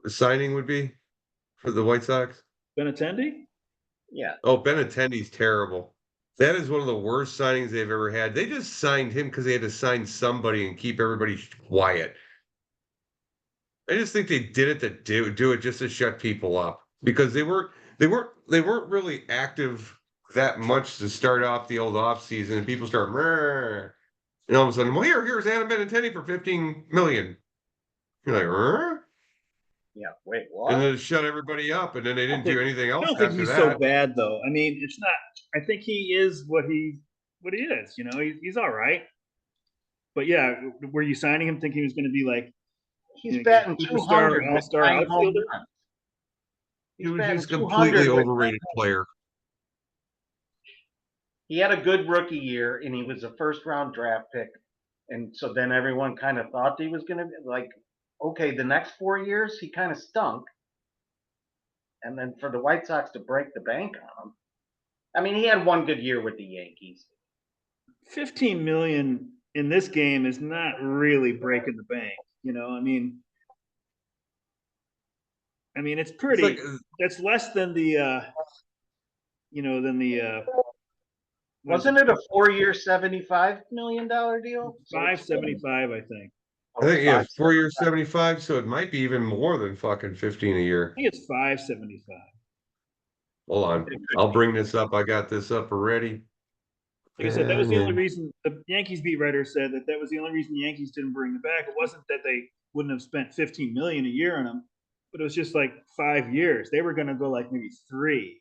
Speaker 2: signing would be for the White Sox?
Speaker 1: Benintendi?
Speaker 3: Yeah.
Speaker 2: Oh, Benintendi's terrible. That is one of the worst signings they've ever had. They just signed him because they had to sign somebody and keep everybody quiet. I just think they did it to do it just to shut people up because they weren't really active that much to start off the old off season, and people start "Meh," and all of a sudden, well, here's Adam Benintendi for 15 million. You're like, "Meh?"
Speaker 3: Yeah. Wait,
Speaker 2: And
Speaker 3: what?
Speaker 2: then it shut everybody up, and then they didn't do anything
Speaker 1: I
Speaker 2: else
Speaker 1: don't think
Speaker 2: after
Speaker 1: he's so
Speaker 2: that.
Speaker 1: bad though. I mean, it's not. I think he is what he is. You know, he's all right. But yeah, were you signing him thinking he was going to be like
Speaker 3: He's
Speaker 1: a
Speaker 3: batting
Speaker 1: superstar,
Speaker 3: 200
Speaker 1: all
Speaker 3: with
Speaker 1: star
Speaker 3: 9 home
Speaker 1: outfielder?
Speaker 3: runs. He's
Speaker 2: Dude,
Speaker 3: batting
Speaker 2: he's a completely
Speaker 3: 200 with
Speaker 2: overrated player.
Speaker 3: he had a good rookie year and he was a first round draft pick. And so then everyone kind of thought he was going to be like, okay, the next 4 years, he kind of stunk. And then for the White Sox to break the bank on him, I mean, he had one good year with the Yankees.
Speaker 1: 15 million in this game is not really breaking the bank. You know, I mean, it's
Speaker 2: It's like
Speaker 1: pretty. That's less than the, than the what is it,
Speaker 3: Wasn't it a 4 year, $75 million deal? So it's
Speaker 1: 575, I think.
Speaker 2: I think he has
Speaker 3: five.
Speaker 2: 4 years, 75, so it might be even more than fucking 15 a year.
Speaker 1: I think it's 575.
Speaker 2: Hold on.
Speaker 3: It could
Speaker 2: I'll
Speaker 3: be.
Speaker 2: bring this up. I got this up already.
Speaker 1: Like I said, that was the only
Speaker 2: And
Speaker 1: reason the Yankees beat writer said that was the only reason the Yankees didn't bring it back. It wasn't that they wouldn't have spent 15 million a year on him, but it was just like 5 years. They were going to go like maybe three.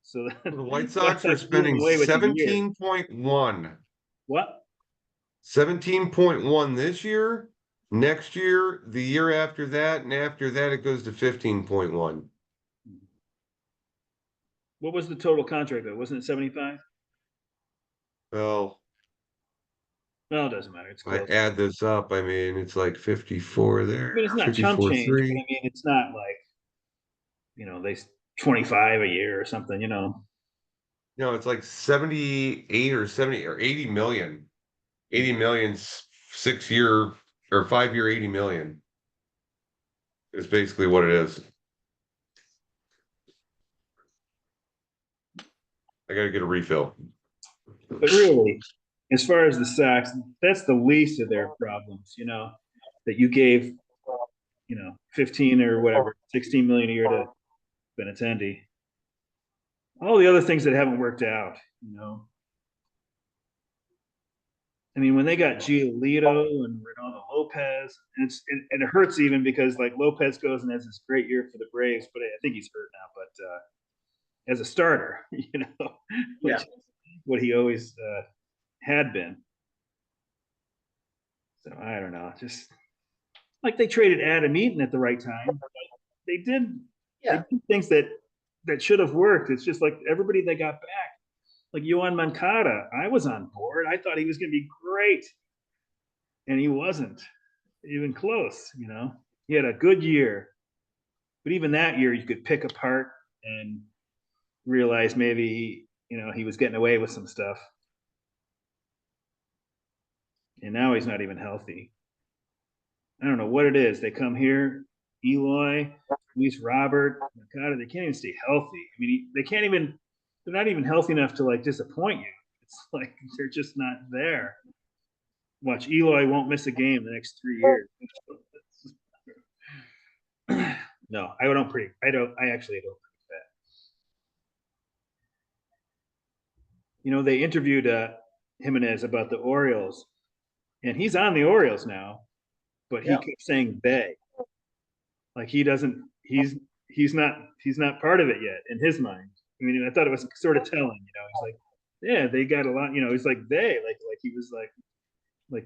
Speaker 1: So
Speaker 2: the White
Speaker 1: that
Speaker 2: Sox are
Speaker 1: like blew them
Speaker 2: spending
Speaker 1: away with the year.
Speaker 2: 17.1.
Speaker 1: What?
Speaker 2: 17.1 this year. Next year, the year after that, and after that, it goes to 15.1.
Speaker 1: What was the total contract though? Wasn't it 75?
Speaker 2: Well,
Speaker 1: No, it doesn't matter. It's
Speaker 2: I
Speaker 1: close.
Speaker 2: add this up. I mean, it's like 54
Speaker 1: I
Speaker 2: there,
Speaker 1: mean, it's not chump
Speaker 2: 54
Speaker 1: change, but
Speaker 2: 3.
Speaker 1: I mean, it's not like they 25 a year or something.
Speaker 2: No, it's like 78 or 70 or 80 million. 80 million 6 year or 5 year 80 million is basically what it is. I got to get a refill.
Speaker 1: But really, as far as the Sox, that's the least of their problems. That you gave 15 or whatever, 16 million a year to Benintendi. All the other things that haven't worked out. I mean, when they got Giolito and Ronaldo Lopez, and it hurts even because like Lopez goes and has this great year for the Braves, but I think he's hurt now. But as a starter, which
Speaker 3: Yeah.
Speaker 1: is what he always had been. So I don't know, just like they traded Adam Eaton at the right time. They did they
Speaker 3: Yeah.
Speaker 1: did things that should have worked. It's just like everybody they got back, like Yohan Moncada. I was on board. I thought he was going to be great, and he wasn't even close. He had a good year, but even that year, you could pick apart and realize maybe he was getting away with some stuff, and now he's not even healthy. I don't know what it is. They come here, Eloy, Luis Robert, Moncada. They can't even stay healthy. I mean, they can't even. They're not even healthy enough to like disappoint you. It's like they're just not there. Watch, Eloy won't miss a game the next 3 years. No, I don't pre. I actually don't predict that. They interviewed Jimenez about the Orioles, and he's on the Orioles now, but he
Speaker 3: Yeah.
Speaker 1: kept saying they. Like he doesn't. He's not part of it yet in his mind. I mean, I thought it was sort of telling. He's like, yeah, they got a lot. He's like they like he was like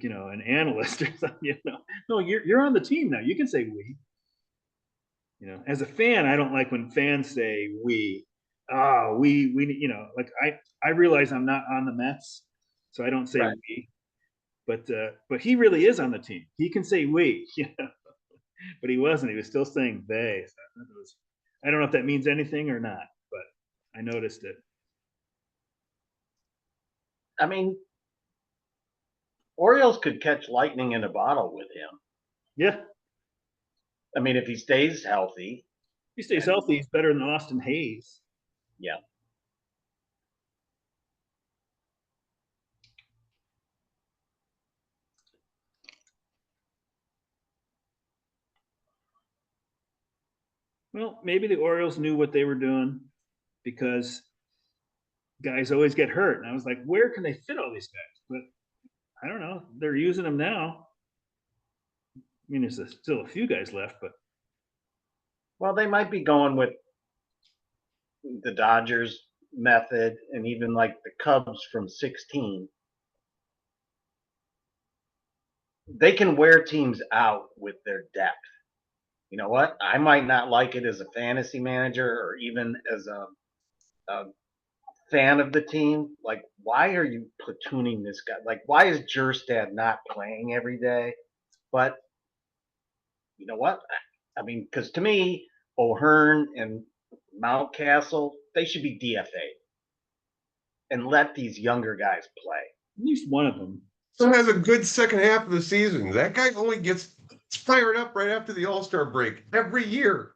Speaker 1: an analyst or something. No, you're on the team now. You can say we. As a fan, I don't like when fans say we. Oh, we like I realize I'm not on the Mets, so I don't say
Speaker 3: Right.
Speaker 1: we. But he really is on the team. He can say we, but he wasn't. He was still saying they. So I don't know if that means anything or not, but I noticed it.
Speaker 3: I mean, Orioles could catch lightning in a bottle with him.
Speaker 1: Yeah,
Speaker 3: I mean, if he stays healthy.
Speaker 1: if he stays healthy, he's better than Austin Hayes.
Speaker 3: Yeah.
Speaker 1: Well, maybe the Orioles knew what they were doing because guys always get hurt. And I was like, where can they fit all these guys? But I don't know. They're using them now. I mean, there's still a few guys left, but
Speaker 3: Well, they might be going with the Dodgers method and even like the Cubs from 16. They can wear teams out with their depth. You know what? I might not like it as a fantasy manager or even as a fan of the team. Like, why are you platooning this guy? Like, why is Jerstad not playing every day? But you know what? I mean, because to me, O'Hearn and Mountcastle, they should be DFA and let these younger guys play.
Speaker 1: at least one of them.
Speaker 2: So has a good second half of the season. That guy only gets fired up right after the All-Star break every year.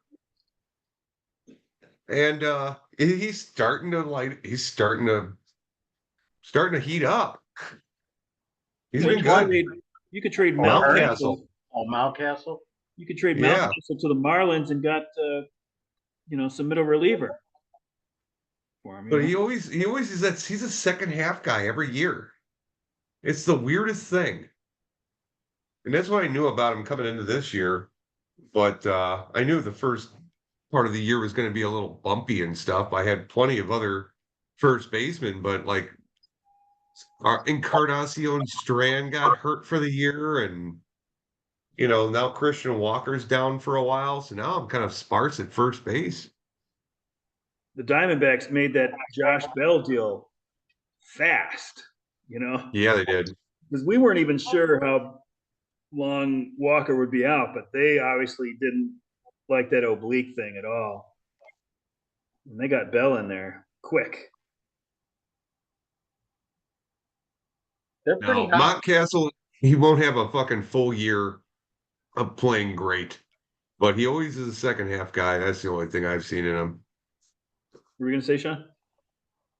Speaker 2: And he's starting to heat up. He's been good.
Speaker 1: You could trade
Speaker 2: Mountcastle.
Speaker 3: Mountcastle.
Speaker 1: You could trade
Speaker 2: Yeah.
Speaker 1: Mountcastle to the Marlins and got some middle reliever for him.
Speaker 2: But he always is that he's a second half guy every year. It's the weirdest thing. And that's what I knew about him coming into this year. But I knew the first part of the year was going to be a little bumpy and stuff. I had plenty of other first basemen, but like Encarnacion Strand got hurt for the year, and now Christian Walker's down for a while, so now I'm kind of sparse at first base.
Speaker 1: The Diamondbacks made that Josh Bell deal fast,
Speaker 2: Yeah, they did.
Speaker 1: because we weren't even sure how long Walker would be out, but they obviously didn't like that oblique thing at all. And they got Bell in there quick.
Speaker 3: They're pretty
Speaker 2: Now,
Speaker 3: hot.
Speaker 2: Mountcastle, he won't have a fucking full year of playing great, but he always is a second half guy. That's the only thing I've seen in him.
Speaker 1: What were you gonna say, Sean?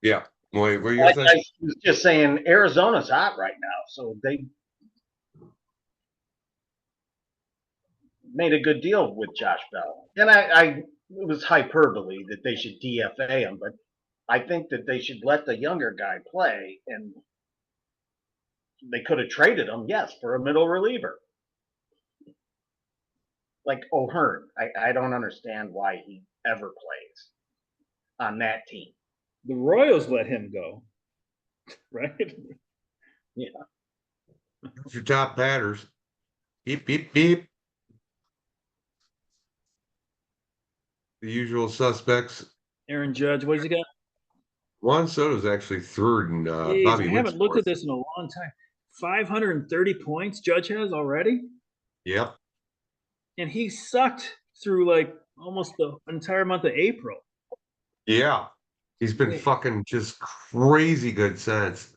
Speaker 2: Yeah. Wait, what are you
Speaker 3: I
Speaker 2: gonna say?
Speaker 3: was just saying Arizona's hot right now, so they made a good deal with Josh Bell. And it was hyperbole that they should DFA him, but I think that they should let the younger guy play, and they could have traded him, yes, for a middle reliever. Like O'Hearn. I don't understand why he ever plays on that team.
Speaker 1: The Royals let him go, right?
Speaker 3: Yeah.
Speaker 2: Your top batters. Beep, beep, beep. The usual suspects.
Speaker 1: Aaron Judge, what does he got?
Speaker 2: Juan Soto's actually third, and
Speaker 1: Jeez,
Speaker 2: Bobby
Speaker 1: I
Speaker 2: Witt's
Speaker 1: haven't looked at
Speaker 2: fourth.
Speaker 1: this in a long time. 530 points Judge has already,
Speaker 2: Yep.
Speaker 1: and he sucked through like almost the entire month of April.
Speaker 2: Yeah. He's been fucking just crazy good since.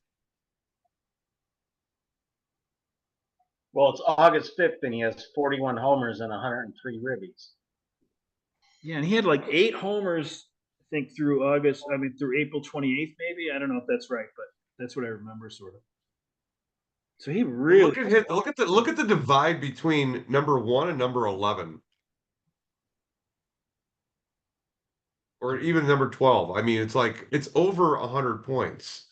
Speaker 3: Well, it's August 5th, and he has 41 homers and 103 ribbies.
Speaker 1: Yeah, and he had like 8 homers, I think, through April 28th, maybe. I don't know if that's right, but that's what I remember, sort of. So he really
Speaker 2: Look at the divide between number 1 and number 11. or even number 12. I mean, it's like it's over 100 points.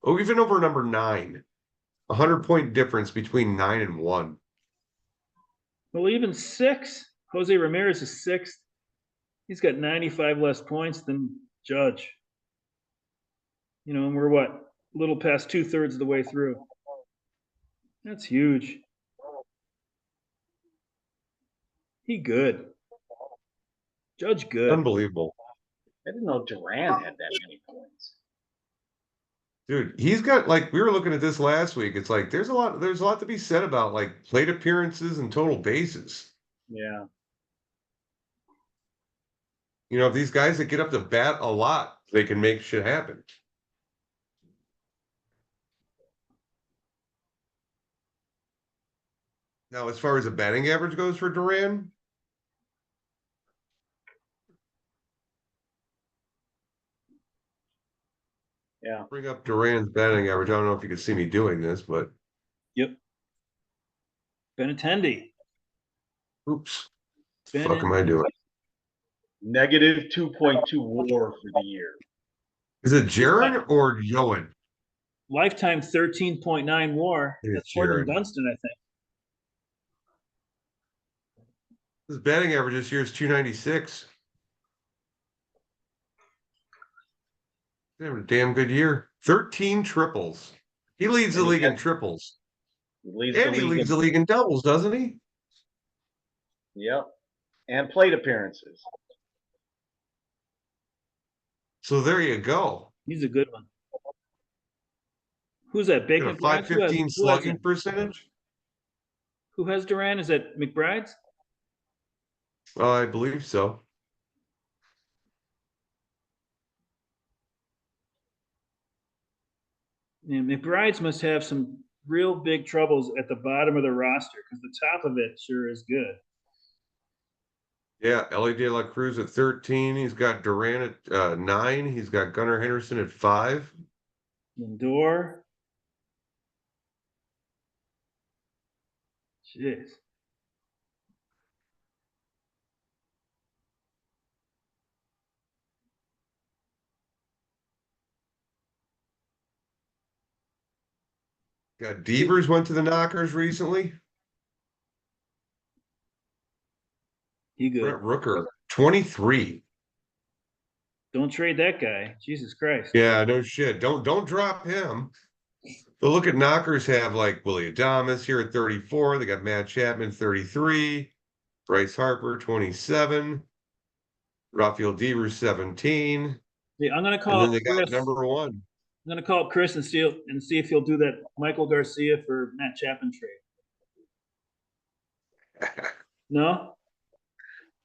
Speaker 2: Oh, even over number 9. 100-point difference between 9 and 1.
Speaker 1: Well, even 6. Jose Ramirez is 6th. He's got 95 less points than Judge. You know, and we're what? A little past 2/3 of the way through. That's huge. He good. Judge good.
Speaker 2: Unbelievable.
Speaker 3: I didn't know Duran had that many points.
Speaker 2: Dude, he's got like we were looking at this last week. It's like there's a lot to be said about like plate appearances and total bases.
Speaker 3: Yeah.
Speaker 2: You know, these guys that get up to bat a lot, they can make shit happen. Now, as far as the batting average goes for Duran,
Speaker 3: Yeah.
Speaker 2: bring up Duran's batting average. I don't know if you can see me doing this, but
Speaker 1: Yep. Benintendi.
Speaker 2: oops. What the fuck am I doing?
Speaker 3: Negative 2.2 WAR for the year.
Speaker 2: Is it Jaron or Yoan?
Speaker 1: Lifetime 13.9 WAR.
Speaker 2: It's
Speaker 1: That's more than
Speaker 2: Jaron.
Speaker 1: Dunston, I think.
Speaker 2: His batting average this year is 296. He's having a damn good year. 13 triples. He leads the
Speaker 3: And he
Speaker 2: league in
Speaker 3: has-
Speaker 2: triples.
Speaker 3: He leads
Speaker 2: And
Speaker 3: the
Speaker 2: he
Speaker 3: league.
Speaker 2: leads the league in doubles, doesn't he?
Speaker 3: Yep. And plate appearances.
Speaker 2: So there you go.
Speaker 1: He's a good one. Who's that? Big
Speaker 2: Got a
Speaker 1: McBride?
Speaker 2: 515 slugging percentage.
Speaker 1: Who has Duran? Is that McBride's?
Speaker 2: I believe so.
Speaker 1: Yeah, McBride's must have some real big troubles at the bottom of the roster because the top of it sure is good.
Speaker 2: Yeah, Ellie De La Cruz at 13. He's got Duran at 9. He's got Gunnar Henderson at 5.
Speaker 1: Lindor. Jeez.
Speaker 2: Got Devers went to the Knockers recently.
Speaker 1: He good.
Speaker 2: Brett Rooker, 23.
Speaker 1: Don't trade that guy. Jesus Christ.
Speaker 2: Yeah, no shit. Don't drop him. But look at Knockers have like Willie Adames here at 34. They got Matt Chapman 33, Bryce Harper 27, Rafael Devers 17,
Speaker 1: Yeah, I'm gonna
Speaker 2: and
Speaker 1: call
Speaker 2: then
Speaker 1: up
Speaker 2: they got
Speaker 1: Chris.
Speaker 2: number 1.
Speaker 1: I'm gonna call up Chris and see if he'll do that Michael Garcia for Matt Chapman trade. No?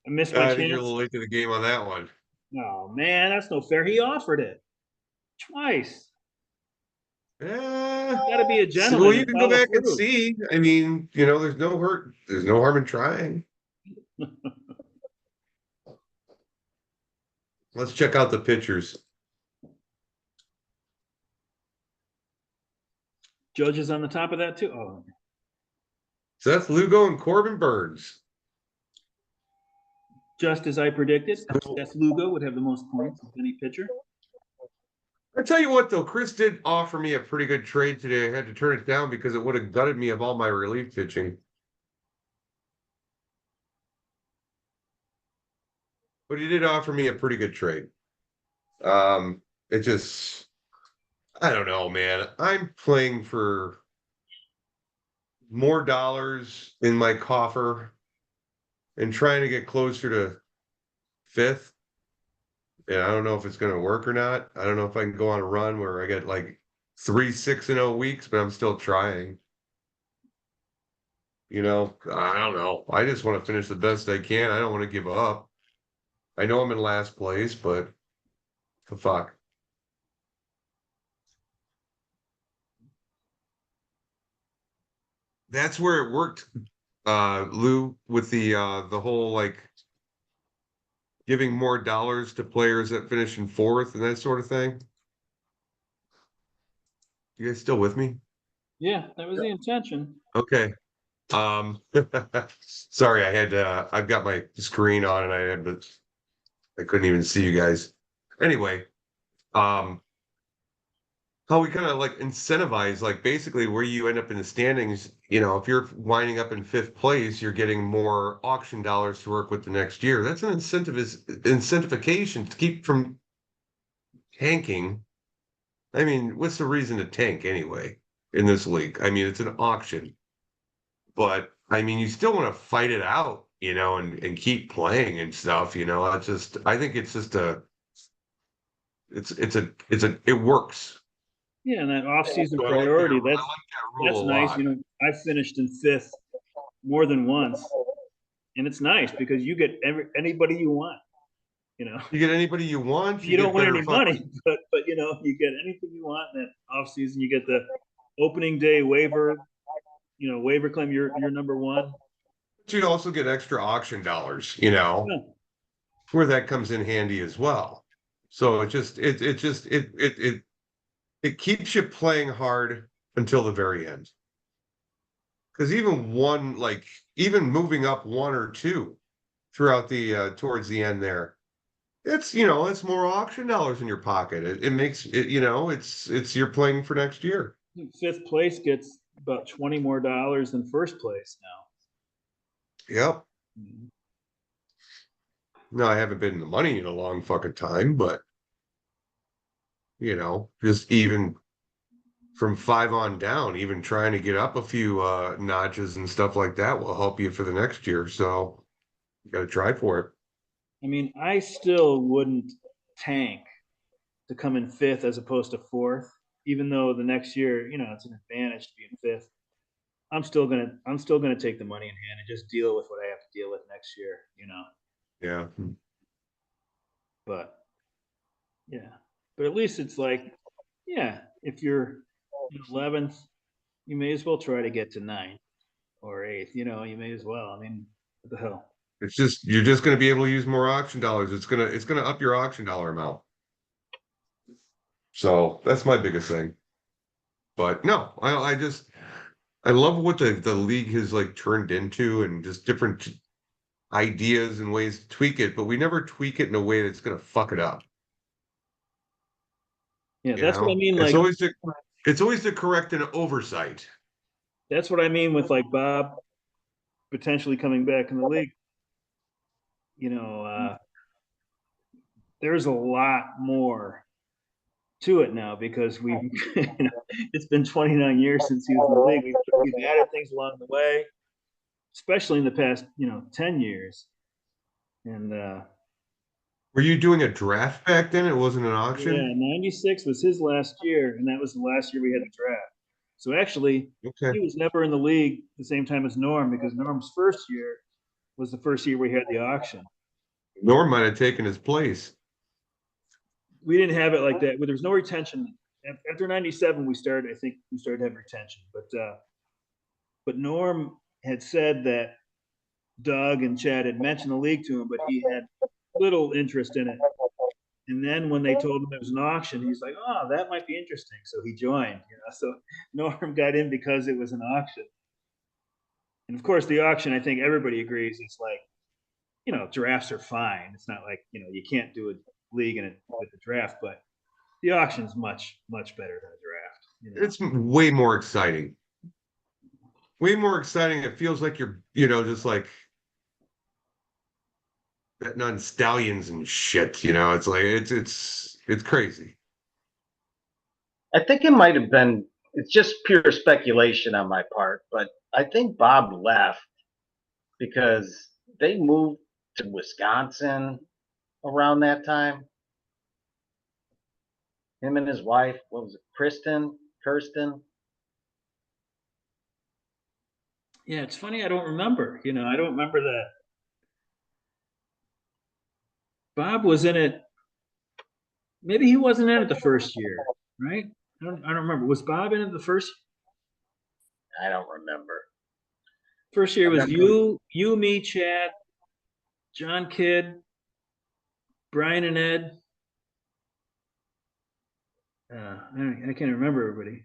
Speaker 1: I missed my
Speaker 2: I think you're a
Speaker 1: chance.
Speaker 2: little late to the game on that one.
Speaker 1: Oh man, that's no fair. He offered it twice. Gotta be a gentleman
Speaker 2: Well, you
Speaker 1: and
Speaker 2: can go
Speaker 1: follow
Speaker 2: back and
Speaker 1: through.
Speaker 2: see. I mean, there's no hurt. There's no harm in trying. Let's check out the pictures.
Speaker 1: Judge is on the top of that too. Oh,
Speaker 2: Seth Lugo and Corbin Burns.
Speaker 1: just as I predicted, Seth Lugo would have the most points of any pitcher.
Speaker 2: I tell you what, though, Chris did offer me a pretty good trade today. I had to turn it down because it would have gutted me of all my relief pitching. But he did offer me a pretty good trade. It just, I don't know, man. I'm playing for more dollars in my coffer and trying to get closer to 5th. And I don't know if it's going to work or not. I don't know if I can go on a run where I get like 3 6-0 weeks, but I'm still trying. I don't know. I just want to finish the best I can. I don't want to give up. I know I'm in last place, but the fuck. That's where it worked, Lou, with the whole like giving more dollars to players that finish in 4th and that sort of thing. You guys still with me?
Speaker 1: Yeah, that was the intention.
Speaker 2: Okay. Sorry, I've got my screen on and I had to I couldn't even see you guys. Anyway, how we kind of like incentivize, like basically where you end up in the standings, if you're winding up in fifth place, you're getting more auction dollars to work with the next year. That's an incentivification to keep from tanking. I mean, what's the reason to tank anyway in this league? I mean, it's an auction, but I mean, you still want to fight it out, and keep playing and stuff, I think it's just it works.
Speaker 1: Yeah, and that off-season
Speaker 2: So
Speaker 1: priority,
Speaker 2: I like that rule
Speaker 1: that's
Speaker 2: a
Speaker 1: nice.
Speaker 2: lot.
Speaker 1: You know, I finished in fifth more than once, and it's nice because you get anybody you want. You know,
Speaker 2: You get anybody you want, you
Speaker 1: you don't
Speaker 2: get
Speaker 1: win
Speaker 2: better
Speaker 1: any
Speaker 2: fucking.
Speaker 1: money, but you get anything you want in that off-season. You get the opening day waiver. Waiver claim. You're number one.
Speaker 2: But you'd also get extra auction dollars,
Speaker 1: Yeah.
Speaker 2: where that comes in handy as well. So it keeps you playing hard until the very end. Because even moving up one or two throughout the towards the end there, it's more auction dollars in your pocket. It makes it, it's you're playing for next year.
Speaker 1: Fifth place gets about $20 more than first place
Speaker 2: Yep.
Speaker 1: now.
Speaker 2: No, I haven't been in the money in a long fucking time, but just even from 5 on down, even trying to get up a few notches and stuff like that will help you for the next year. So you got to try for it.
Speaker 1: I mean, I still wouldn't tank to come in fifth as opposed to fourth, even though the next year, it's an advantage to be in fifth. I'm still gonna take the money in hand and just deal with what I have to deal with next year.
Speaker 2: Yeah.
Speaker 1: But yeah, but at least it's like, yeah, if you're in 11th, you may as well try to get to ninth or eighth. You may as well. I mean, what the hell?
Speaker 2: You're just going to be able to use more auction dollars. It's gonna up your auction dollar amount. So that's my biggest thing. But no, I love what the league has like turned into and just different ideas and ways to tweak it, but we never tweak it in a way that's going to fuck it up.
Speaker 1: Yeah, that's what I mean.
Speaker 2: It's
Speaker 1: Like,
Speaker 2: always to correct an oversight.
Speaker 1: that's what I mean with like Bob potentially coming back in the league. You know, there's a lot more to it now because it's been 29 years since he was in the league. We've added things along the way, especially in the past 10 years. And
Speaker 2: Were you doing a draft back then? It wasn't an auction?
Speaker 1: yeah, 96 was his last year, and that was the last year we had the draft. So actually,
Speaker 2: Okay.
Speaker 1: he was never in the league the same time as Norm because Norm's first year was the first year we had the auction.
Speaker 2: Norm might have taken his place.
Speaker 1: We didn't have it like that. There was no retention. After 97, I think we started having retention. But Norm had said that Doug and Chad had mentioned the league to him, but he had little interest in it. And then when they told him it was an auction, he's like, "Oh, that might be interesting." So he joined. So Norm got in because it was an auction. And of course, the auction, I think everybody agrees, it's like, drafts are fine. It's not like you can't do a league with a draft, but the auction's much much better than a draft.
Speaker 2: It's way more exciting. Way more exciting. It feels like you're, just like betting on stallions and shit. It's like it's crazy.
Speaker 3: I think it might have been, it's just pure speculation on my part, but I think Bob left because they moved to Wisconsin around that time. Him and his wife, what was it, Kirsten?
Speaker 1: Yeah, it's funny. I don't remember. I don't remember that. Bob was in it. Maybe he wasn't in it the first year, right? I don't remember. Was Bob in it the first?
Speaker 3: I don't remember.
Speaker 1: First year
Speaker 3: I
Speaker 1: was
Speaker 3: remember
Speaker 1: you, me, Chad, John Kidd, Brian, and Ed. I can't remember everybody.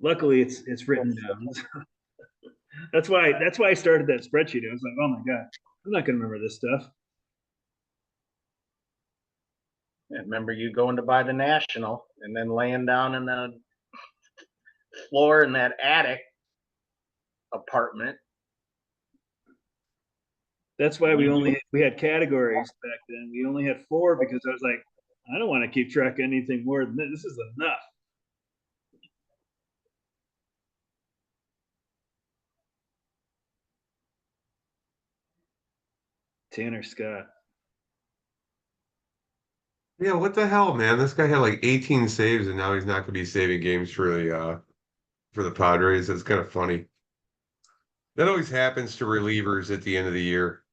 Speaker 1: Luckily, it's written down. That's why I started that spreadsheet. I was like, oh my god, I'm not gonna remember this stuff.
Speaker 3: I remember you going to buy the National and then laying down in the floor in that attic apartment.
Speaker 1: That's why we had categories back then. We only had 4 because I was like, I don't want to keep track of anything more than this. This is enough. Tanner Scott.
Speaker 2: Yeah, what the hell, man? This guy had like 18 saves, and now he's not going to be saving games for the Padres. That's kind of funny. That always happens to relievers at the end of the year.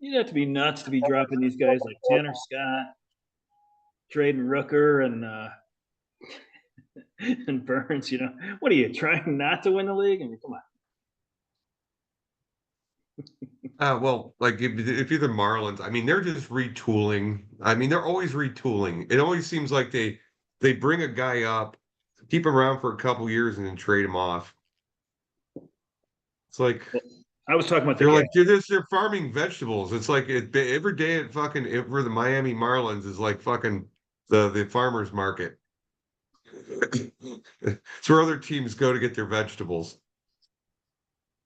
Speaker 1: You'd have to be nuts to be dropping these guys like Tanner Scott, trading Rooker, and and Burns. You know, what are you trying not to win the league? I mean, come on.
Speaker 2: Well, like if you're the Marlins, I mean, they're just retooling. I mean, they're always retooling. It always seems like they bring a guy up, keep him around for a couple years, and then trade him off. It's like
Speaker 1: I was talking about the
Speaker 2: they're
Speaker 1: guy.
Speaker 2: like they're farming vegetables. It's like every day at fucking for the Miami Marlins is like fucking the farmers market. It's where other teams go to get their vegetables.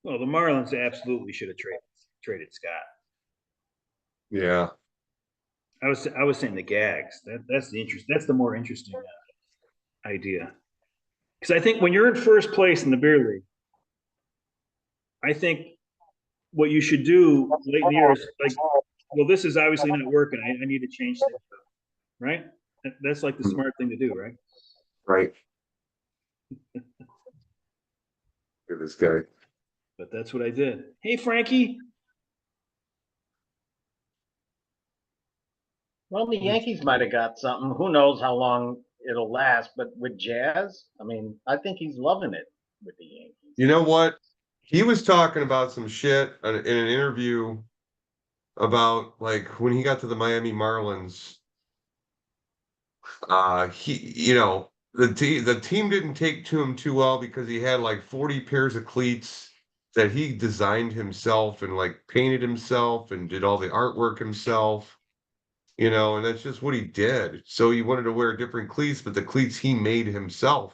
Speaker 1: Well, the Marlins absolutely should have traded Scott.
Speaker 2: Yeah.
Speaker 1: I was saying the gags. That's the interest. That's the more interesting idea. Because I think when you're in first place in the beer league, I think what you should do late in the year is like, well, this is obviously not working. I need to change things up, right? That's like the smart thing to do, right?
Speaker 2: Right. Look at this guy.
Speaker 1: But that's what I did. Hey, Frankie.
Speaker 3: Well, the Yankees might have got something. Who knows how long it'll last? But with Jazz, I mean, I think he's loving it with the Yankees.
Speaker 2: You know what? He was talking about some shit in an interview about like when he got to the Miami Marlins. The team didn't take to him too well because he had like 40 pairs of cleats that he designed himself and like painted himself and did all the artwork himself. And that's just what he did. So he wanted to wear different cleats, but the cleats he made himself.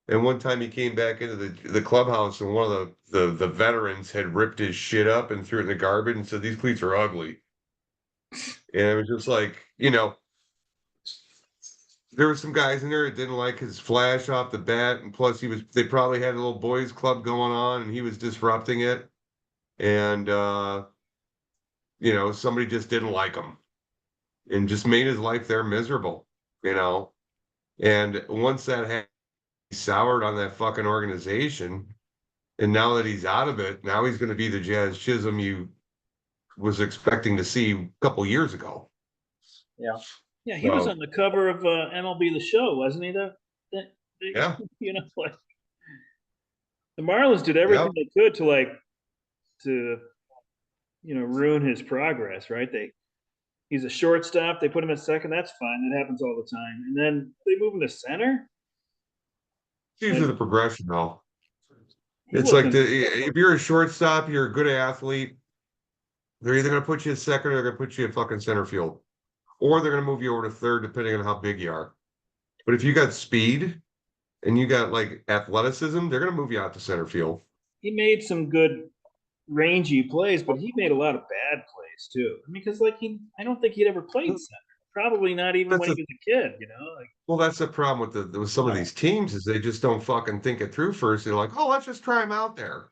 Speaker 2: And one time he came back into the clubhouse and one of the veterans had ripped his shit up and threw it in the garbage and said, "These cleats are ugly." And it was just like, there were some guys in there that didn't like his flash off the bat, and plus they probably had a little boys club going on and he was disrupting it. And somebody just didn't like him and just made his life there miserable, you know. And once that happened, he soured on that fucking organization. And now that he's out of it, now he's going to be the Jazz Chisholm you was expecting to see a couple years ago.
Speaker 3: Yeah.
Speaker 1: Yeah, he was on the cover of MLB The Show, wasn't he?
Speaker 2: Yeah.
Speaker 1: Like the Marlins did everything they could to ruin his progress, right? He's a shortstop. They put him at second. That's fine. That happens all the time. And then they move him to center.
Speaker 2: It's usually the progression, though.
Speaker 1: He
Speaker 2: It's like
Speaker 1: wasn't.
Speaker 2: if you're a shortstop, you're a good athlete. They're either going to put you at second or they're going to put you at fucking center field, or they're going to move you over to third, depending on how big you are. But if you got speed and you got like athleticism, they're going to move you out to center field.
Speaker 1: He made some good rangy plays, but he made a lot of bad plays too. I mean, because I don't think he'd ever played center. Probably not even when he was a kid.
Speaker 2: Well, that's the problem with some of these teams is they just don't fucking think it through first. They're like, oh, let's just try him out there.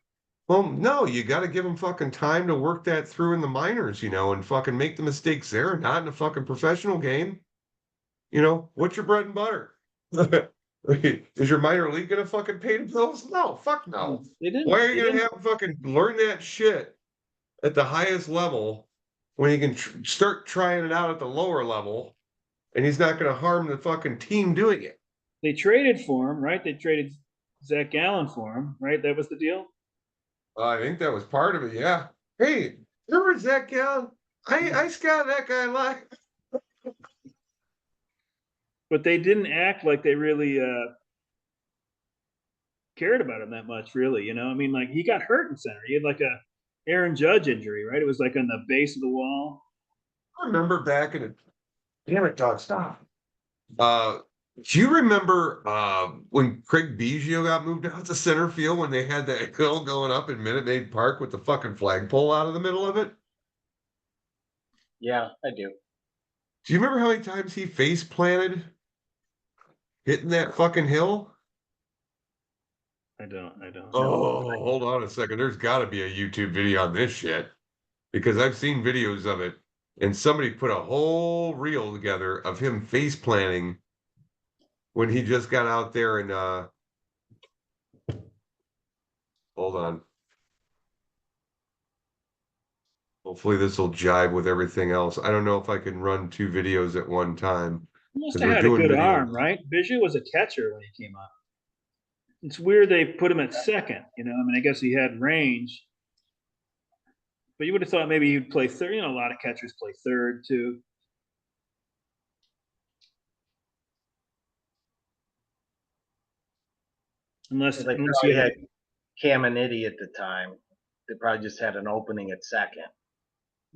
Speaker 2: Well, no, you got to give him fucking time to work that through in the minors, and fucking make the mistakes there, not in a fucking professional game. What's your bread and butter? Is your minor league gonna fucking pay the bills? No, fuck no.
Speaker 1: They didn't.
Speaker 2: Why are you gonna have him fucking learn that shit at the highest level when he can start trying it out at the lower level, and he's not gonna harm the fucking team doing it?
Speaker 1: They traded for him, right? They traded Zach Gallen for him, right? That was the deal.
Speaker 2: I think that was part of it. Yeah. Hey, remember Zach Gallen? I scouted that guy live.
Speaker 1: But they didn't act like they really cared about him that much, really. I mean, like he got hurt in center. He had like a Aaron Judge injury, right? It was like on the base of the wall.
Speaker 2: I remember back in Damn it, dog, stop. Do you remember when Craig Biggio got moved out to center field when they had that hill going up in Minute Maid Park with the fucking flagpole out of the middle of it?
Speaker 3: Yeah, I do.
Speaker 2: Do you remember how many times he face planted hitting that fucking hill?
Speaker 1: I don't.
Speaker 2: Oh, hold on a second. There's got to be a YouTube video on this shit because I've seen videos of it, and somebody put a whole reel together of him face planting when he just got out there and hold on. Hopefully this will jibe with everything else. I don't know if I can run two videos at one time
Speaker 1: He must
Speaker 2: because
Speaker 1: have
Speaker 2: we're
Speaker 1: had a
Speaker 2: doing
Speaker 1: good
Speaker 2: videos.
Speaker 1: arm, right? Biggio was a catcher when he came up. It's weird they put him at second. I mean, I guess he had range, but you would have thought maybe he'd play third. A lot of catchers play third too. Unless
Speaker 3: They
Speaker 1: unless
Speaker 3: probably
Speaker 1: you had
Speaker 3: had Caminiti at the time. They probably just had an opening at second.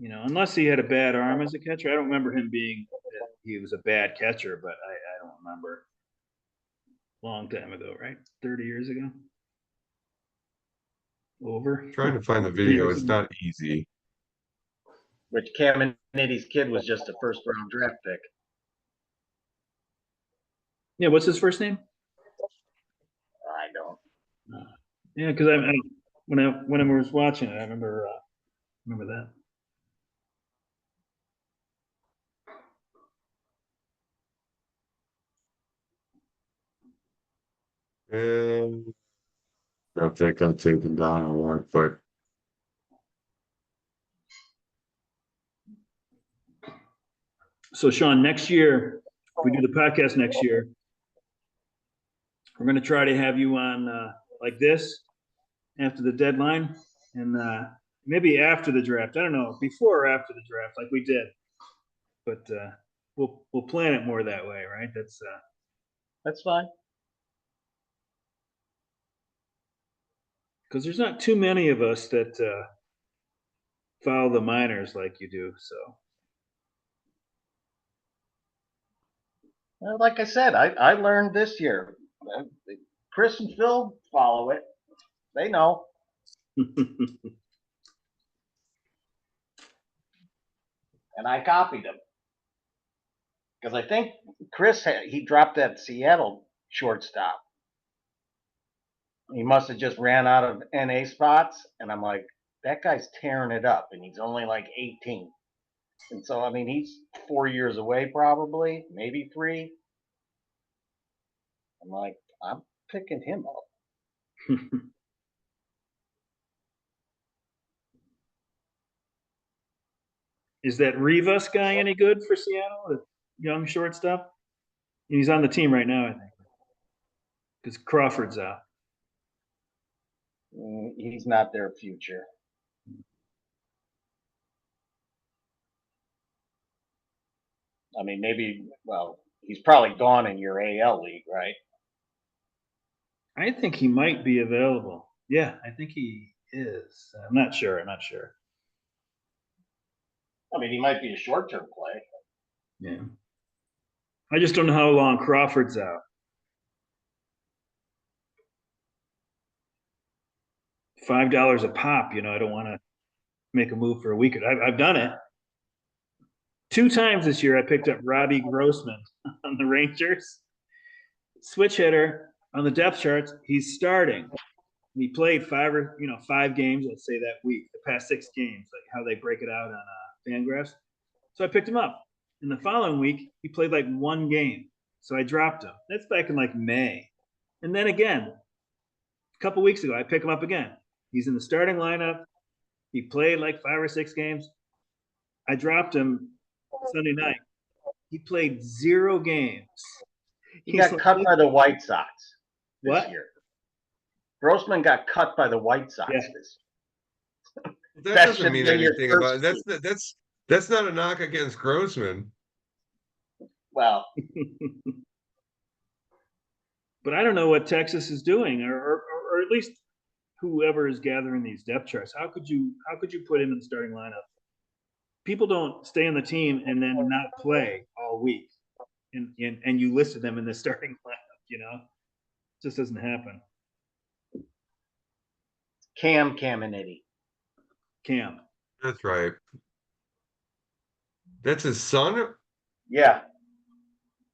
Speaker 1: unless he had a bad arm as a catcher. I don't remember him being he was a bad catcher, but I don't remember. Long time ago, right? 30 years ago. Over.
Speaker 2: Trying to find the
Speaker 1: 30
Speaker 2: video.
Speaker 1: years
Speaker 2: It's
Speaker 1: ago.
Speaker 2: not easy.
Speaker 3: Which Caminiti's kid was just a first round draft pick.
Speaker 1: Yeah, what's his first name?
Speaker 3: I don't.
Speaker 1: Yeah, because when I was watching it, I remember that.
Speaker 2: And I think I'm taking down a lot, but
Speaker 1: So Sean, next year, if we do the podcast next year, we're going to try to have you on like this after the deadline, and maybe after the draft. I don't know, before or after the draft, like we did. But we'll plan it more that way, right?
Speaker 3: That's fine.
Speaker 1: Because there's not too many of us that follow the minors like you do. So
Speaker 3: Well, like I said, I learned this year. Chris and Phil follow it. They know. And I copied them. Because I think Chris, he dropped that Seattle shortstop. He must have just ran out of NA spots. And I'm like, that guy's tearing it up. And he's only like 18. And so, I mean, he's 4 years away, probably, maybe 3. I'm like, I'm picking him up.
Speaker 1: Is that Rivas guy any good for Seattle? The young shortstop? He's on the team right now, I think, because Crawford's out.
Speaker 3: He's not their future. I mean, maybe, well, he's probably gone in your AL league, right?
Speaker 1: I think he might be available. Yeah, I think he is. I'm not sure.
Speaker 3: I mean, he might be a short term play.
Speaker 1: Yeah. I just don't know how long Crawford's out. $5 a pop. I don't want to make a move for a week. I've done it 2 times this year. I picked up Robbie Grossman on the Rangers. Switch hitter on the depth charts. He's starting. He played 5 games, let's say that week, the past 6 games, like how they break it out on Fangraphs. So I picked him up. In the following week, he played like 1 game. So I dropped him. That's back in like May. And then again, a couple weeks ago, I pick him up again. He's in the starting lineup. He played like 5 or 6 games. I dropped him Sunday night. He played 0 games.
Speaker 3: He got cut by the White Sox this year.
Speaker 2: Grossman
Speaker 3: got cut by the White Sox this
Speaker 2: year. That doesn't mean anything about it. That's not a knock against Grossman.
Speaker 3: Well,
Speaker 1: but I don't know what Texas is doing, or at least whoever is gathering these depth charts. How could you put him in the starting lineup? People don't stay on the team and then not play all all week, and you listed them in the starting lineup. You know, it just doesn't happen.
Speaker 3: Caminiti.
Speaker 1: Cam.
Speaker 2: That's right. That's his son?
Speaker 3: Yeah.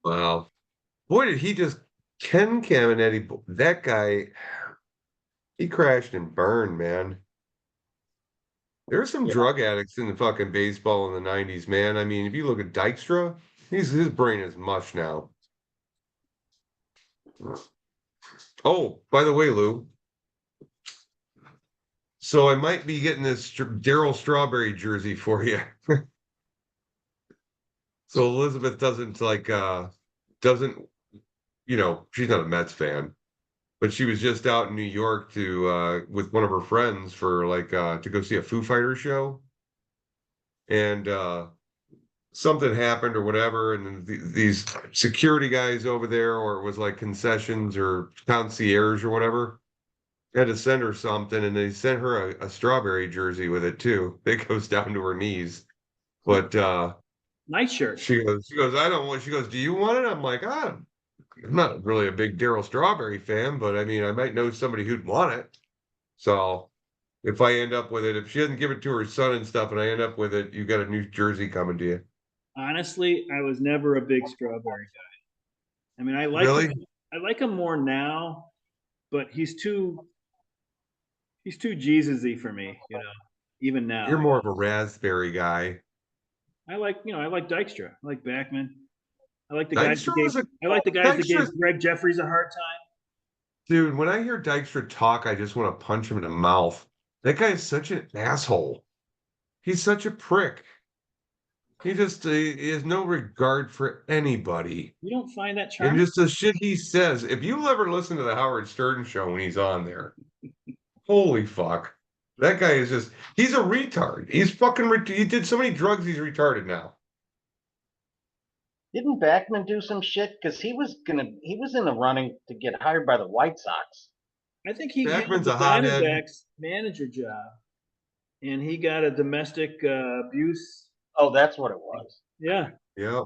Speaker 2: Wow. Boy, did he just Ken Caminetti, that guy, he crashed and burned, man. There were some
Speaker 3: Yeah.
Speaker 2: drug addicts in the fucking baseball in the 90s, man. I mean, if you look at Dykstra, his brain is mush now. Oh, by the way, Lou. So I might be getting this Daryl Strawberry jersey for you. So Elizabeth doesn't, she's not a Mets fan, but she was just out in New York to with one of her friends for to go see a Foo Fighters show. And something happened or whatever, and then these security guys over there, or it was like concessions or concierge or whatever, had to send her something, and they sent her a strawberry jersey with it too. It goes down to her knees. But
Speaker 1: Nice shirt.
Speaker 2: she goes, I don't want. She goes, do you want it? I'm like, I'm not really a big Daryl Strawberry fan, but I mean, I might know somebody who'd want it. So if I end up with it, if she doesn't give it to her son and stuff, and I end up with it, you got a new jersey coming to you.
Speaker 1: Honestly, I was never a big Strawberry guy. I mean, I
Speaker 2: Really?
Speaker 1: like him more now, but he's too Jesus-y for me, you know. Even now,
Speaker 2: You're more of a raspberry guy.
Speaker 1: I like Dykstra. I like Backman. I like the guys that
Speaker 2: Dykstra
Speaker 1: gave
Speaker 2: was a
Speaker 1: I like the guys that gave
Speaker 2: Dykstra,
Speaker 1: Greg Jeffries a hard time.
Speaker 2: dude. When I hear Dykstra talk, I just want to punch him in the mouth. That guy is such an asshole. He's such a prick. He has no regard for anybody.
Speaker 1: You don't find that
Speaker 2: And
Speaker 1: charming?
Speaker 2: just the shit he says. If you ever listen to the Howard Stern show when he's on there, holy fuck. That guy is he's a retard. He's fucking, he did so many drugs, he's retarded now.
Speaker 3: Didn't Backman do some shit? Because he was in the running to get hired by the White Sox.
Speaker 1: I think he handled
Speaker 2: Backman's
Speaker 1: the
Speaker 2: a hothead.
Speaker 1: Diamondbacks manager job, and he got a domestic abuse.
Speaker 3: Oh, that's what it was.
Speaker 1: Yeah.
Speaker 2: Yeah.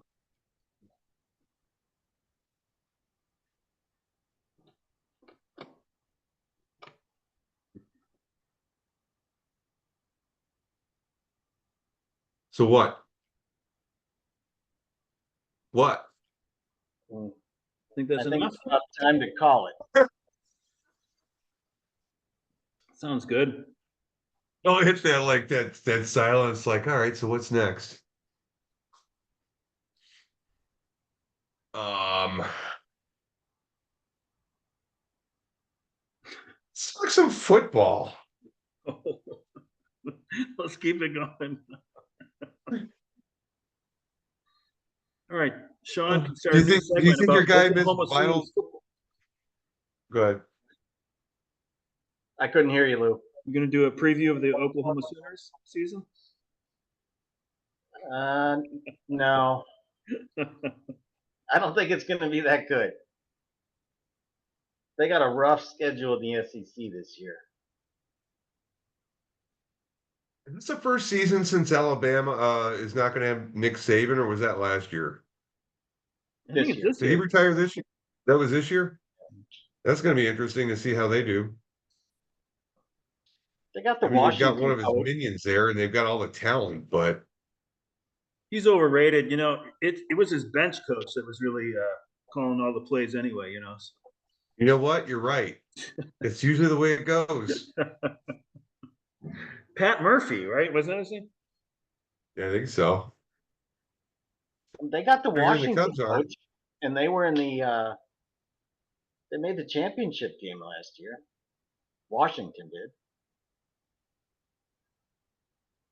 Speaker 2: So what? What?
Speaker 3: Mm.
Speaker 1: I think that's
Speaker 3: I think
Speaker 1: enough.
Speaker 3: it's about time to call it.
Speaker 1: Sounds good.
Speaker 2: Oh, it's that silence, like, all right, so what's next? It's like some football.
Speaker 1: Let's keep it going. All right, Sean can start
Speaker 2: Do
Speaker 1: a
Speaker 2: you
Speaker 1: new
Speaker 2: think
Speaker 1: segment about
Speaker 2: your guy missed
Speaker 1: Oklahoma
Speaker 2: vital?
Speaker 1: Sooners football.
Speaker 2: Go ahead.
Speaker 3: I couldn't hear you, Lou.
Speaker 1: You're going to do a preview of the Oklahoma Sooners season?
Speaker 3: No. I don't think it's going to be that good. They got a rough schedule in the SEC this year.
Speaker 2: Is this the first season since Alabama is not going to have Nick Saban, or was that last year?
Speaker 1: I think it's this
Speaker 2: Did he
Speaker 1: year.
Speaker 2: retire this year? That was this year? That's going to be interesting to see how they do.
Speaker 3: They got the
Speaker 2: I mean, they've got
Speaker 3: Washington
Speaker 2: one of his
Speaker 3: coach.
Speaker 2: minions there, and they've got all the talent, but
Speaker 1: He's overrated. You know, it was his bench coach that was really calling all the plays anyway, you know.
Speaker 2: you know what? You're right. It's usually the way it goes.
Speaker 1: Pat Murphy, right? Wasn't that his name?
Speaker 2: Yeah, I think so.
Speaker 3: They got the
Speaker 2: Bigger than the
Speaker 3: Washington
Speaker 2: Cubs are.
Speaker 3: coach, and they were in the. They made the championship game last year. Washington did.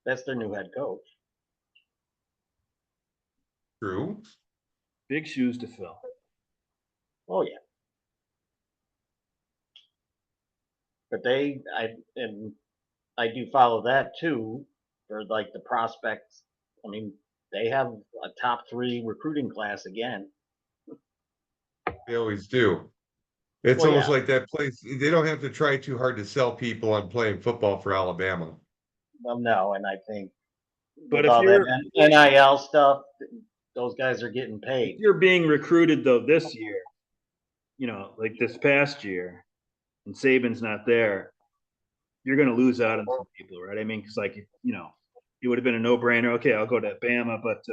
Speaker 3: That's their new head coach.
Speaker 2: True.
Speaker 1: Big shoes to fill.
Speaker 3: Oh yeah. But I do follow that too, for like the prospects. I mean, they have a top 3 recruiting class again.
Speaker 2: They always do. It's
Speaker 3: Well,
Speaker 2: almost
Speaker 3: yeah.
Speaker 2: like that place. They don't have to try too hard to sell people on playing football for Alabama.
Speaker 3: Well, no, and I think
Speaker 1: But
Speaker 3: with
Speaker 1: if
Speaker 3: all
Speaker 1: you're
Speaker 3: that NIL stuff, those guys are getting paid.
Speaker 1: If you're being recruited though this year, like this past year, and Saban's not there, you're going to lose out on some people, right? I mean, because like it would have been a no-brainer. Okay, I'll go to Bama, but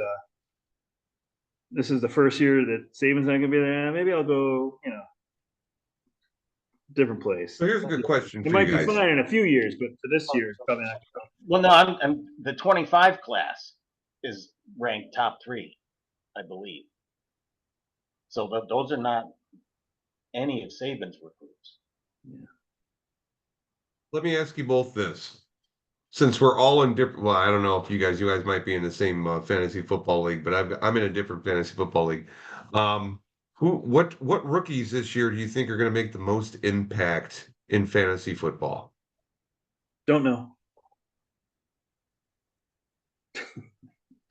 Speaker 1: this is the first year that Saban's not going to be there. Maybe I'll go, different place.
Speaker 2: So here's a good question
Speaker 1: It
Speaker 2: for
Speaker 1: might
Speaker 2: you
Speaker 1: be
Speaker 2: guys.
Speaker 1: fine in a few years, but for this year, it's probably not.
Speaker 3: Well, no, I'm the 25 class is ranked top 3, I believe. So those are not any of Saban's recruits.
Speaker 2: Let me ask you both this. Since we're all in different, well, I don't know if you guys might be in the same fantasy football league, but I'm in a different fantasy football league. What rookies this year do you think are going to make the most impact in fantasy football?
Speaker 1: Don't know.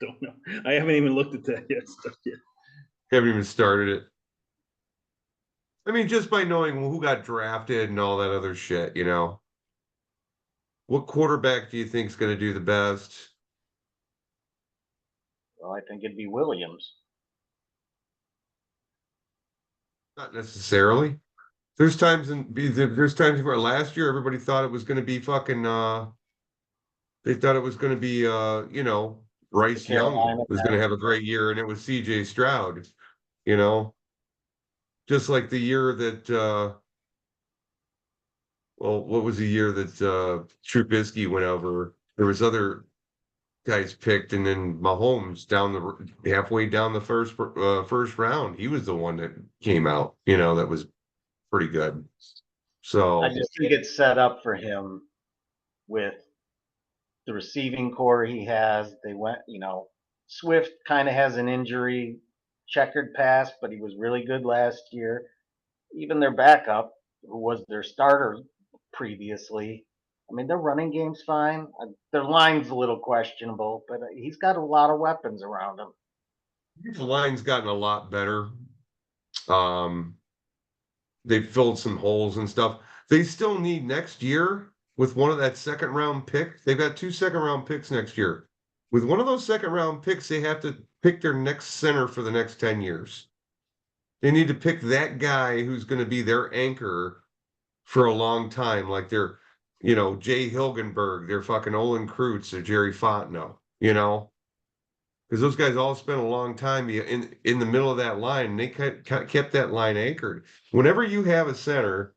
Speaker 1: Don't know. I haven't even looked at that yet.
Speaker 2: Haven't even started it. I mean, just by knowing who got drafted and all that other shit, What quarterback do you think is going to do the best?
Speaker 3: Well, I think it'd be Williams.
Speaker 2: Not necessarily. There's times where last year everybody thought it was going to be fucking. They thought it was going to be Bryce Young was going to have a great year, and it was C.J. Stroud. Just like the year that. What was the year that Trubisky went over? There was other guys picked, and then Mahomes halfway down the first round, he was the one that came out. That was pretty good. So
Speaker 3: I just think it's set up for him with the receiving core he has. They went, Swift kind of has an injury checkered past, but he was really good last year. Even their backup, who was their starter previously, I mean, their running game's fine. Their line's a little questionable, but he's got a lot of weapons around him.
Speaker 2: the line's gotten a lot better. Um, they've filled some holes and stuff. They still need next year with one of that second round pick. They've got 2 second round picks next year. With one of those second round picks, they have to pick their next center for the next 10 years. They need to pick that guy who's going to be their anchor for a long time, like their, Jay Hilgenberg, their fucking Olin Kreutz, or Jerry Fontenot, because those guys all spent a long time in the middle of that line, and they kept that line anchored. Whenever you have a center,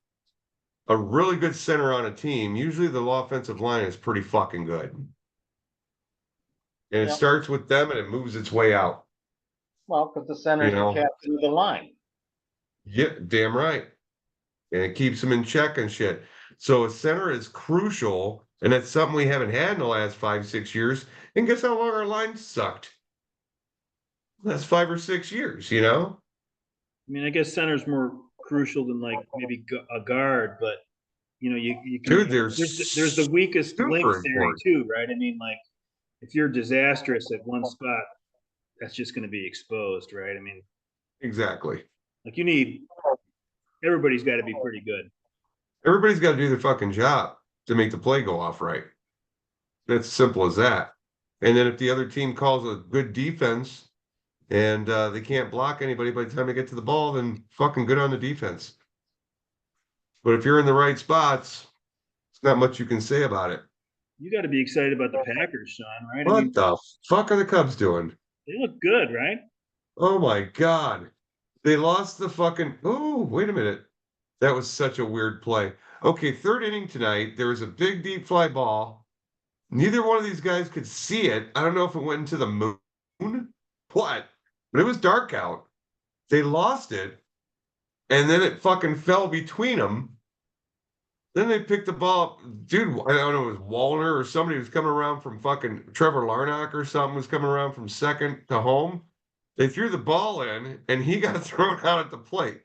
Speaker 2: a really good center on a team, usually the offensive line is pretty fucking good. And it starts with them and it moves its way out.
Speaker 3: Well, because the center's the captain of the line.
Speaker 2: Yeah, damn right. And it keeps them in check and shit. So a center is crucial, and that's something we haven't had in the last 5-6 years. And guess how long our line sucked? That's 5 or 6 years,
Speaker 1: I mean, I guess center's more crucial than like maybe a guard, but you can.
Speaker 2: Dude,
Speaker 1: there's the weakest link theory
Speaker 2: important
Speaker 1: too, right? I mean, like if you're disastrous at one spot, that's just going to be exposed, right? I mean,
Speaker 2: exactly.
Speaker 1: like everybody's got to be pretty good.
Speaker 2: Everybody's got to do their fucking job to make the play go off right. That's simple as that. And then if the other team calls a good defense and they can't block anybody by the time they get to the ball, then fucking good on the defense. But if you're in the right spots, it's not much you can say about it.
Speaker 1: You got to be excited about the Packers, Sean, right?
Speaker 2: What the fuck are the Cubs doing?
Speaker 1: They look good, right?
Speaker 2: Oh my God. They lost the fucking. Oh, wait a minute. That was such a weird play. Okay, third inning tonight. There was a big deep fly ball. Neither one of these guys could see it. I don't know if it went into the moon. What? But it was dark out. They lost it. And then it fucking fell between them. Then they picked the ball up. Dude, I don't know, it was Wallner or somebody was coming around from fucking Trevor Larnach or something was coming around from second to home. They threw the ball in and he got thrown out at the plate.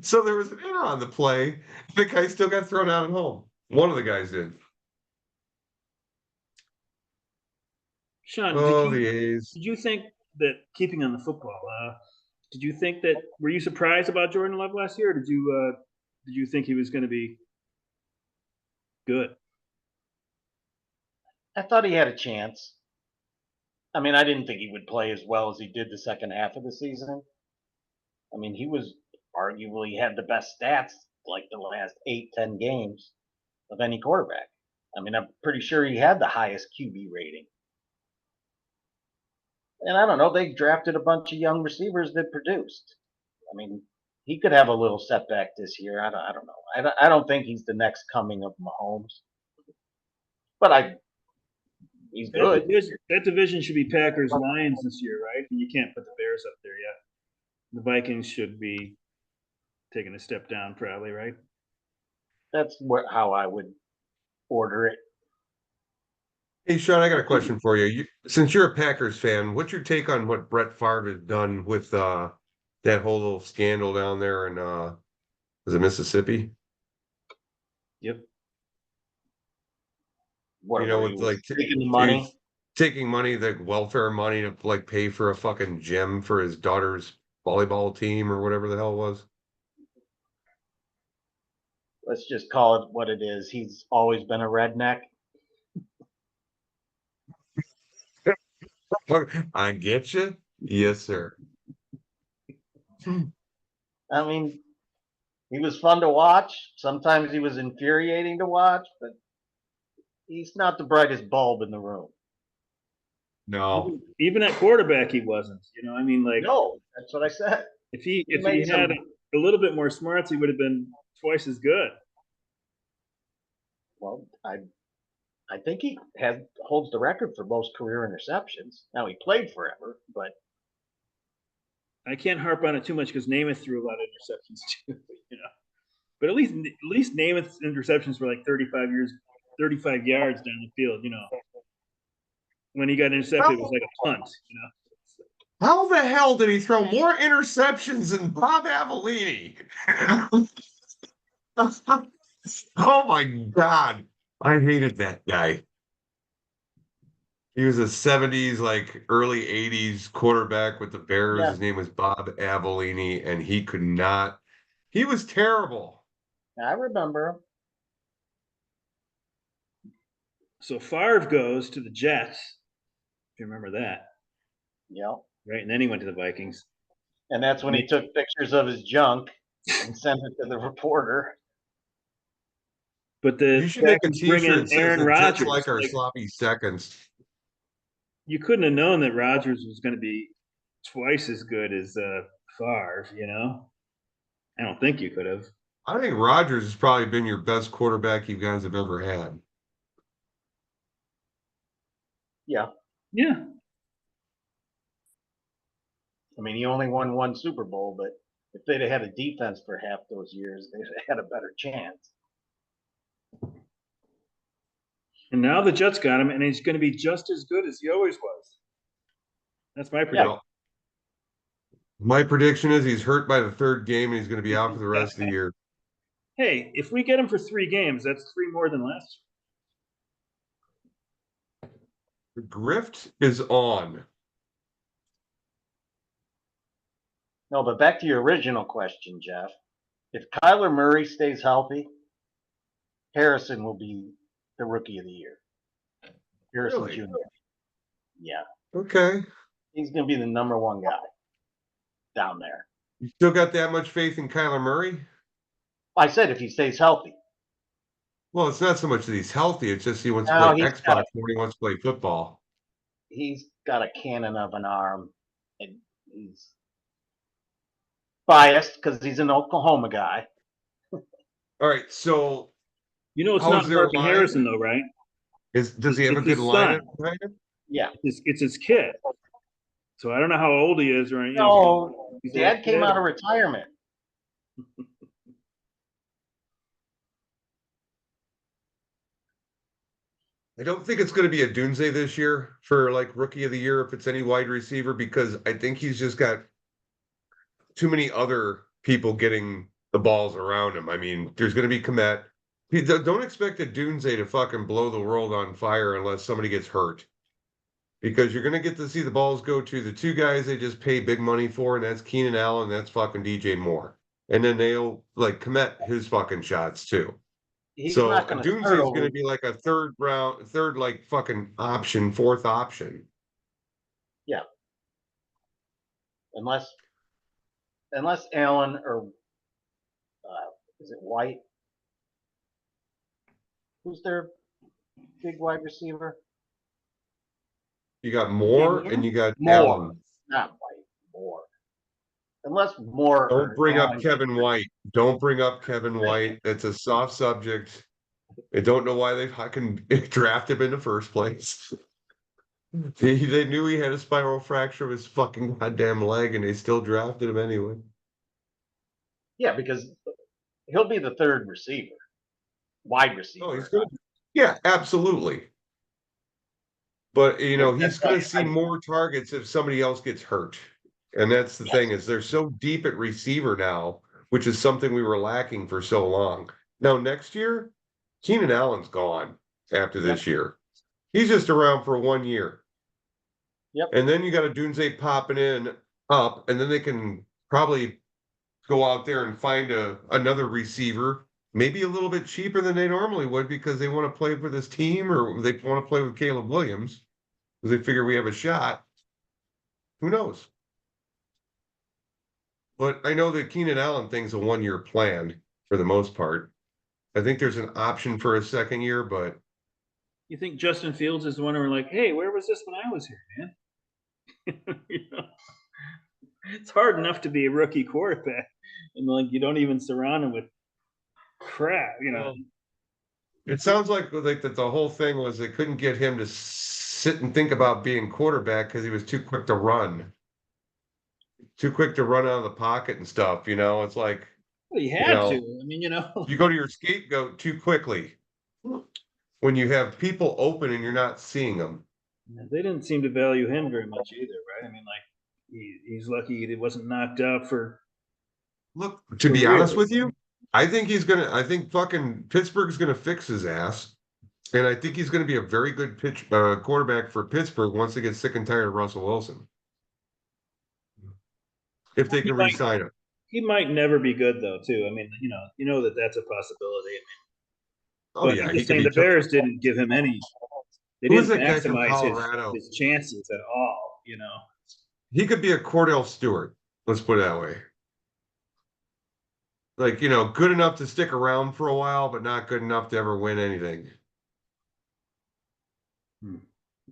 Speaker 2: So there was an error on the play. The guy still got thrown out at home. One of the guys did.
Speaker 1: Sean,
Speaker 2: the A's.
Speaker 1: did you think that keeping on the football? Did you think that were you surprised about Jordan Love last year? Or did you think he was going to be good?
Speaker 3: I thought he had a chance. I mean, I didn't think he would play as well as he did the second half of the season. I mean, he was arguably had the best stats like the last 8, 10 games of any quarterback. I mean, I'm pretty sure he had the highest QB rating. And I don't know, they drafted a bunch of young receivers that produced. I mean, he could have a little setback this year. I don't know. I don't think he's the next coming of Mahomes, but he's good.
Speaker 1: That division should be Packers Lions this year, right? And you can't put the Bears up there yet. The Vikings should be taking a step down, probably, right?
Speaker 3: That's how I would order it.
Speaker 2: Hey, Sean, I got a question for you. Since you're a Packers fan, what's your take on what Brett Favre has done with that whole little scandal down there in was it Mississippi?
Speaker 1: Yep.
Speaker 3: What,
Speaker 2: You know,
Speaker 3: where he
Speaker 2: with
Speaker 3: was
Speaker 2: like
Speaker 3: taking the
Speaker 2: he's
Speaker 3: money?
Speaker 2: taking money, like welfare money, to like pay for a fucking gym for his daughter's volleyball team or whatever the hell it was.
Speaker 3: Let's just call it what it is. He's always been a redneck.
Speaker 2: I get you. Yes, sir.
Speaker 3: I mean, he was fun to watch. Sometimes he was infuriating to watch, but he's not the brightest bulb in the room.
Speaker 2: No.
Speaker 1: Even at quarterback, he wasn't. You know, I mean, like
Speaker 3: No, that's what I said.
Speaker 1: if he
Speaker 3: made
Speaker 1: had
Speaker 3: some-
Speaker 1: a little bit more smarts, he would have been twice as good.
Speaker 3: Well, I think he holds the record for most career interceptions. Now he played forever, but
Speaker 1: I can't harp on it too much because Namath threw a lot of interceptions too. You know, but at least Namath's interceptions were like 35 yards down the field. You know, when he got intercepted, it was like a punt. You know.
Speaker 2: How the hell did he throw more interceptions than Bob Avellini? Oh my God. I hated that guy. He was a 70s, like early 80s quarterback with the Bears.
Speaker 3: Yeah.
Speaker 2: His name was Bob Avellini, and he could not. He was terrible.
Speaker 3: I remember him.
Speaker 1: So Favre goes to the Jets. If you remember that,
Speaker 3: Yeah.
Speaker 1: right? And then he went to the Vikings.
Speaker 3: And that's when he took pictures of his junk and sent it to the reporter.
Speaker 1: But
Speaker 2: You should make a
Speaker 1: Packers bring
Speaker 2: T-shirt
Speaker 1: in
Speaker 2: that says
Speaker 1: Aaron
Speaker 2: the Jets
Speaker 1: Rodgers.
Speaker 2: like our sloppy seconds.
Speaker 1: You couldn't have known that Rodgers was going to be twice as good as Favre. You know, I don't think you could have.
Speaker 2: I think Rodgers has probably been your best quarterback you guys have ever had.
Speaker 3: Yeah.
Speaker 1: Yeah.
Speaker 3: I mean, he only won one Super Bowl, but if they'd have had a defense for half those years, they'd have had a better chance.
Speaker 1: And now the Jets got him, and he's going to be just as good as he always was. That's my prediction.
Speaker 2: Yeah. My prediction is he's hurt by the third game and he's going to be out for the rest of the year.
Speaker 1: Hey, if we get him for 3 games, that's 3 more than last year.
Speaker 2: The grift is on.
Speaker 3: No, but back to your original question, Jeff. If Kyler Murray stays healthy, Harrison will be the rookie of the year. Harrison
Speaker 2: Really?
Speaker 3: Jr. Yeah.
Speaker 2: Okay.
Speaker 3: He's going to be the number one guy down there.
Speaker 2: You still got that much faith in Kyler Murray?
Speaker 3: I said if he stays healthy.
Speaker 2: Well, it's not so much that he's healthy. It's just he wants to
Speaker 3: No,
Speaker 2: play
Speaker 3: he's
Speaker 2: Xbox
Speaker 3: got
Speaker 2: more than he wants to play football.
Speaker 3: He's got a cannon of an arm, and he's biased because he's an Oklahoma guy.
Speaker 2: All right, so
Speaker 1: You know, it's
Speaker 2: How's
Speaker 1: not
Speaker 2: their
Speaker 1: Marvin
Speaker 2: line?
Speaker 1: Harrison, though, right?
Speaker 2: does he have a
Speaker 1: It's
Speaker 2: good
Speaker 1: his
Speaker 2: lineup
Speaker 1: son.
Speaker 2: behind him?
Speaker 3: Yeah.
Speaker 1: It's his kid. So I don't know how old he is or anything.
Speaker 3: No,
Speaker 1: He's
Speaker 3: Dad
Speaker 1: like,
Speaker 3: came out of retirement.
Speaker 2: I don't think it's going to be a doomsday this year for like rookie of the year if it's any wide receiver because I think he's just got too many other people getting the balls around him. I mean, there's going to be Komet. Don't expect a doomsday to fucking blow the world on fire unless somebody gets hurt. Because you're going to get to see the balls go to the 2 guys they just pay big money for, and that's Keenan Allen and that's fucking DJ Moore. And then they'll like commit his fucking shots too.
Speaker 3: He's
Speaker 2: So
Speaker 3: not
Speaker 2: a
Speaker 3: going to
Speaker 2: doomsday is going to be like a third like fucking option, 4th option.
Speaker 3: unless Allen or is it White? Who's their big wide receiver?
Speaker 2: You got Moore and you got
Speaker 3: Moore,
Speaker 2: Allen.
Speaker 3: not White. Moore. Unless Moore
Speaker 2: Don't
Speaker 3: or
Speaker 2: bring up
Speaker 3: Allen.
Speaker 2: Kevin White. Don't bring up Kevin White. It's a soft subject. I don't know why they fucking drafted him in the first place. They knew he had a spiral fracture of his fucking goddamn leg, and they still drafted him anyway.
Speaker 3: Yeah, because he'll be the third receiver, wide
Speaker 2: Oh,
Speaker 3: receiver.
Speaker 2: he's gonna. Yeah, absolutely. But he's
Speaker 3: That's
Speaker 2: going
Speaker 3: why
Speaker 2: to see more targets if somebody else gets hurt, and that's the thing is they're so deep at receiver now, which is something we were lacking for so long. Now next year, Keenan Allen's gone after this year. He's just around for 1 year.
Speaker 3: Yep.
Speaker 2: And then you got a Dunze popping in up, and then they can probably go out there and find another receiver, maybe a little bit cheaper than they normally would because they want to play for this team or they want to play with Caleb Williams because they figure we have a shot. Who knows? But I know that Keenan Allen thing's a 1 year plan for the most part. I think there's an option for a second year, but
Speaker 1: You think Justin Fields is the one who are like, hey, where was this when I was here, man? It's hard enough to be a rookie quarterback, and like you don't even surround him with crap.
Speaker 2: it sounds like that the whole thing was they couldn't get him to sit and think about being quarterback because he was too quick to run. Too quick to run out of the pocket and stuff, It's like,
Speaker 1: Well, he
Speaker 2: you
Speaker 1: had to.
Speaker 2: know,
Speaker 1: I mean,
Speaker 2: you go to your scapegoat too quickly when you have people open and you're not seeing them.
Speaker 1: they didn't seem to value him very much either, right? I mean, like he's lucky he wasn't knocked out for
Speaker 2: Look, to be
Speaker 1: real.
Speaker 2: honest with you, I think fucking Pittsburgh's gonna fix his ass. And I think he's gonna be a very good quarterback for Pittsburgh once they get sick and tired of Russell Wilson. If they
Speaker 1: He
Speaker 2: can
Speaker 1: might
Speaker 2: re-sign him.
Speaker 1: he might never be good though, too. I mean, that that's a possibility.
Speaker 2: Oh
Speaker 1: But
Speaker 2: yeah,
Speaker 1: I'm
Speaker 2: he
Speaker 1: just
Speaker 2: could
Speaker 1: saying
Speaker 2: be
Speaker 1: the Bears didn't give him any. They
Speaker 2: who was
Speaker 1: didn't
Speaker 2: that guy from
Speaker 1: maximize
Speaker 2: Colorado?
Speaker 1: his chances at all.
Speaker 2: He could be a Cordell Stewart. Let's put it that way. Like, good enough to stick around for a while, but not good enough to ever win anything.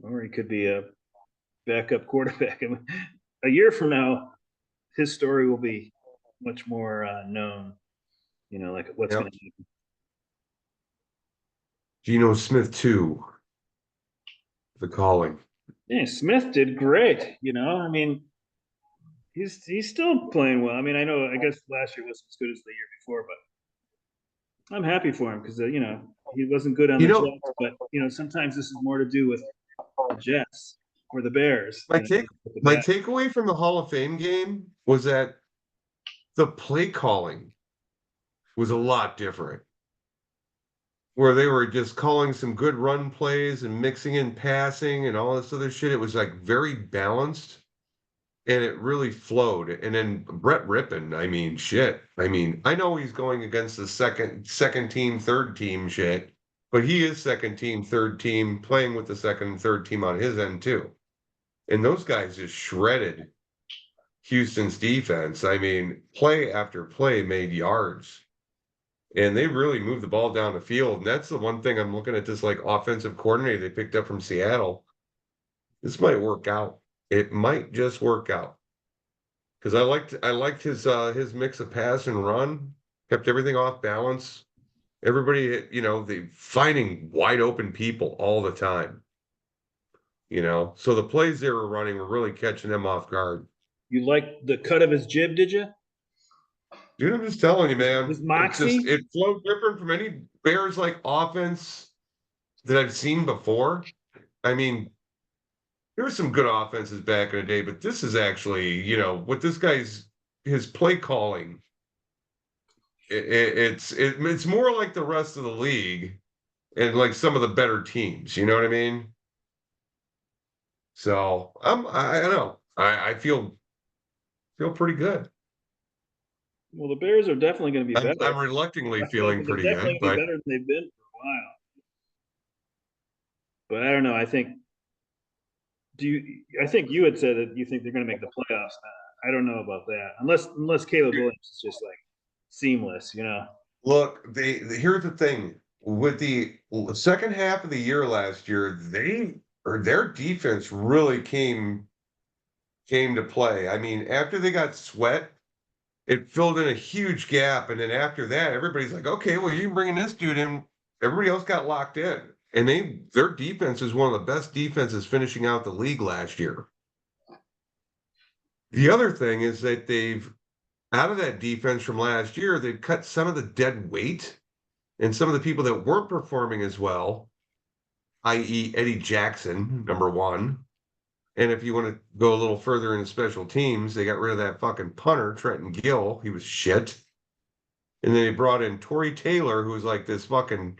Speaker 1: Or he could be a backup quarterback. I mean, a year from now, his story will be much more known. Like what's
Speaker 2: Yep.
Speaker 1: going to happen.
Speaker 2: Geno Smith too. The calling.
Speaker 1: Yeah, Smith did great. I mean, he's still playing well. I mean, I guess last year wasn't as good as the year before, but I'm happy for him because he wasn't good on
Speaker 2: You
Speaker 1: the
Speaker 2: know,
Speaker 1: Jets, but sometimes this is more to do with the Jets or the Bears.
Speaker 2: my take my takeaway from the Hall of Fame game was that the play calling was a lot different. Where they were just calling some good run plays and mixing in passing and all this other shit. It was like very balanced and it really flowed. And then Brett Rippon, I mean, shit. I mean, I know he's going against the second team, third team shit, but he is second team, third team, playing with the second and third team on his end too. And those guys just shredded Houston's defense. I mean, play after play made yards. And they really moved the ball down the field. And that's the one thing I'm looking at this like offensive coordinator they picked up from Seattle. This might work out. It might just work out. Because I liked his mix of pass and run, kept everything off balance. Everybody, they finding wide open people all the time. So the plays they were running were really catching them off guard.
Speaker 1: You like the cut of his jib, did you?
Speaker 2: Dude, I'm just telling you, man.
Speaker 1: His moxie.
Speaker 2: It flowed different from any Bears like offense that I've seen before. I mean, there were some good offenses back in the day, but this is actually, what this guy's his play calling. It's more like the rest of the league and like some of the better teams. You know what I mean? So I don't know. I feel pretty good.
Speaker 1: Well, the Bears are definitely going to be better.
Speaker 2: I'm reluctantly feeling
Speaker 1: They're
Speaker 2: pretty
Speaker 1: definitely
Speaker 2: good,
Speaker 1: going to be
Speaker 2: but
Speaker 1: better than they've been for a while. But I don't know. I think you had said that you think they're going to make the playoffs. I don't know about that. Unless Caleb Williams is just like seamless, you know.
Speaker 2: Look, here's the thing with the second half of the year last year, their defense really came to play. I mean, after they got Sweat, it filled in a huge gap, and then after that, everybody's like, okay, well, you can bring this dude in. Everybody else got locked in, and their defense is one of the best defenses finishing out the league last year. The other thing is that out of that defense from last year, they've cut some of the dead weight and some of the people that weren't performing as well, i.e., Eddie Jackson, number one. And if you want to go a little further into special teams, they got rid of that fucking punter, Trenton Gill. He was shit. And then they brought in Torrey Taylor, who was like this fucking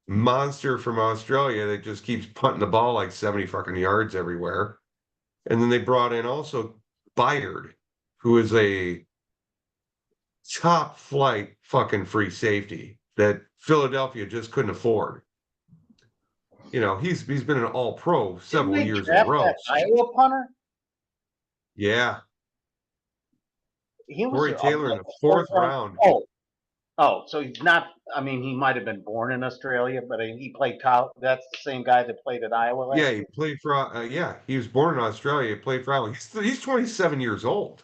Speaker 2: monster from Australia that just keeps punting the ball like 70 fucking yards everywhere. And then they brought in also B.E.E.R, who is a top flight fucking free safety that Philadelphia just couldn't afford. You know, he's been an all pro several
Speaker 3: Didn't they
Speaker 2: years in a
Speaker 3: draft
Speaker 2: row.
Speaker 3: that Iowa punter?
Speaker 2: Yeah.
Speaker 3: He was
Speaker 2: Torrey Taylor in the fourth round.
Speaker 3: So he's not. I mean, he might have been born in Australia, but he played college. That's the same guy that played at Iowa last
Speaker 2: Yeah,
Speaker 3: year.
Speaker 2: he played for. Yeah, he was born in Australia. He played for Iowa. He's 27 years old.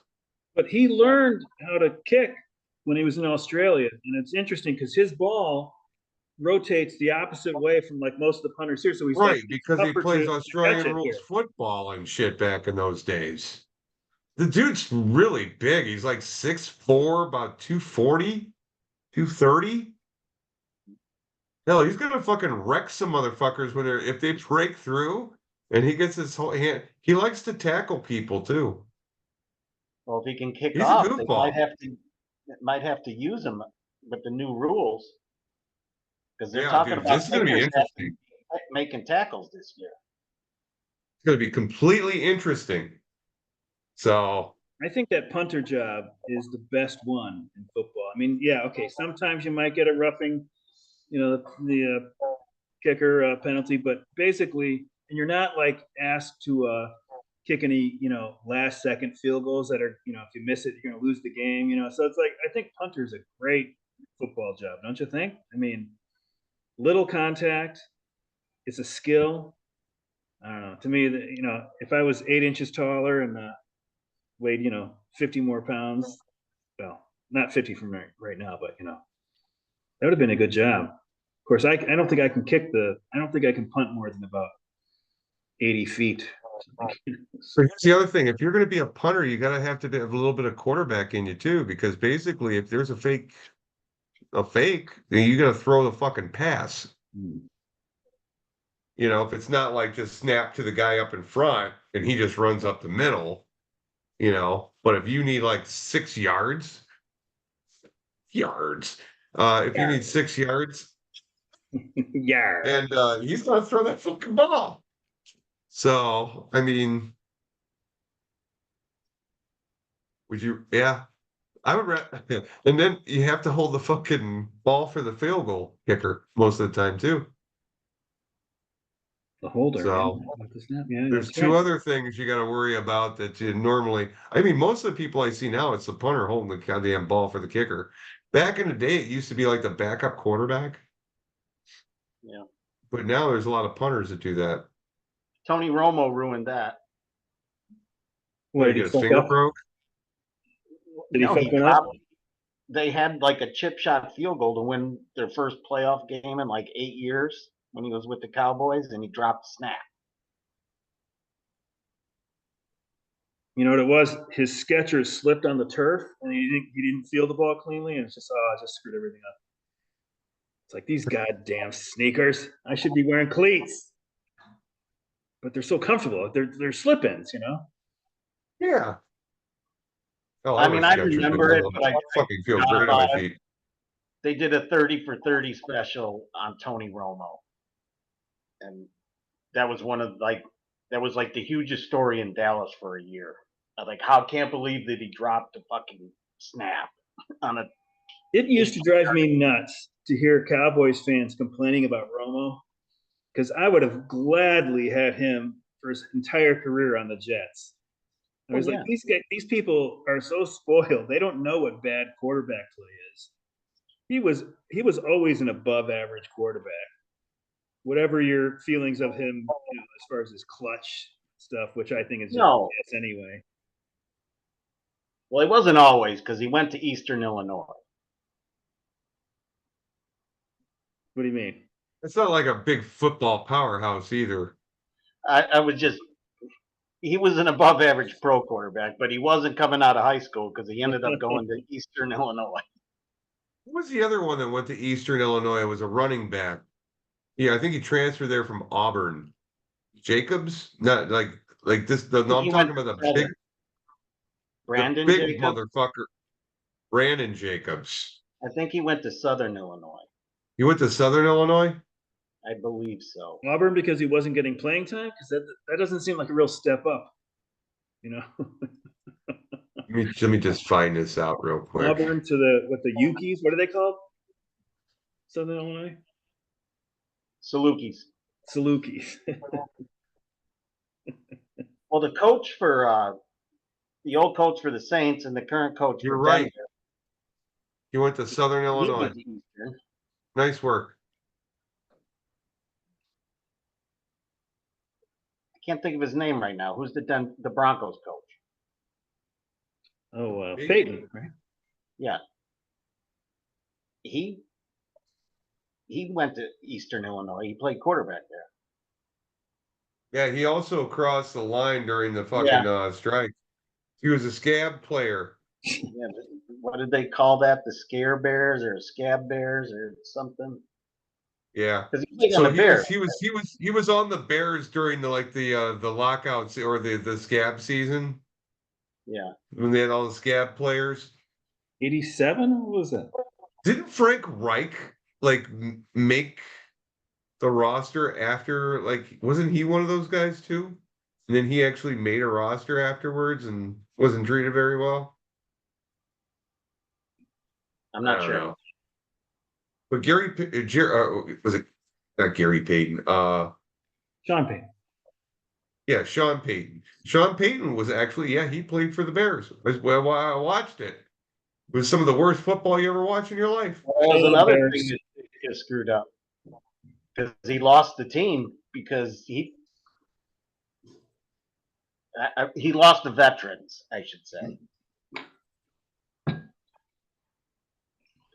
Speaker 1: But he learned how to kick when he was in Australia, and it's interesting because his ball rotates the opposite way from like most of the punters here. So he's
Speaker 2: Right,
Speaker 1: like
Speaker 2: because he
Speaker 1: tougher
Speaker 2: plays
Speaker 1: to catch
Speaker 2: Australian
Speaker 1: it
Speaker 2: rules
Speaker 1: here.
Speaker 2: football and shit back in those days. The dude's really big. He's like 6'4", about 240, 230. Hell, he's gonna fucking wreck some motherfuckers if they break through and he gets his whole hand. He likes to tackle people too.
Speaker 3: Well, if he can kick
Speaker 2: He's a
Speaker 3: off, they
Speaker 2: goofball.
Speaker 3: might have to use him with the new rules because they're
Speaker 2: Yeah,
Speaker 3: talking
Speaker 2: dude,
Speaker 3: about
Speaker 2: this is gonna be
Speaker 3: kickers
Speaker 2: interesting.
Speaker 3: making tackles this year.
Speaker 2: It's gonna be completely interesting. So
Speaker 1: I think that punter job is the best one in football. I mean, yeah, okay, sometimes you might get a roughing, you know, the kicker penalty, but basically, and you're not like asked to kick any, you know, last second field goals that are, you know, if you miss it, you're going to lose the game, you know. So it's like, I think punter's a great football job, don't you think? I mean, little contact, it's a skill. I don't know. To me, you know, if I was 8 inches taller and weighed, you know, 50 more pounds, well, not 50 from right now, but you know, that would have been a good job. Of course, I don't think I can I don't think I can punt more than about 80 feet.
Speaker 2: So here's the other thing. If you're going to be a punter, you got to have a little bit of quarterback in you too, because basically if there's a fake, then you got to throw the fucking pass. You know, if it's not like just snap to the guy up in front and he just runs up the middle, you know, but if you need like 6 yards, if you need 6 yards,
Speaker 1: Yeah.
Speaker 2: and he's going to throw that fucking ball. So, I mean, yeah, I would, and then you have to hold the fucking ball for the field goal kicker most of the time too.
Speaker 1: The holder.
Speaker 2: So
Speaker 1: Yeah,
Speaker 2: there's
Speaker 1: that's
Speaker 2: two
Speaker 1: right.
Speaker 2: other things you got to worry about that you normally, I mean, most of the people I see now, it's the punter holding the goddamn ball for the kicker. Back in the day, it used to be like the backup quarterback.
Speaker 3: Yeah.
Speaker 2: But now there's a lot of punters that do that.
Speaker 3: Tony Romo ruined that.
Speaker 2: What,
Speaker 1: Did
Speaker 2: he
Speaker 1: he
Speaker 2: get his
Speaker 1: fuck
Speaker 2: finger
Speaker 1: up?
Speaker 2: broke?
Speaker 1: Did he
Speaker 3: No,
Speaker 1: fuck one up?
Speaker 3: they had like a chip shot field goal to win their first playoff game in like 8 years when he was with the Cowboys, and he dropped the snap.
Speaker 1: You know what it was? His Skechers slipped on the turf, and he didn't feel the ball cleanly, and it's just I just screwed everything up. It's like these goddamn sneakers. I should be wearing cleats, but they're so comfortable. They're slip-ins, you know.
Speaker 2: Yeah. Oh,
Speaker 3: I
Speaker 2: wear
Speaker 3: mean, I
Speaker 2: Skechers.
Speaker 3: remember it, but I
Speaker 2: fucking feel
Speaker 3: forgot
Speaker 2: great on my
Speaker 3: about it.
Speaker 2: feet.
Speaker 3: They did a 30 for 30 special on Tony Romo, and that was that was like the hugest story in Dallas for a year. I like how can't believe that he dropped a fucking snap on a.
Speaker 1: It used to drive me nuts to hear Cowboys fans complaining about Romo because I would have gladly had him for his entire career on the Jets. I was like,
Speaker 3: yeah.
Speaker 1: these people are so spoiled. They don't know what bad quarterback play is. He was always an above average quarterback. Whatever your feelings of him, as far as his clutch stuff, which I think is just
Speaker 3: No,
Speaker 1: BS anyway.
Speaker 3: well, he wasn't always because he went to Eastern Illinois.
Speaker 1: What do you mean?
Speaker 2: It's not like a big football powerhouse either.
Speaker 3: I was just he was an above average pro quarterback, but he wasn't coming out of high school because he ended up going to Eastern Illinois.
Speaker 2: Who was the other one that went to Eastern Illinois? It was a running back. Yeah, I think he transferred there from Auburn. Jacobs? Not like this.
Speaker 3: I
Speaker 2: No,
Speaker 3: think
Speaker 2: I'm
Speaker 3: he went
Speaker 2: talking
Speaker 3: to
Speaker 2: about
Speaker 3: Southern.
Speaker 2: the
Speaker 3: Brandon
Speaker 2: big
Speaker 3: Jacob.
Speaker 2: motherfucker, Brandon Jacobs.
Speaker 3: I think he went to Southern Illinois.
Speaker 2: You went to Southern Illinois?
Speaker 3: I believe so.
Speaker 1: Auburn because he wasn't getting playing time? Because that doesn't seem like a real step up, you know.
Speaker 2: Let me just find this out real quick.
Speaker 1: Auburn to the Yukies. What are they called? Southern Illinois?
Speaker 3: Salukis.
Speaker 1: Salukis.
Speaker 3: Well, the coach for the old coach for the Saints and the current coach
Speaker 2: You're
Speaker 3: for
Speaker 2: right.
Speaker 3: Denver,
Speaker 2: You went to Southern
Speaker 3: he
Speaker 2: Illinois.
Speaker 3: went to Eastern.
Speaker 2: Nice work.
Speaker 3: I can't think of his name right now. Who's the Broncos coach?
Speaker 1: Oh, Peyton, right?
Speaker 3: Yeah, he went to Eastern Illinois. He played quarterback there.
Speaker 2: Yeah, he also crossed the line during the
Speaker 3: Yeah.
Speaker 2: fucking strike. He was a scab player.
Speaker 3: Yeah, what did they call that? The Scare Bears or Scab Bears or something?
Speaker 2: Yeah.
Speaker 3: Because he played on
Speaker 2: So
Speaker 3: the Bears.
Speaker 2: he was on the Bears during the lockouts or the scab season
Speaker 3: Yeah,
Speaker 2: when they had all the scab players.
Speaker 1: 87? What was that?
Speaker 2: Didn't Frank Reich like make the roster after wasn't he one of those guys too? And then he actually made a roster afterwards and wasn't treated very well.
Speaker 3: I'm
Speaker 2: I
Speaker 3: not
Speaker 2: don't
Speaker 3: sure.
Speaker 2: know. But was it not Gary Payton?
Speaker 1: Sean Payton.
Speaker 2: Yeah, Sean Payton. Sean Payton was actually, yeah, he played for the Bears. Well, I watched it. It was some of the worst football you ever watched in your life.
Speaker 3: Well, that was
Speaker 1: Oh,
Speaker 3: another
Speaker 1: Bears.
Speaker 3: thing that he screwed up because he lost the team because he lost the veterans, I should say,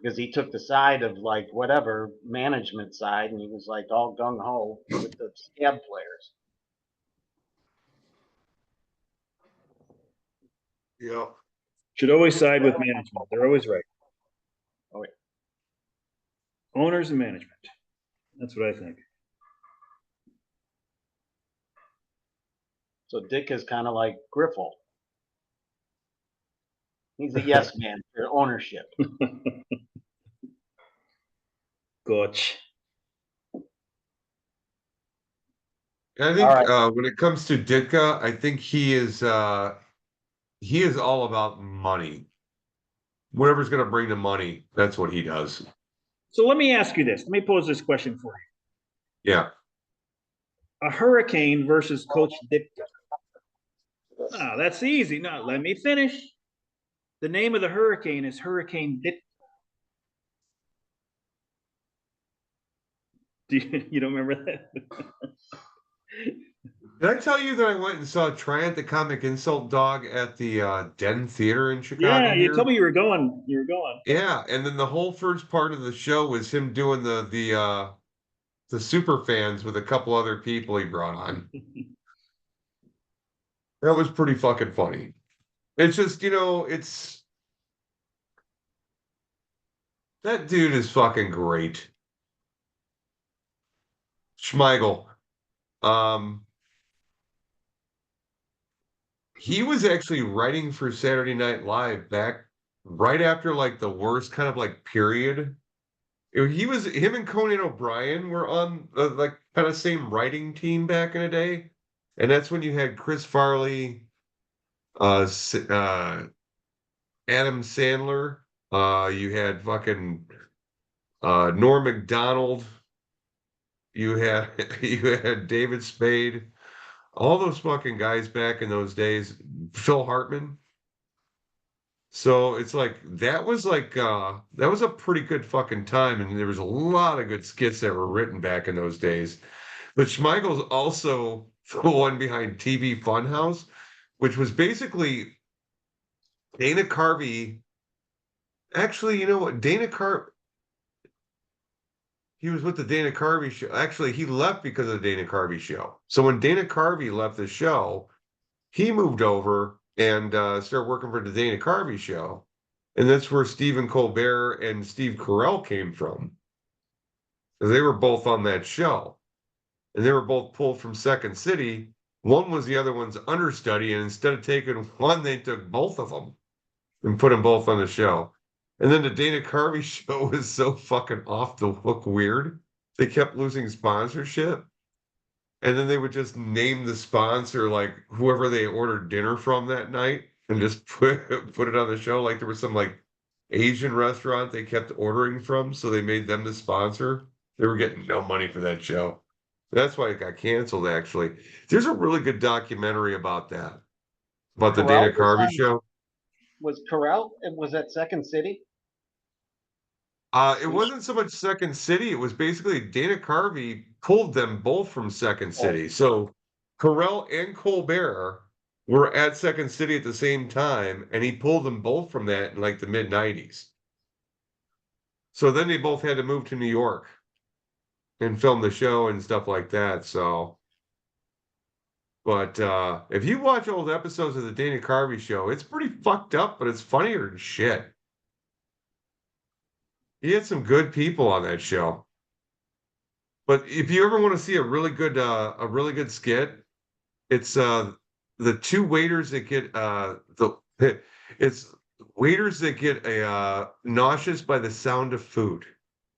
Speaker 3: because he took the side of like whatever management side, and he was like all gung ho with the scab players.
Speaker 2: Yeah.
Speaker 1: Should always side with management. They're always right.
Speaker 3: Oh, wait.
Speaker 1: Owners and management. That's what I think.
Speaker 3: So Dick is kind of like Griffle. He's a yes man for ownership.
Speaker 1: Gotch.
Speaker 2: I
Speaker 3: All
Speaker 2: think
Speaker 3: right.
Speaker 2: when it comes to Ditka, I think he is all about money. Whatever's going to bring the money, that's what he does.
Speaker 1: So let me ask you this. Let me pose this question for you.
Speaker 2: Yeah.
Speaker 1: A hurricane versus Coach Ditka. Oh, that's easy. No, let me finish. The name of the hurricane is Hurricane Ditka. You don't remember that?
Speaker 2: Did I tell you that I went and saw Triumph the Comic Insult Dog at the Den Theater in Chicago
Speaker 1: Yeah, you
Speaker 2: here?
Speaker 1: told me you were going. You were going.
Speaker 2: Yeah, and then the whole first part of the show was him doing the super fans with a couple other people he brought on. That was pretty fucking funny. It's just, it's that dude is fucking great. Schmeigel. Um, he was actually writing for Saturday Night Live back right after like the worst kind of like period. Him and Conan O'Brien were on like kind of same writing team back in the day, and that's when you had Chris Farley, Adam Sandler, you had fucking Norm Macdonald, you had you had David Spade, all those fucking guys back in those days. Phil Hartman. So it's like that was a pretty good fucking time, and there was a lot of good skits that were written back in those days. But Schmeigel's also the one behind TV Funhouse, which was basically Dana Carvey. Actually, you know what? He was with the Dana Carvey show. Actually, he left because of the Dana Carvey show. So when Dana Carvey left the show, he moved over and started working for the Dana Carvey show. And that's where Stephen Colbert and Steve Carell came from. 'Cause they were both on that show. And they were both pulled from Second City. One was the other one's understudy, and instead of taking one, they took both of them and put them both on the show. And then the Dana Carvey show was so fucking off the hook weird. They kept losing sponsorship. And then they would just name the sponsor, like whoever they ordered dinner from that night, and just put it on the show. Like there was some like Asian restaurant they kept ordering from, so they made them the sponsor. They were getting no money for that show. That's why it got canceled, actually. There's a really good documentary about that, about the Dana
Speaker 3: Carell was
Speaker 2: Carvey
Speaker 3: on,
Speaker 2: show.
Speaker 3: was Carell, it was at Second City?
Speaker 2: It wasn't so much Second City. It was basically Dana Carvey pulled them both from Second
Speaker 3: Oh,
Speaker 2: City. So Carell and Colbert were at Second City at the same time, and he pulled them both from that in like the mid 90s. So then they both had to move to New York and film the show and stuff like that. So, but if you watch old episodes of the Dana Carvey show, it's pretty fucked up, but it's funnier than shit. He had some good people on that show. But if you ever want to see a really good skit, it's the two waiters that get the it's waiters that get a nauseous by the sound of food.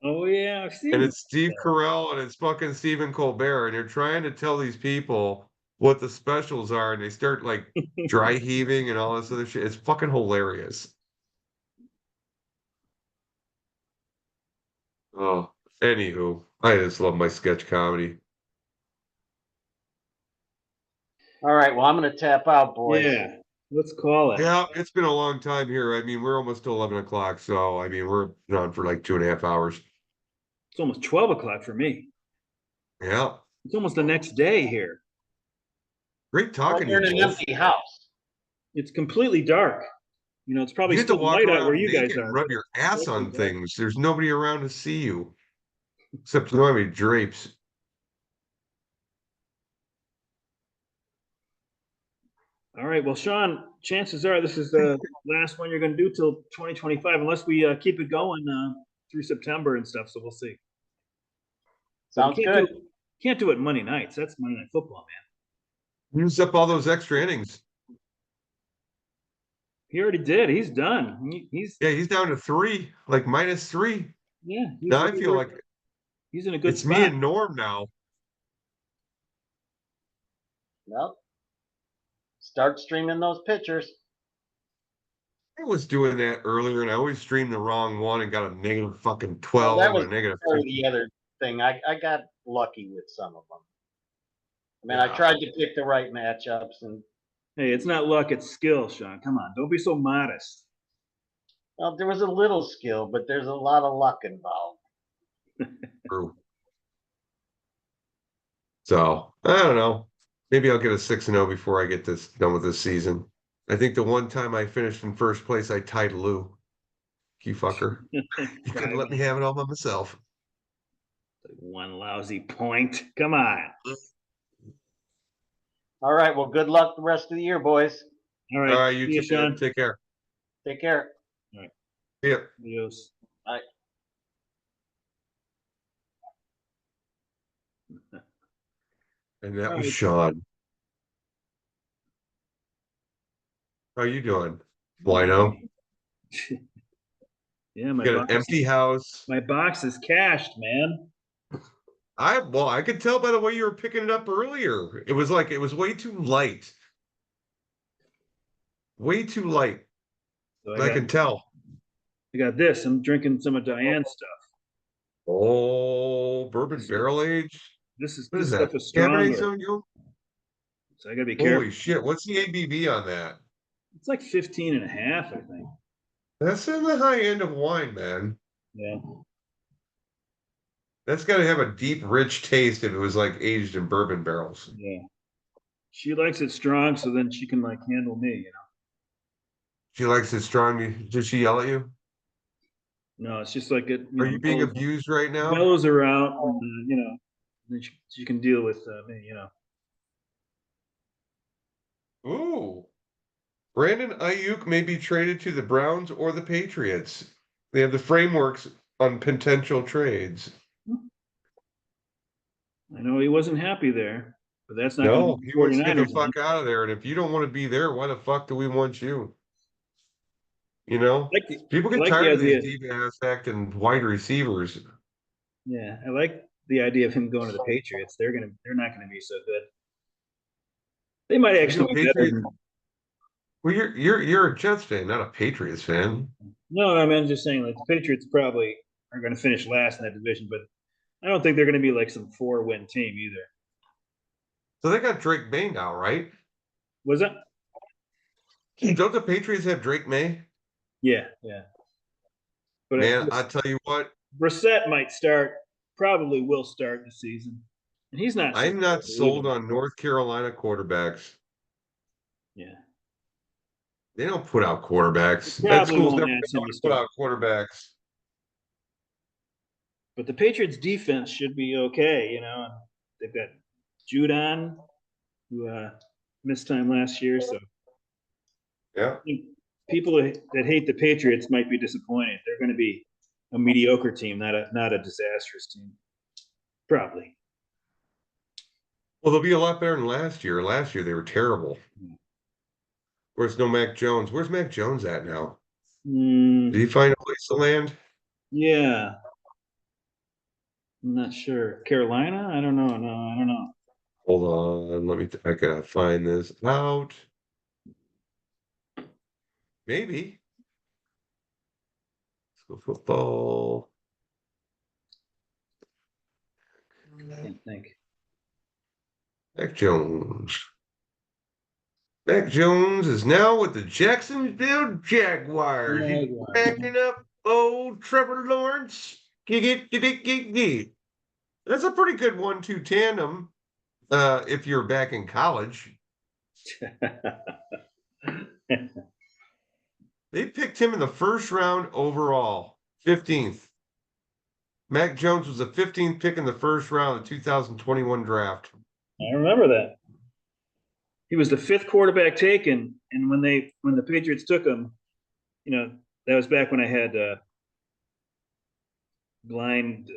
Speaker 1: Oh yeah, I've
Speaker 2: And
Speaker 1: seen
Speaker 2: it's Steve Carell and it's fucking Stephen Colbert, and they're trying to tell these people what the specials are, and they start like
Speaker 1: that.
Speaker 2: dry heaving and all this other shit. It's fucking hilarious. Oh, anywho, I just love my sketch comedy.
Speaker 3: all right. Well, I'm going to tap out, boys.
Speaker 1: Yeah, let's call it.
Speaker 2: Yeah, it's been a long time here. I mean, we're almost to 11 o'clock, so I mean, we're on for like 2.5 hours.
Speaker 1: It's almost 12 o'clock for me.
Speaker 2: Yeah,
Speaker 1: It's almost the next day here.
Speaker 2: great
Speaker 3: Well,
Speaker 2: talking to
Speaker 3: you're
Speaker 2: you
Speaker 3: in an
Speaker 2: both.
Speaker 3: empty house.
Speaker 1: It's completely dark. You know, it's probably
Speaker 2: You get to
Speaker 1: still
Speaker 2: walk
Speaker 1: light out where
Speaker 2: around
Speaker 1: you guys
Speaker 2: naked
Speaker 1: are,
Speaker 2: and
Speaker 1: but
Speaker 2: rub your
Speaker 1: it's
Speaker 2: ass
Speaker 1: actually
Speaker 2: on
Speaker 1: dark.
Speaker 2: things. There's nobody around to see you, except you don't have any drapes.
Speaker 1: All right. Well, Sean, chances are this is the last one you're going to do till 2025, unless we keep it going through September and stuff. So we'll see. But
Speaker 3: Sounds good.
Speaker 1: Can't do it Monday nights. That's Monday Night Football, man.
Speaker 2: Use up all those extra innings.
Speaker 1: He already did. He's done. He's
Speaker 2: Yeah, he's down to 3, like -3.
Speaker 1: yeah.
Speaker 2: Now I feel like
Speaker 1: he's in a good
Speaker 2: it's me
Speaker 1: spot.
Speaker 2: and Norm now.
Speaker 3: Well, start streaming those pictures.
Speaker 2: I was doing that earlier, and I always streamed the wrong one and got a negative fucking
Speaker 3: Well, that
Speaker 2: 12
Speaker 3: was
Speaker 2: or negative
Speaker 3: part of
Speaker 2: 50.
Speaker 3: the other thing. I got lucky with some of them. I mean, I
Speaker 2: Yeah.
Speaker 3: tried to pick the right matchups, and
Speaker 1: Hey, it's not luck, it's skill, Sean. Come on, don't be so modest.
Speaker 3: well, there was a little skill, but there's a lot of luck involved.
Speaker 2: True. So I don't know. Maybe I'll get a 6-0 before I get this done with this season. I think the one time I finished in first place, I tied Lou. You fucker. You couldn't let me have it all by myself.
Speaker 1: One lousy point. Come on.
Speaker 3: All right. Well, good luck the rest of the year, boys.
Speaker 1: All
Speaker 2: All
Speaker 1: right.
Speaker 2: right, you
Speaker 1: See you,
Speaker 2: two, man.
Speaker 1: Sean.
Speaker 2: Take care.
Speaker 3: Take care.
Speaker 2: See ya.
Speaker 1: Adios.
Speaker 3: Bye.
Speaker 2: And that
Speaker 1: All
Speaker 2: was
Speaker 1: right.
Speaker 2: Sean. How you doing, Wino?
Speaker 1: Yeah,
Speaker 2: You got an empty house.
Speaker 1: my box is cashed, man.
Speaker 2: I could tell by the way you were picking it up earlier. It was way too light. Way too light.
Speaker 1: So
Speaker 2: I can tell.
Speaker 1: I got this. I'm drinking some of Diane's stuff.
Speaker 2: Oh, bourbon barrel age.
Speaker 1: This
Speaker 2: What is
Speaker 1: stuff
Speaker 2: that?
Speaker 1: is
Speaker 2: Cabernet
Speaker 1: stronger.
Speaker 2: Sauvignon?
Speaker 1: So I gotta be careful.
Speaker 2: Holy shit! What's the ABV on that?
Speaker 1: It's like 15 and a half, I think.
Speaker 2: That's in the high end of wine, man.
Speaker 1: Yeah.
Speaker 2: That's got to have a deep, rich taste if it was like aged in bourbon barrels.
Speaker 1: Yeah. She likes it strong, so then she can like handle me, you know.
Speaker 2: She likes it strong. Does she yell at you?
Speaker 1: No, it's just like it,
Speaker 2: Are you being abused right now?
Speaker 1: bellows her out, and, you know, then she can deal with me, you know.
Speaker 2: Ooh. Brandon Ayuk may be traded to the Browns or the Patriots. They have the frameworks on potential trades.
Speaker 1: I know he wasn't happy there, but that's not going to
Speaker 2: No,
Speaker 1: be
Speaker 2: he
Speaker 1: the
Speaker 2: wants to get the
Speaker 1: 49ers.
Speaker 2: fuck out of there. And if you don't want to be there, why the fuck do we want you? You know, people
Speaker 1: I
Speaker 2: get
Speaker 1: like the
Speaker 2: tired of these
Speaker 1: idea.
Speaker 2: deep ass acting wide receivers.
Speaker 1: Yeah, I like the idea of him going to the Patriots. They're not gonna be so good. They might
Speaker 2: You know,
Speaker 1: actually be better
Speaker 2: Patriot.
Speaker 1: than.
Speaker 2: Well, you're a Jets fan, not a Patriots fan.
Speaker 1: No, I mean, I'm just saying, like the Patriots probably are going to finish last in that division, but I don't think they're going to be like some 4-win team either.
Speaker 2: So they got Drake May now, right?
Speaker 1: Was that?
Speaker 2: Don't the Patriots have Drake May?
Speaker 1: Yeah, yeah. But
Speaker 2: Man, I tell you what,
Speaker 1: Brissett might start. Probably will start the season, and he's not so
Speaker 2: I'm not
Speaker 1: terrible
Speaker 2: sold
Speaker 1: either.
Speaker 2: on North Carolina quarterbacks.
Speaker 1: Yeah,
Speaker 2: They don't put out quarterbacks.
Speaker 1: they
Speaker 2: That
Speaker 1: probably
Speaker 2: school's
Speaker 1: won't
Speaker 2: never
Speaker 1: ask
Speaker 2: been
Speaker 1: him
Speaker 2: known
Speaker 1: to
Speaker 2: to put
Speaker 1: start.
Speaker 2: out quarterbacks.
Speaker 1: But the Patriots defense should be okay. You know, they've got Judon, who missed time last year, so
Speaker 2: Yeah.
Speaker 1: I think people that hate the Patriots might be disappointed. They're going to be a mediocre team, not a disastrous team. Probably.
Speaker 2: Well, they'll be a lot better than last year. Last year they were terrible. Where's no Mac Jones? Where's Mac Jones at now? Did he
Speaker 1: Mm,
Speaker 2: find a place to land?
Speaker 1: yeah, I'm not sure. Carolina? I don't know. No, I don't know.
Speaker 2: Hold on, I gotta find this out. Maybe. Let's go football.
Speaker 1: I can't think.
Speaker 2: Mac Jones. Mac Jones is now with the Jacksonville Jaguars. He's
Speaker 1: Jaguars.
Speaker 2: backing up old Trevor Lawrence. Gig. That's a pretty good 1-2 tandem if you're back in college. They picked him in the first round overall, 15th. Mac Jones was the 15th pick in the first round of the 2021 draft.
Speaker 1: I remember that. He was the fifth quarterback taken, and when the Patriots took him, you know, that was back when I had blind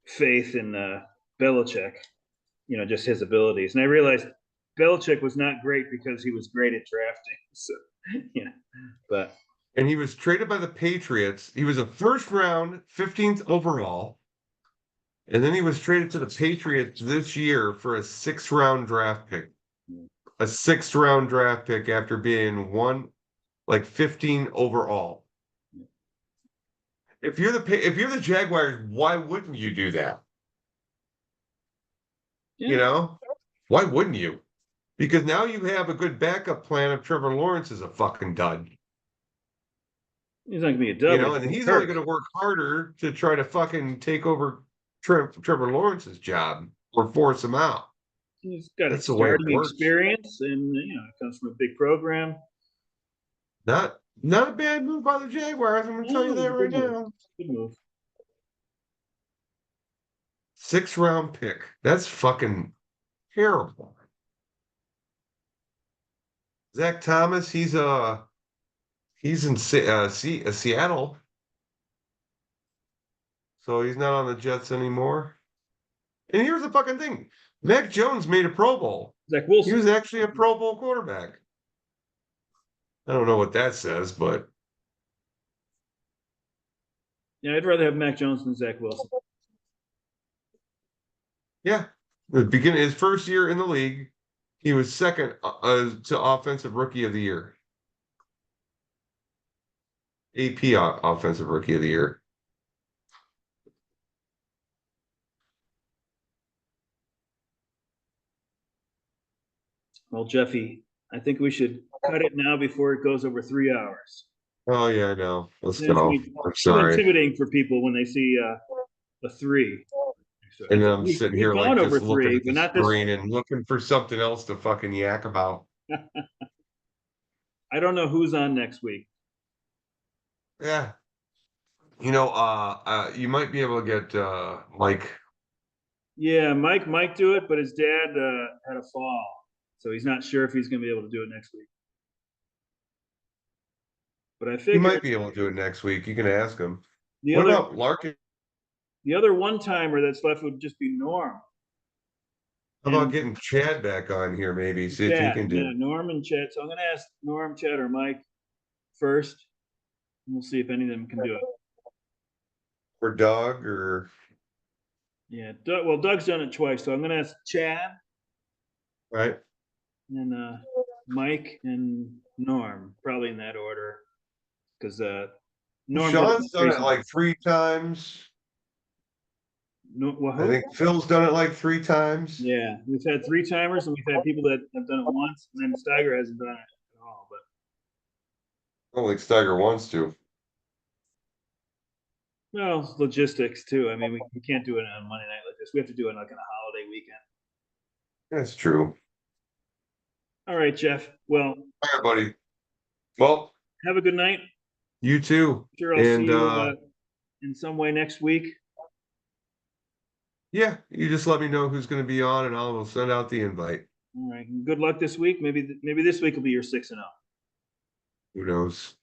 Speaker 1: faith in Belichick. You know, just his abilities, and I realized Belichick was not great because he was great at drafting. So, yeah, but
Speaker 2: And he was traded by the Patriots. He was a first round, 15th overall. And then he was traded to the Patriots this year for a 6th-round draft pick. A 6th-round draft pick after being 15 overall. If you're the Jaguars, why wouldn't you do that?
Speaker 1: yeah,
Speaker 2: You know? Why wouldn't you? Because now you have a good backup plan if Trevor Lawrence is a fucking dud.
Speaker 1: he's not gonna be a dub.
Speaker 2: You
Speaker 1: But
Speaker 2: know,
Speaker 1: he's
Speaker 2: and
Speaker 1: gonna
Speaker 2: he's only
Speaker 1: hurt.
Speaker 2: going to work harder to try to fucking take over Trevor Lawrence's job or force him out.
Speaker 1: He's got
Speaker 2: That's the way it
Speaker 1: starting
Speaker 2: works.
Speaker 1: experience, and you know, it comes from a big program.
Speaker 2: Not a bad move by the Jaguars. I'm going to tell you
Speaker 1: Oh,
Speaker 2: that right
Speaker 1: good move.
Speaker 2: now.
Speaker 1: Good move.
Speaker 2: 6th-round pick. That's fucking terrible. Zach Thomas, he's in Seattle, so he's not on the Jets anymore. And here's the fucking thing: Mac Jones made a Pro Bowl.
Speaker 1: Zach
Speaker 2: He
Speaker 1: Wilson.
Speaker 2: was actually a Pro Bowl quarterback. I don't know what that says, but
Speaker 1: Yeah, I'd rather have Mac Jones than Zach Wilson.
Speaker 2: yeah, the beginning his first year in the league, he was second to Offensive Rookie of the Year, AP Offensive Rookie of the Year.
Speaker 1: Well, Jeffy, I think we should cut it now before it goes over 3 hours.
Speaker 2: Oh yeah, I know. Let's
Speaker 1: Then it's
Speaker 2: go.
Speaker 1: gonna be
Speaker 2: I'm
Speaker 1: too
Speaker 2: sorry.
Speaker 1: intimidating for people when they see a 3. So
Speaker 2: And
Speaker 1: it's
Speaker 2: then
Speaker 1: like,
Speaker 2: I'm sitting
Speaker 1: we've
Speaker 2: here
Speaker 1: gone
Speaker 2: like
Speaker 1: over
Speaker 2: just looking
Speaker 1: 3,
Speaker 2: at
Speaker 1: but
Speaker 2: the
Speaker 1: not this.
Speaker 2: screen and looking for something else to fucking yak about.
Speaker 1: I don't know who's on next week.
Speaker 2: Yeah. You might be able to get Mike.
Speaker 1: Yeah, Mike might do it, but his dad had a fall, so he's not sure if he's going to be able to do it next week. But I
Speaker 2: He
Speaker 1: figure
Speaker 2: might be able to do it next week. You can ask him.
Speaker 1: the
Speaker 2: What
Speaker 1: other
Speaker 2: about Larkin?
Speaker 1: the other one timer that's left would just be Norm
Speaker 2: How about
Speaker 1: and
Speaker 2: getting Chad back on here, maybe? See if he
Speaker 1: Chad.
Speaker 2: can do
Speaker 1: Yeah,
Speaker 2: it.
Speaker 1: Norm and Chad. So I'm going to ask Norm, Chad, or Mike first, and we'll see if any of them can do it.
Speaker 2: Or Doug or
Speaker 1: Yeah, well, Doug's done it twice, so I'm going to ask Chad
Speaker 2: right?
Speaker 1: and Mike and Norm, probably in that order, because Norm did it
Speaker 2: Sean's
Speaker 1: most
Speaker 2: done it
Speaker 1: recently.
Speaker 2: like 3 times.
Speaker 1: No, well,
Speaker 2: I
Speaker 1: who?
Speaker 2: think Phil's done it like 3 times.
Speaker 1: Yeah, we've had 3 timers, and we've had people that have done it once, and then Steiger hasn't done it at all. But
Speaker 2: I don't think Steiger wants to.
Speaker 1: well, logistics too. I mean, we can't do it on Monday night like this. We have to do it like on a holiday weekend.
Speaker 2: That's true.
Speaker 1: All right, Jeff. Well,
Speaker 2: All right, buddy. Well,
Speaker 1: have a good night.
Speaker 2: you too.
Speaker 1: Sure, I'll see
Speaker 2: And
Speaker 1: you in some way next week.
Speaker 2: yeah, you just let me know who's going to be on, and I'll send out the invite.
Speaker 1: All right. Good luck this week. Maybe this week will be your 6-0.
Speaker 2: Who knows?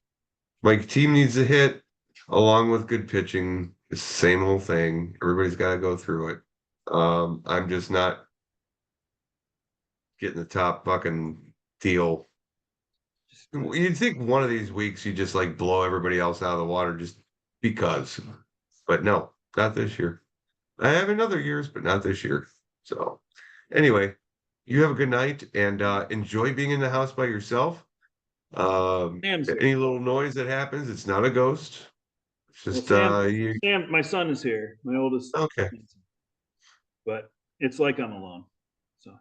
Speaker 2: My team needs a hit along with good pitching. It's the same old thing. Everybody's got to go through it. I'm just not getting the top fucking deal. You'd think one of these weeks you just like blow everybody else out of the water just because. But no, not this year. I have in other years, but not this year. So anyway, you have a good night and enjoy being in the house by yourself.
Speaker 1: Sam's here.
Speaker 2: Any little noise that happens, it's not a ghost. It's
Speaker 1: Well,
Speaker 2: just you
Speaker 1: Sam, my son is here, my oldest.
Speaker 2: okay.
Speaker 1: But it's like I'm alone. So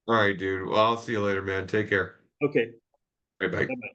Speaker 2: All right, dude. Well, I'll see you later, man. Take care.
Speaker 1: okay.
Speaker 2: Bye bye.
Speaker 1: Bye-bye.